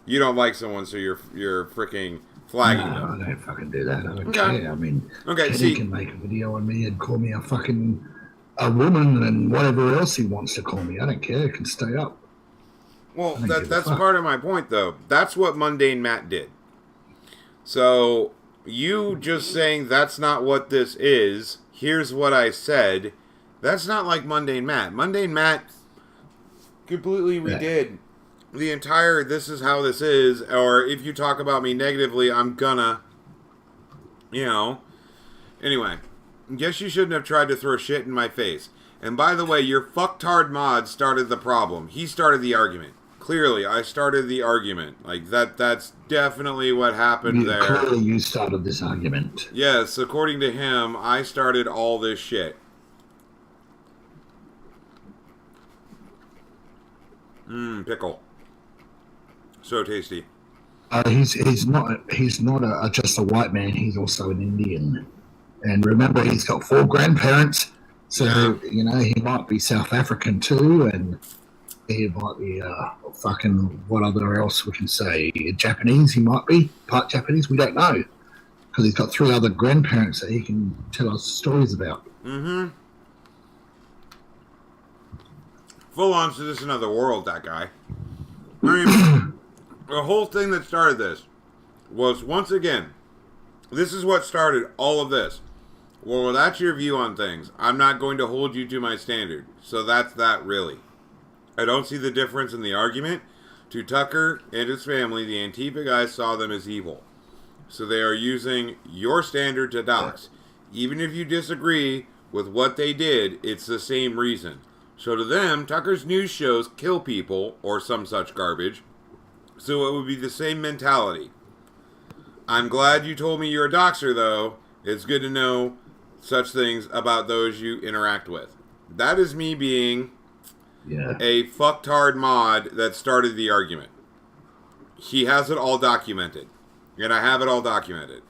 You don't like someone, so you're freaking flagging No, them. I don't fucking do that. I don't Okay. care. I mean, Okay, Kenny can make a video on me and call me a woman and whatever else he wants to call me. I don't care. It can stay up. Well, that's part of my point, though. That's what Mundane Matt did. So, you just saying that's not what this is, here's what I said, that's not like Mundane Matt. Mundane Matt completely redid the entire this is how this is, or if you talk about me negatively, I'm gonna, Anyway, guess you shouldn't have tried to throw shit in my face. And by the way, your fucktard mod started the problem. He started the argument. Clearly, I started the argument. Like, that's definitely what happened there. Clearly you started this argument. Yes, according to him, I started all this shit. Pickle. So tasty. He's not just a white man. He's also an Indian. And remember, he's got 4 grandparents. So, he might be South African too, and he might be what other else we can say? Japanese, he might be. Part Japanese, we don't know. Because he's got 3 other grandparents that he can tell us stories about. Mm-hmm. Full on to this another world, that guy. I mean, the whole thing that started this was, once again, this is what started all of this. Well, that's your view on things. I'm not going to hold you to my standard. So that's that, really. I don't see the difference in the argument. To Tucker and his family, the Antifa guys saw them as evil. So they are using your standard to dox. Even if you disagree with what they did, it's the same reason. So to them, Tucker's news shows kill people, or some such garbage. So it would be the same mentality. I'm glad you told me you're a doxer, though. It's good to know such things about those you interact with. That is me being a fucktard mod that started the argument. He has it all documented. And I have it all documented.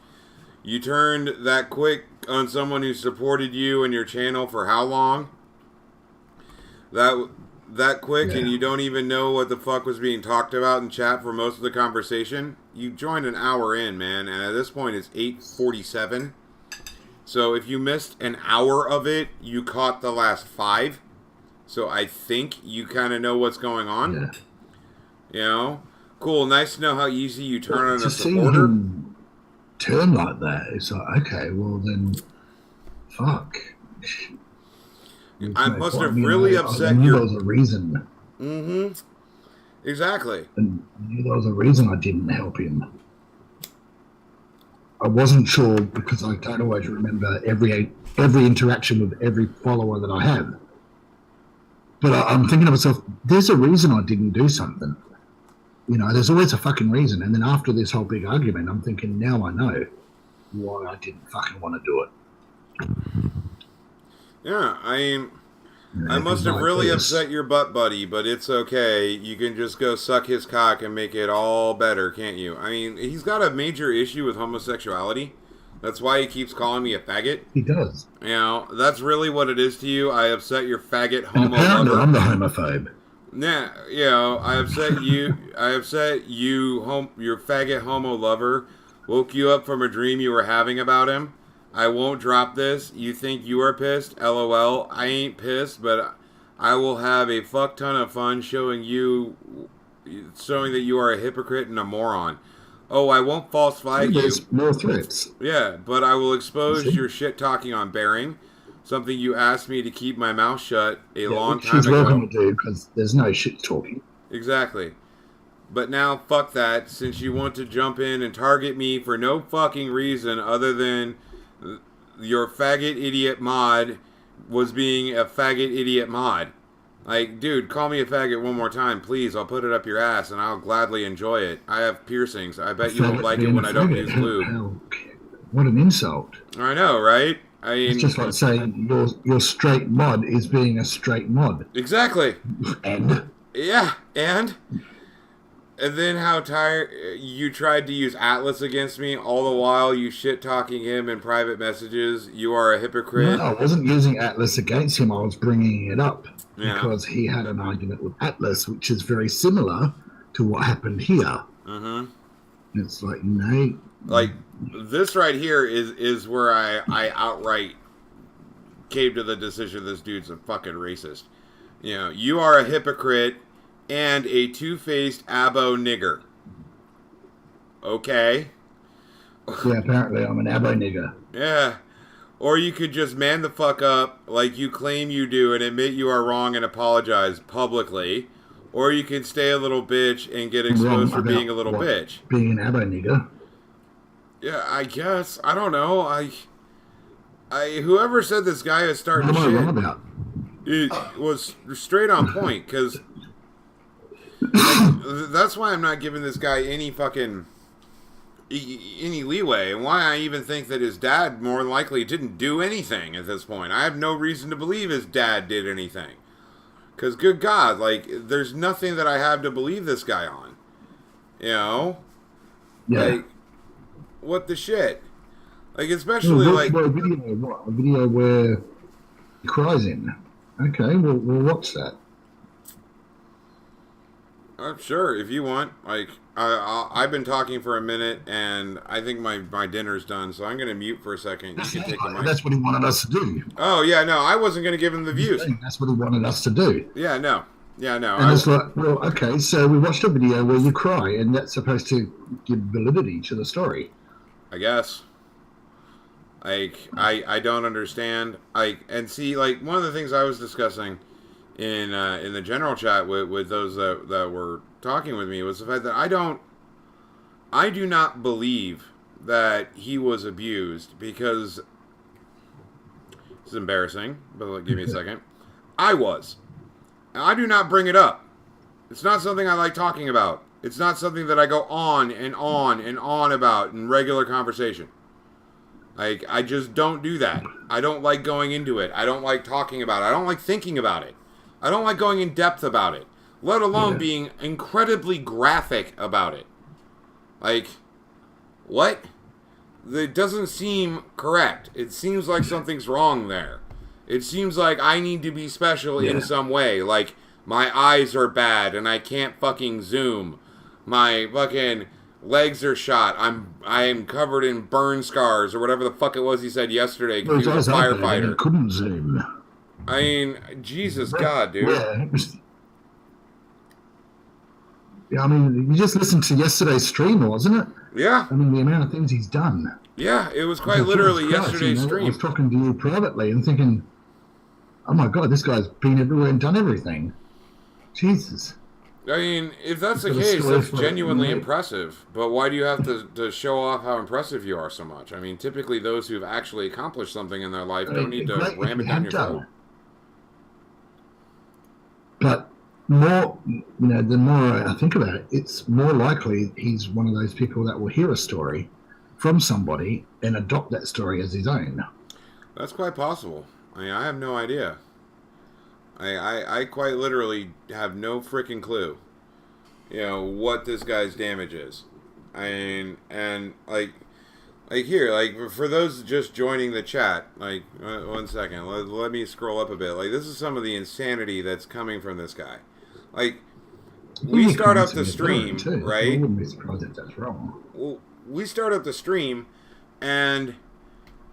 You turned that quick on someone who supported you and your channel for how long? That quick, and you don't even know what the fuck was being talked about in chat for most of the conversation? You joined an hour in, man, and at this point it's 8:47. So if you missed an hour of it, you caught the last 5. So I think you kind of know what's going on. Yeah. Cool, nice to know how easy you turn on a supporter. Him turn like that, it's like, okay, well then, fuck. I must have really upset you. There was a reason. Mm-hmm. Exactly. And there was a reason I didn't help him. I wasn't sure because I don't always remember every interaction with every follower that I have. But I'm thinking to myself, there's a reason I didn't do something. There's always a fucking reason. And then after this whole big argument, I'm thinking, now I know why I didn't fucking want to do it. Yeah, I must have really upset your butt, buddy, but it's okay. You can just go suck his cock and make it all better, can't you? I mean, he's got a major issue with homosexuality. That's why he keeps calling me a faggot. He does. That's really what it is to you. I upset your faggot homo lover. I'm the homophobe. Yeah, I upset you. Your faggot homo lover woke you up from a dream you were having about him. I won't drop this. You think you are pissed? LOL. I ain't pissed, but I will have a fuck ton of fun showing that you are a hypocrite and a moron. Oh, I won't false flag you. There's more threats. Yeah, but I will expose your shit talking on Bearing, something you asked me to keep my mouth shut a long time ago. She's welcome to do because there's no shit talking. Exactly. But now, fuck that, since you want to jump in and target me for no fucking reason other than your faggot idiot mod was being a faggot idiot mod. Like, dude, call me a faggot one more time, please. I'll put it up your ass, and I'll gladly enjoy it. I have piercings. I bet you won't like it when I don't use lube. What an insult. I know, right? I mean, it's just like saying your straight mod is being a straight mod. Exactly. And? Yeah, and? And then how tired you tried to use Atlas against me, all the while you shit talking him in private messages. You are a No, hypocrite. I wasn't using Atlas against him. I was bringing it up Yeah. because he had an argument with Atlas, which is very similar to what happened here. Mm-hmm. It's like, no. Like this right here is where I outright came to the decision this dude's a fucking racist. You know, you are a hypocrite and a two-faced abo nigger. Okay. Yeah, apparently I'm an abo nigger. Yeah. Or you could just man the fuck up like you claim you do and admit you are wrong and apologize publicly. Or you can stay a little bitch and get exposed for being a little bitch. Being an abo nigger. Yeah, I guess. I don't know. I whoever said this guy is starting What am I shit, wrong about? it was straight on point, because like, that's why I'm not giving this guy any fucking any leeway, and why I even think that his dad more than likely didn't do anything at this point. I have no reason to believe his dad did anything, because good God, like, there's nothing that I have to believe this guy on, you know? Yeah. Like, what the shit? Like, especially like a video where he cries in. Okay, we'll watch that. Sure, if you want. Like, I've been talking for a minute, and I think my dinner's done, so I'm going to mute for a second. You can take the mic. That's what he wanted us to do. Oh, yeah, no, I wasn't going to give him the views. That's what he wanted us to do. Yeah, no. And it's like, well, okay, so we watched a video where you cry, and that's supposed to give validity to the story. I guess. Like, I don't understand. And see, like, one of the things I was discussing in the general chat with those that were talking with me was the fact that I do not believe that he was abused, because it's embarrassing, but give me a second. I was. And I do not bring it up. It's not something I like talking about. It's not something that I go on and on and on about in regular conversation. Like, I just don't do that. I don't like going into it. I don't like talking about it. I don't like thinking about it. I don't like going in depth about it, let alone being incredibly graphic about it. Like, what? It doesn't seem correct. It seems like something's wrong there. It seems like I need to be special in some way. Like, my eyes are bad and I can't fucking zoom. My fucking legs are shot. I am covered in burn scars, or whatever the fuck it was he said yesterday, because he was a firefighter. He couldn't zoom. I mean, Jesus God, dude. Yeah, I mean, you just listened to yesterday's stream, wasn't it? Yeah. I mean, the amount of things he's done. Yeah, it was quite literally yesterday's stream. I was talking to you privately and thinking, oh my God, this guy's been everywhere and done everything. Jesus. I mean, if that's the case, that's genuinely impressive. But why do you have to show off how impressive you are so much? I mean, typically those who've actually accomplished something in their life don't need to ram it down your throat. But more, the more I think about it, it's more likely he's one of those people that will hear a story from somebody and adopt that story as his own. That's quite possible. I mean, I have no idea. I quite literally have no freaking clue, what this guy's damage is. I mean, and like here, like, for those just joining the chat, like, 1 second, let me scroll up a bit. Like, this is some of the insanity that's coming from this guy. Like, we start up the stream, right? I wouldn't be surprised if that's wrong. Well, we start up the stream, and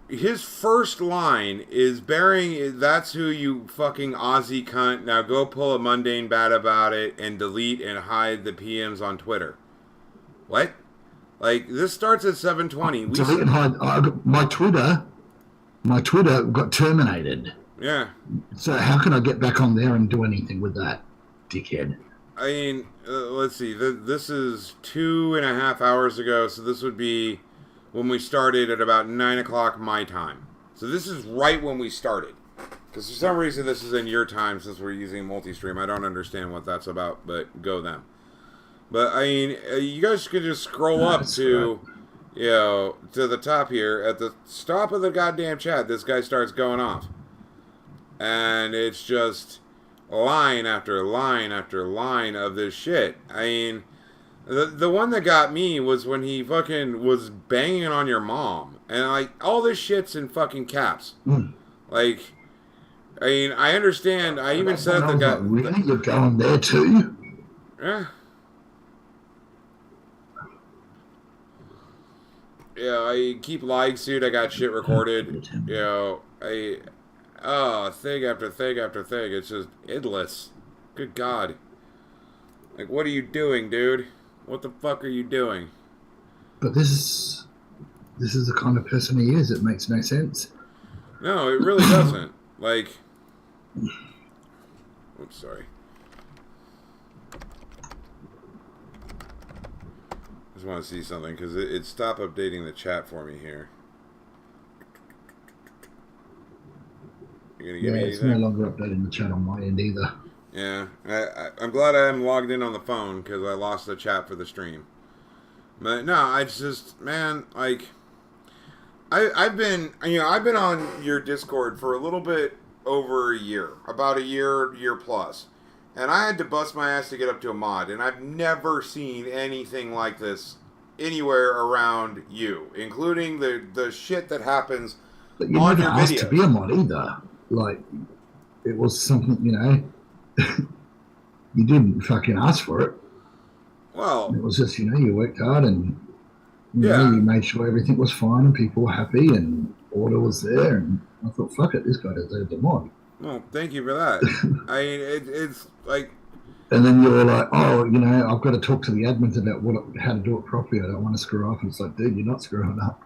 his first line is that's who you fucking Aussie cunt. Now go pull a mundane bat about it and delete and hide the PMs on Twitter. What? Like, this starts at 7:20. Delete and hide. My Twitter got terminated. Yeah. So how can I get back on there and do anything with that, dickhead? I mean, let's see. This is 2.5 hours ago, so this would be when we started at about 9 o'clock my time. So this is right when we started. Because for some reason this is in your time since we're using multi-stream. I don't understand what that's about, but go them. But, I mean, you guys could just scroll up to, to the top here. At the top of the goddamn chat, this guy starts going off. And it's just line after line after line of this shit. I mean, The one that got me was when he fucking was banging on your mom. And, like, all this shit's in fucking caps. Mm. Like, I mean, I understand. I even said the guy. Like, really? You're going there too? Yeah. Yeah, I keep lying, suit. I got shit recorded. You know, thing after thing after thing. It's just endless. Good God. Like, what are you doing, dude? What the fuck are you doing? But this is the kind of person he is. It makes no sense. No, it really doesn't. Like, oops, sorry. Just want to see something because it stopped updating the chat for me here. You gonna give me it's anything? no longer updating the chat on my end either. Yeah, I'm glad I am logged in on the phone because I lost the chat for the stream. But no, I just, man, like, I've been on your Discord for a little bit over a year, about a year plus, and I had to bust my ass to get up to a mod, and I've never seen anything like this anywhere around you, including the shit that happens But you on never your asked videos. to be a mod either. Like, it was something, you didn't fucking ask for it. Well, it was just, you worked hard and, yeah. you made sure everything was fine and people were happy and order was there. And I thought, fuck it, this guy deserves a mod. Well, thank you for that. I mean, it's like... And then you're like, oh, I've got to talk to the admins about how to do it properly. I don't want to screw up. And it's like, dude, you're not screwing up.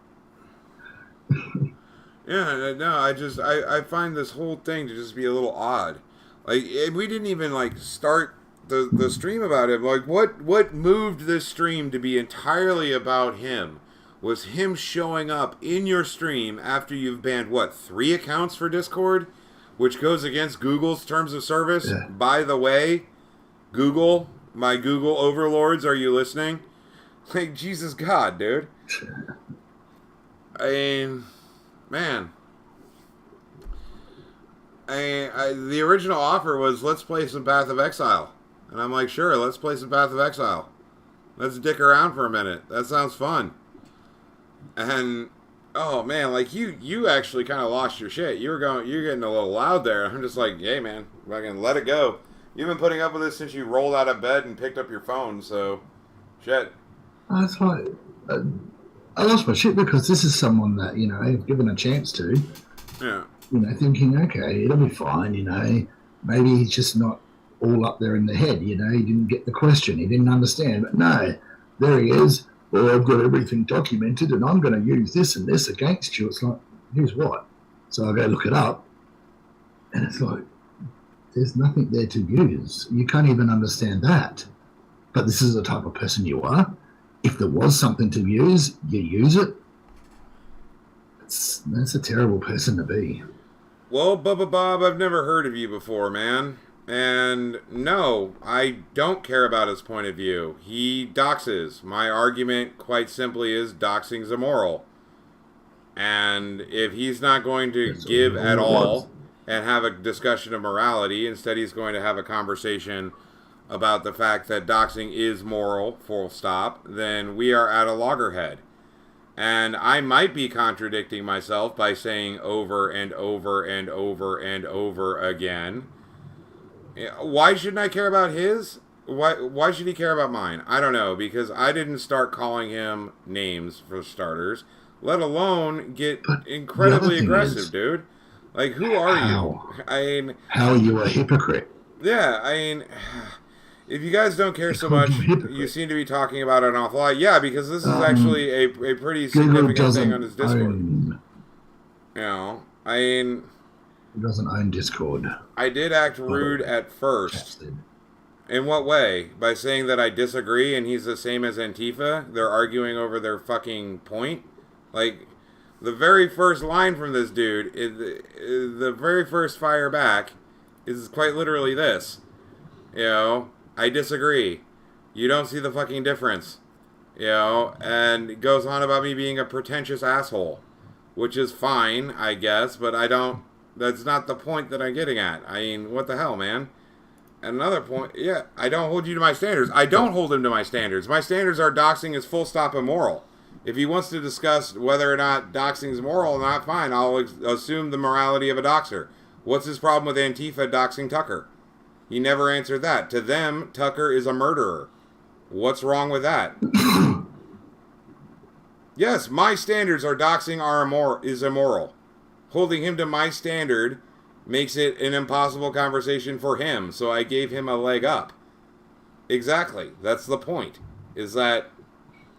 Yeah, no, I find this whole thing to just be a little odd. Like, we didn't even, like, start the stream about him. Like, what moved this stream to be entirely about him was him showing up in your stream after you've banned, 3 accounts for Discord? Which goes against Google's terms of service. Yeah. By the way, Google, my Google overlords, are you listening? Like, Jesus God, dude. I mean... Man, the original offer was, let's play some Path of Exile. And I'm like, sure, let's play some Path of Exile. Let's dick around for a minute. That sounds fun. And, oh man, like, you actually kind of lost your shit. You're getting a little loud there. I'm just like, hey man, fucking let it go. You've been putting up with this since you rolled out of bed and picked up your phone, so, shit. That's right. I lost my shit because this is someone that, I've given a chance to. Yeah. Thinking, okay, it'll be fine, maybe he's just not all up there in the head, he didn't get the question, he didn't understand. But no, there he is. Well, I've got everything documented and I'm going to use this and this against you. It's like, use what? So I go look it up and it's like, there's nothing there to use. You can't even understand that. But this is the type of person you are. If there was something to use, you use it. That's a terrible person to be. Well, Bubba Bob, I've never heard of you before, man. And no, I don't care about his point of view. He doxes. My argument, quite simply, is doxing's immoral. And if he's not going to give at all and have a discussion of morality, instead he's going to have a conversation about the fact that doxing is moral, full stop, then we are at a loggerhead. And I might be contradicting myself by saying over and over and over and over again. Why shouldn't I care about his? Why should he care about mine? I don't know, because I didn't start calling him names for starters, let alone get incredibly aggressive, dude. Like, who are you? I mean... How are you a hypocrite? Yeah, I mean... If you guys don't care so much, you seem to be talking about it an awful lot. Yeah, because this is actually a pretty significant thing on his Discord. I mean... He doesn't own Discord. I did act rude at first. In what way? By saying that I disagree and he's the same as Antifa? They're arguing over their fucking point? Like, the very first line from this dude, the very first fire back, is quite literally this. I disagree. You don't see the fucking difference. And it goes on about me being a pretentious asshole. Which is fine, I guess, but I don't... That's not the point that I'm getting at. I mean, what the hell, man? At another point, yeah, I don't hold you to my standards. I don't hold him to my standards. My standards are doxing is full stop immoral. If he wants to discuss whether or not doxing is moral or not, fine. I'll assume the morality of a doxer. What's his problem with Antifa doxing Tucker? He never answered that. To them, Tucker is a murderer. What's wrong with that? Yes, my standards are doxing is immoral. Holding him to my standard makes it an impossible conversation for him, so I gave him a leg up. Exactly. That's the point. Is that,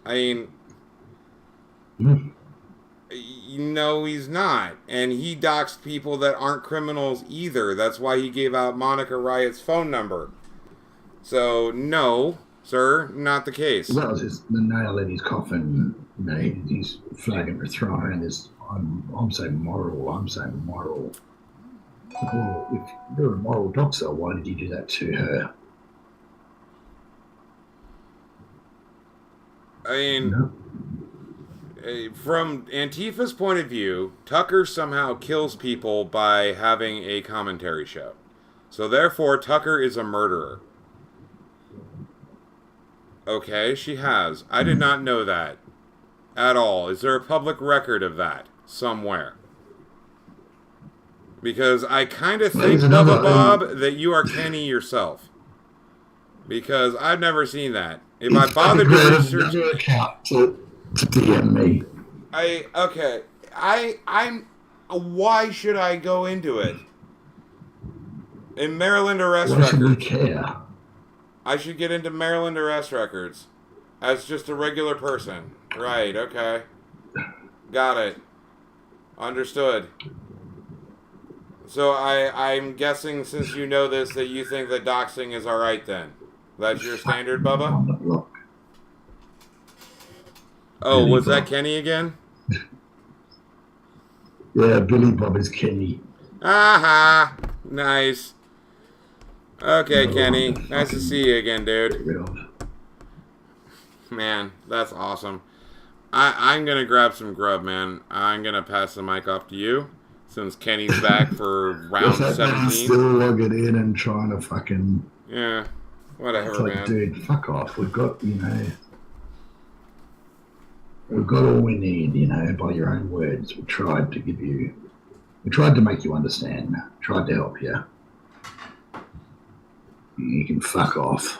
I mean, no, he's not. And he doxed people that aren't criminals either. That's why he gave out Monica Riot's phone number. So, no, sir, not the case. Well, it's just the nail in his coffin. You know, he's flagging for throwing around this, I'm saying moral. Well, if you're a moral doxer, why did you do that to her? I mean, from Antifa's point of view, Tucker somehow kills people by having a commentary show. So therefore, Tucker is a murderer. Okay, she has. I did not know that at all. Is there a public record of that somewhere? Because I kind of think, Bubba Bob, that you are Kenny yourself. Because I've never seen that. If I bothered to research, account to DM me. I'm. Why should I go into it? In Maryland arrest Why should we records. care? I should get into Maryland arrest records as just a regular person. Right? Okay. Got it. Understood. So I'm guessing, since you know this, that you think that doxing is alright then. That's your standard, Bubba? Look. Oh, Billy was Bob. that Kenny again? Yeah, Billy Bob is Kenny. Aha! Nice. Okay, Kenny. Nice to see you again, dude. Man, that's awesome. I'm going to grab some grub, man. I'm going to pass the mic off to you, since Kenny's back for round 17. Still logging in and trying to fucking... Yeah, whatever, it's like, man. dude, fuck off. We've got, we've got all we need, by your own words. We tried to make you understand. Tried to help you. You can fuck off.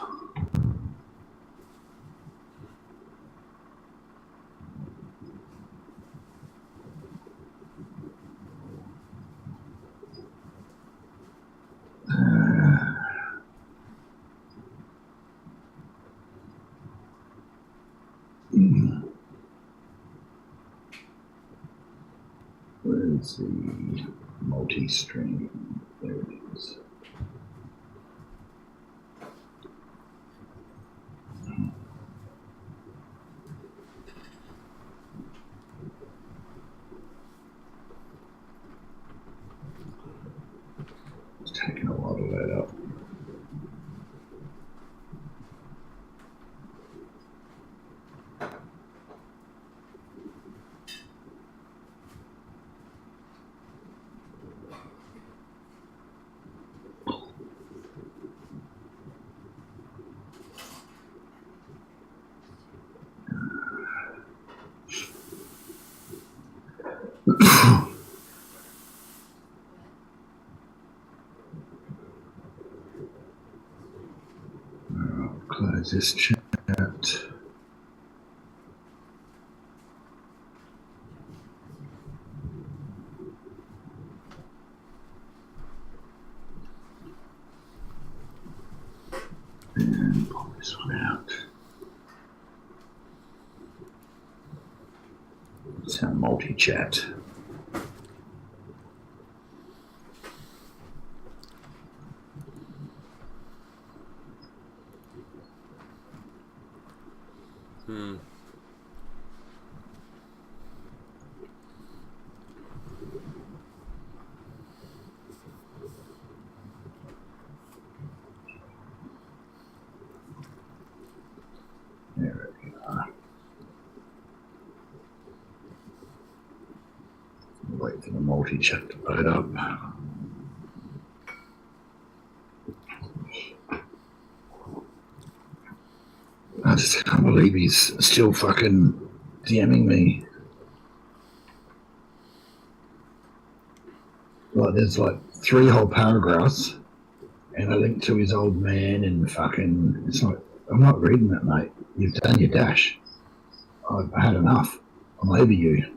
Where's the multi-stream? There it is. It's taking a while to load up. Close this chat. And pull this one out. It's our multi-chat. There we are. Wait for the multi-chat to load up. just can't believe he's still fucking DMing me. Like, there's like 3 whole paragraphs and a link to his old man and fucking. It's like, I'm not reading that, mate. You've done your dash. I've had enough. I'm over you.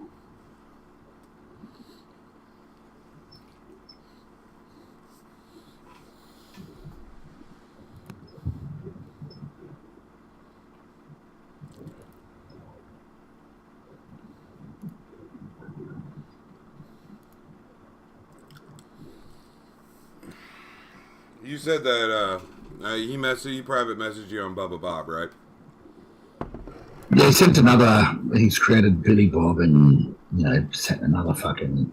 You said that he private messaged you on Bubba Bob, right? Yeah, he sent another. He's created Billy Bob and sent another fucking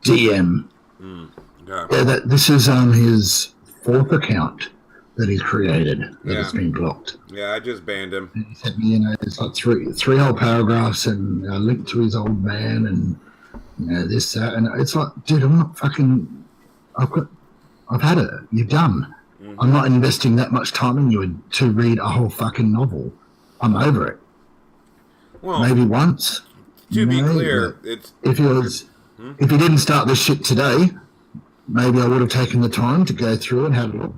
DM. Okay. Yeah, this is his 4th account that he's created that has been blocked. Yeah, I just banned him. And he sent me, it's like three whole paragraphs and a link to his old man and this that, and it's like, dude, I'm not fucking. I've had it. You're done. Mm-hmm. I'm not investing that much time in you to read a whole fucking novel. I'm over it. Well, maybe once. To be clear, if he didn't start this shit today, maybe I would have taken the time to go through and have a look.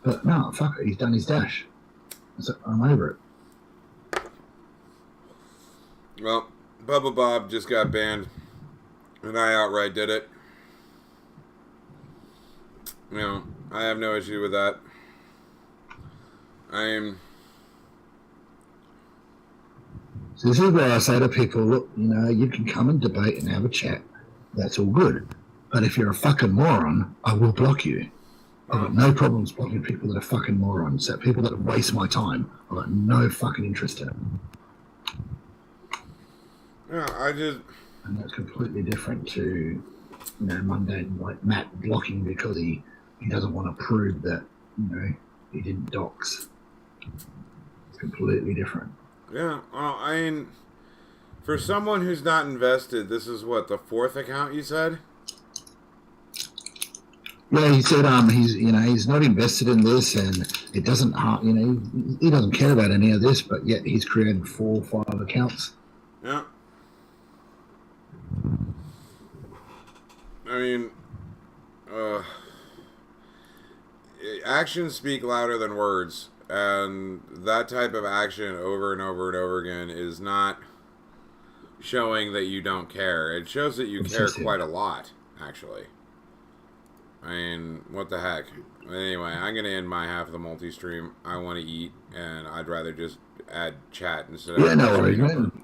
But no, fuck it. He's done his dash. So I'm over it. Well, Bubba Bob just got banned, and I outright did it. I have no issue with that. So this is where I say to people, look, you can come and debate and have a chat. That's all good. But if you're a fucking moron, I will block you. I've got no problems blocking people that are fucking morons. So people that waste my time, I've got no fucking interest in them. Yeah, And that's completely different to, mundane, like Matt blocking because he doesn't want to prove that, he didn't dox. It's completely different. Yeah, well, for someone who's not invested, this is what, the 4th account you said? Yeah, he said he's not invested in this and it doesn't he doesn't care about any of this, but yet he's created 4 or 5 accounts. Yeah. Actions speak louder than words, and that type of action over and over and over again is not showing that you don't care. It shows that you care quite a lot, actually. What the heck? Anyway, I'm going to end my half of the multi-stream. I want to eat, and I'd rather just add chat instead of... Yeah, no worries, man.